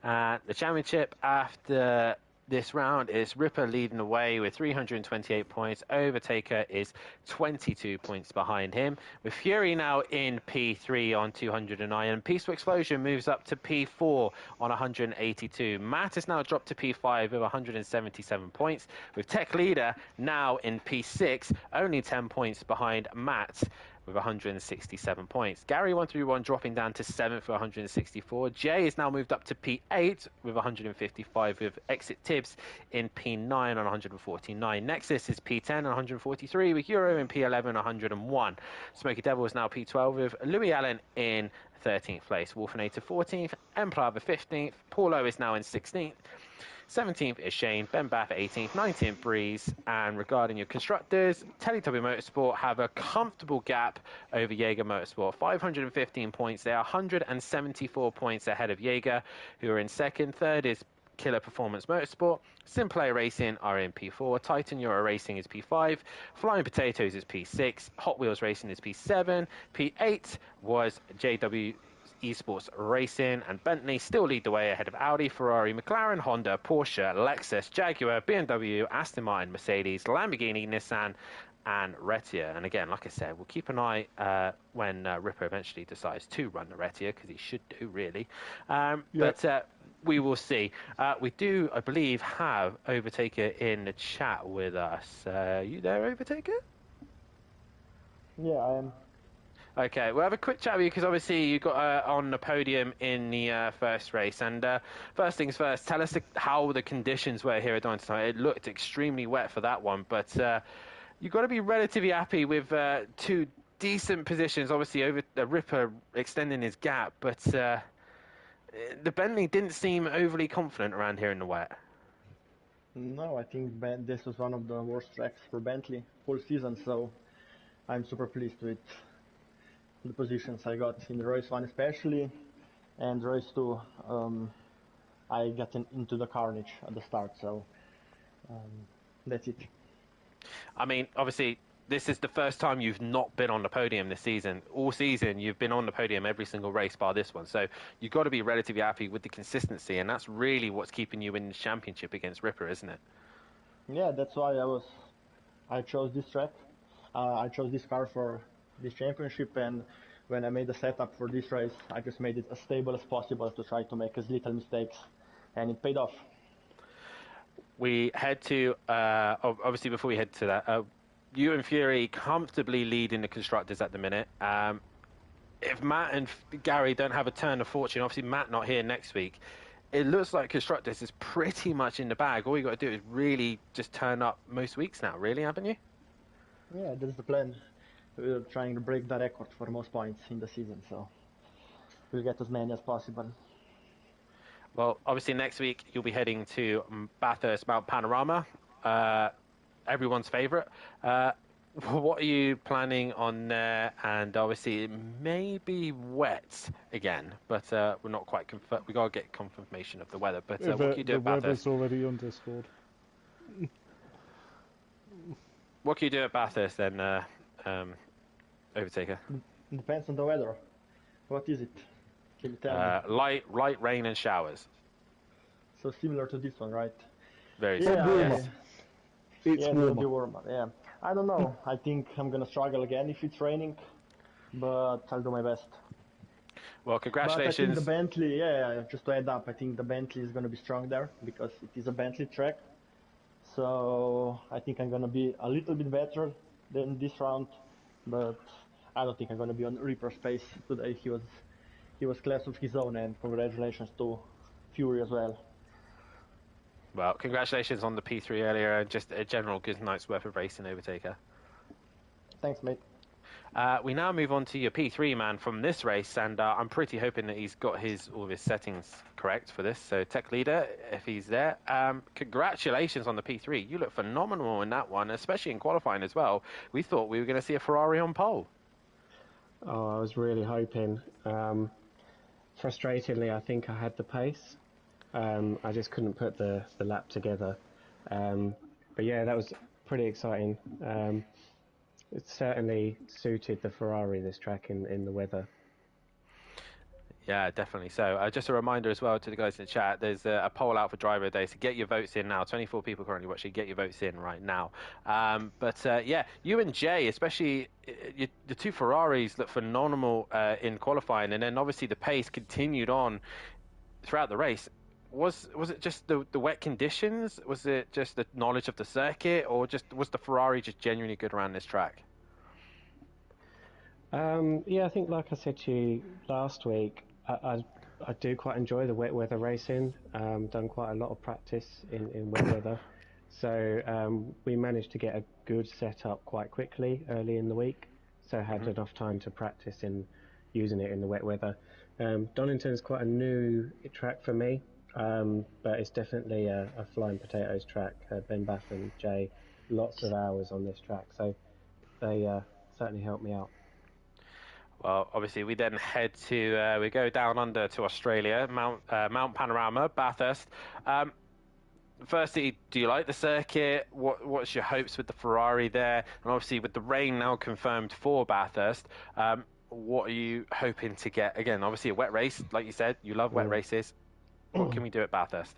A: The championship after this round is Ripper leading the way with 328 points. Overtaker is 22 points behind him, with Fury now in P3 on 209, and Peaceful Explosion moves up to P4 on 182. Matt is now dropped to P5 with 177 points, with Tech Leader now in P6, only 10 points behind Matt with 167 points. Gary 131 dropping down to 7th for 164. Jay is now moved up to P8 with 155, with Exit Tibbs in P9 on 149. Nexus is P10 on 143, with Euro in P11 101. Smoky Devil is now P12 with Louis Allen in 13th place. Wolfinator 14th, Emplava 15th. Paulo is now in 16th. 17th is Shane, Ben Bath 18th, 19th Breeze, and regarding your constructors, Teletubby Motorsport have a comfortable gap over Jaeger Motorsport, 515 points. They are 174 points ahead of Jaeger, who are in second. Third is Killer Performance Motorsport. SimPlay Racing are in P4. Titan Euro Racing is P5. Flying Potatoes is P6. Hot Wheels Racing is P7. P8 was JW Esports Racing, and Bentley still lead the way ahead of Audi, Ferrari, McLaren, Honda, Porsche, Lexus, Jaguar, BMW, Aston Martin, Mercedes, Lamborghini, Nissan, and Retia. And again, like I said, we'll keep an eye when Ripper eventually decides to run the Retia, because he should do, really. But we will see. We do, I believe, have Overtaker in the chat with us. You there, Overtaker?
F: Yeah, I am.
A: Okay, we'll have a quick chat with you, because obviously you got on the podium in the first race. And first things first, tell us how the conditions were here at Donington. It looked extremely wet for that one, but you've got to be relatively happy with two decent positions. Obviously, over the Ripper extending his gap, but the Bentley didn't seem overly confident around here in the wet.
F: No, I think this was one of the worst tracks for Bentley full season, so I'm super pleased with the positions I got in race 1 especially, and race 2 I got into the carnage at the start, so that's it.
A: I mean, obviously this is the first time you've not been on the podium this season. All season you've been on the podium every single race bar this one, so you've got to be relatively happy with the consistency, and that's really what's keeping you in the championship against Ripper, isn't it?
F: Yeah, that's why I chose this track. I chose this car for this championship, and when I made the setup for this race, I just made it as stable as possible to try to make as little mistakes, and it paid off.
A: We head to obviously before we head to that, you and Fury comfortably lead in the constructors at the minute. If Matt and Gary don't have a turn of fortune, obviously Matt not here next week, it looks like constructors is pretty much in the bag. All you got to do is really just turn up most weeks now, really, haven't you?
F: Yeah, that's the plan. We're trying to break the record for most points in the season, so we'll get as many as possible.
A: Well, obviously next week you'll be heading to Bathurst Mount Panorama, everyone's favourite. What are you planning on there? And obviously it may be wet again, but we're not quite confirmed. We got to get confirmation of the weather. But what can you do at Bathurst?
B: The weather's already on Discord.
A: What can you do at Bathurst then, Overtaker?
F: Depends on the weather. What is it? Can you tell me?
A: Light rain and showers.
F: So similar to this one, right?
A: Very
F: Yeah,
A: similar.
F: yeah.
A: Yes.
B: It's
F: It'll
B: warmer.
F: be warmer. Yeah, I don't know. I think I'm gonna struggle again if it's raining, but I'll do my best.
A: Well,
F: But I think
A: congratulations.
F: the Bentley, just to add up, I think the Bentley is gonna be strong there because it is a Bentley track. So I think I'm gonna be a little bit better than this round, but I don't think I'm gonna be on Reaper's pace today. He was class of his own, and congratulations to Fury as well.
A: Well, congratulations on the P3 earlier, and just a general good night's worth of racing, Overtaker.
F: Thanks, mate.
A: We now move on to your P3 man from this race, and I'm pretty hoping that he's got all of his settings correct. correct for this. So tech leader, if he's there, congratulations on the P3. You look phenomenal in that one, especially in qualifying as well. We thought we were going to see a Ferrari on pole.
G: Oh, I was really hoping. Frustratingly, I think I had the pace. I just couldn't put the lap together. But yeah, that was pretty exciting. It certainly suited the Ferrari, this track, in the weather.
A: Yeah, definitely. So just a reminder as well to the guys in the chat, there's a poll out for driver of the day, so get your votes in now. 24 people currently watching, get your votes in right now. Yeah, you and Jay, especially the two Ferraris, look phenomenal in qualifying, and then obviously the pace continued on throughout the race. Was it just the wet conditions? Was it just the knowledge of the circuit, or was the Ferrari just genuinely good around this track?
G: Yeah, I think like I said to you last week, I do quite enjoy the wet weather racing. Done quite a lot of practice in wet weather. So we managed to get a good setup quite quickly early in the week. So I had enough time to practice in using it in the wet weather. Donington is quite a new track for me, but it's definitely a flying potatoes track. Ben Bath and Jay, lots of hours on this track. So they certainly helped me out.
A: Well, obviously, we then head to, we go down under to Australia, Mount Panorama, Bathurst. Firstly, do you like the circuit? What's your hopes with the Ferrari there? And obviously, with the rain now confirmed for Bathurst, what are you hoping to get? Again, obviously, a wet race, like you said, you love wet races. What can we do at Bathurst?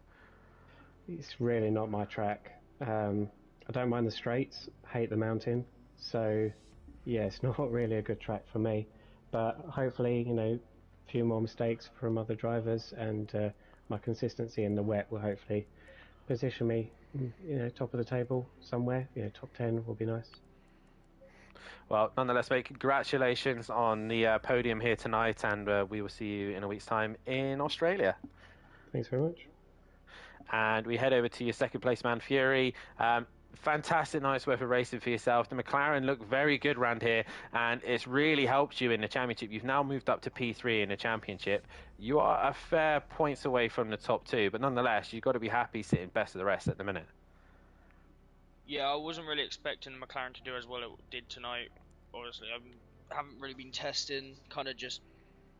G: It's really not my track. I don't mind the straights, hate the mountain. So, yeah, it's not really a good track for me. But hopefully, a few more mistakes from other drivers, and my consistency in the wet will hopefully position me, top of the table somewhere. Top 10 will be nice.
A: Well, nonetheless, mate, congratulations on the podium here tonight, and we will see you in a week's time in Australia.
G: Thanks very much.
A: And we head over to your second place man, Fury. Fantastic night's worth of racing for yourself. The McLaren look very good around here, and it's really helped you in the championship. You've now moved up to P3 in the championship. You are a fair points away from the top two, but nonetheless, you've got to be happy sitting best of the rest at the minute.
H: Yeah, I wasn't really expecting the McLaren to do as well as it did tonight. Honestly, I haven't really been testing, kind of just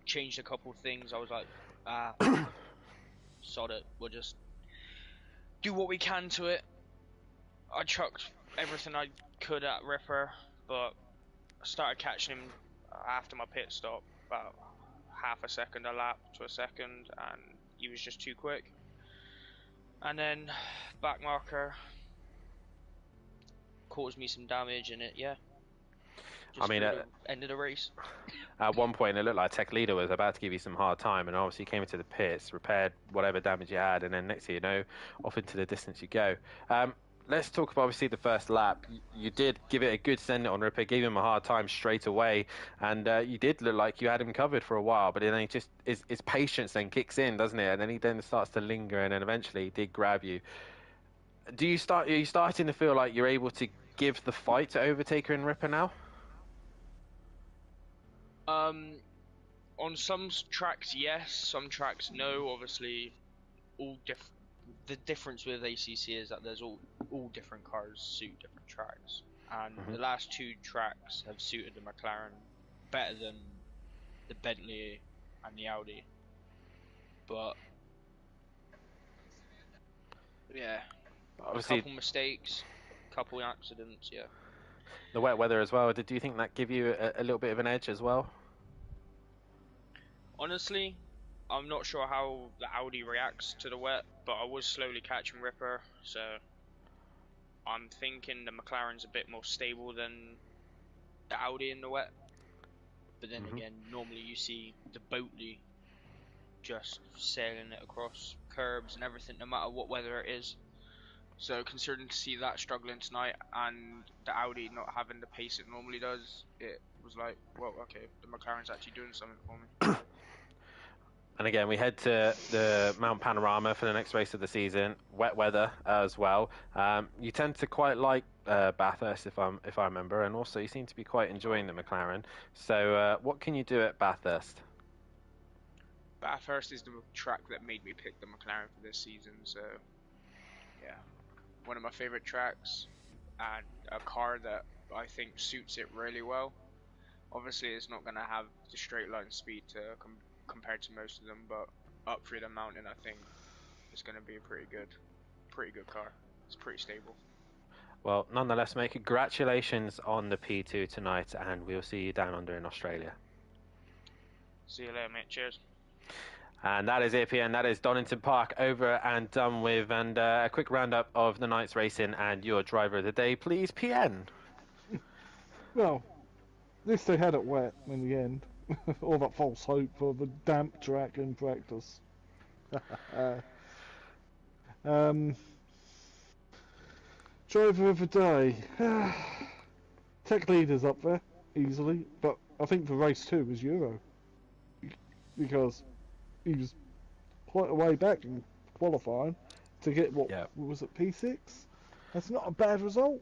H: changed a couple of things. I was like, sod it, we'll just do what we can to it. I chucked everything I could at Ripper, but I started catching him after my pit stop, about half a second a lap to a second, and he was just too quick. And then back marker caused me some damage, and ended the race.
A: At one point, it looked like Tech Leader was about to give you some hard time, and obviously came into the pits, repaired whatever damage you had, and then next thing you know, off into the distance you go. Let's talk about obviously the first lap. You did give it a good send it on Ripper, gave him a hard time straight away, and you did look like you had him covered for a while, but then he just his patience then kicks in, doesn't it? And then he then starts to linger, and then eventually he did grab you. Are you starting to feel like you're able to give the fight to Overtaker and Ripper now?
H: On some tracks, yes. Some tracks, no. Obviously, all different. The difference with ACC is that there's all different cars suit different tracks, and the last two tracks have suited the McLaren better than the Bentley and the Audi. But yeah,
A: obviously,
H: a couple mistakes, couple accidents, yeah.
A: The wet weather as well. Did you think that give you a little bit of an edge as well?
H: Honestly, I'm not sure how the Audi reacts to the wet, but I was slowly catching Ripper, so I'm thinking the McLaren's a bit more stable than the Audi in the wet. But then again, normally you see the Boatley just sailing it across curbs and everything, no matter what weather it is. So considering to see that struggling tonight and the Audi not having the pace it normally does, it was like, well, okay, the McLaren's actually doing something for me.
A: And again, we head to the Mount Panorama for the next race of the season. Wet weather as well. You tend to quite like Bathurst, if I remember, and also you seem to be quite enjoying the McLaren. So, what can you do at Bathurst?
H: Bathurst is the track that made me pick the McLaren for this season, so yeah, one of my favourite tracks, and a car that I think suits it really well. Obviously, it's not going to have the straight line speed to compared to most of them, but up through the mountain, I think it's going to be a pretty good car. It's pretty stable.
A: Well, nonetheless, mate, congratulations on the P2 tonight, and we'll see you down under in Australia.
H: See you later, mate. Cheers.
A: And that is it, PN. That is Donington Park over and done with. And a quick roundup of the night's racing and your driver of the day, please, PN.
B: Well, at least they had it wet in the end. All that false hope for the damp track in practice. Driver of the day. Tech leader's up there, easily. But I think for race 2 was Euro. Because he was quite a way back in qualifying to get what was it, P6? That's not a bad result.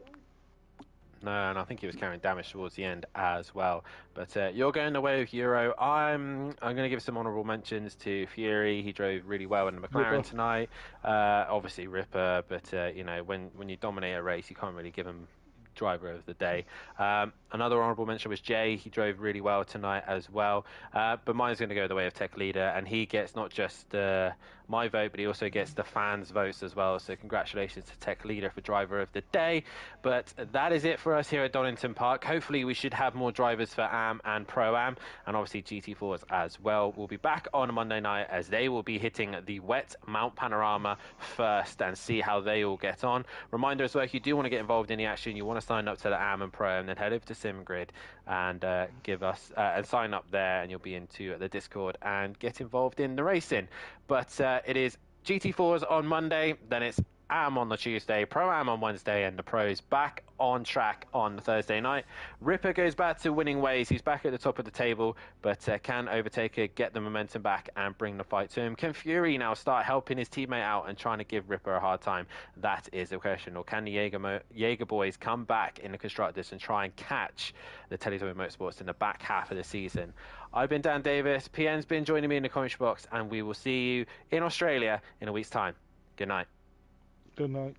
A: No, and I think he was carrying damage towards the end as well. But you're going away with Euro. I'm going to give some honourable mentions to Fury. He drove really well in the McLaren tonight. Obviously Ripper, but you know, when you dominate a race, you can't really give him driver of the day. Another honourable mention was Jay. He drove really well tonight as well. But mine's going to go the way of Tech Leader, and he gets not just my vote, but he also gets the fans' votes as well. So congratulations to Tech Leader for driver of the day. But that is it for us here at Donington Park. Hopefully we should have more drivers for AM and Pro-Am, and obviously GT4s as well. We'll be back on a Monday night as they will be hitting the wet Mount Panorama first and see how they all get on. Reminder as well, if you do want to get involved in the action, you want to sign up to the AM and Pro-Am, then head over to SimGrid and give us and sign up there, and you'll be into the Discord and get involved in the racing. But it is GT4s on Monday, then it's AM on the Tuesday, Pro-Am on Wednesday, and the pros back on track on the Thursday night. Ripper goes back to winning ways. He's back at the top of the table, but can Overtaker get the momentum back and bring the fight to him? Can Fury now start helping his teammate out and trying to give Ripper a hard time? That is the question. Or can the Jaeger boys come back in the Constructors and try and catch the Television Motorsports in the back half of the season? I've been Dan Davis. PN's been joining me in the commentary box, and we will see you in Australia in a week's time. Good night.
B: Good night.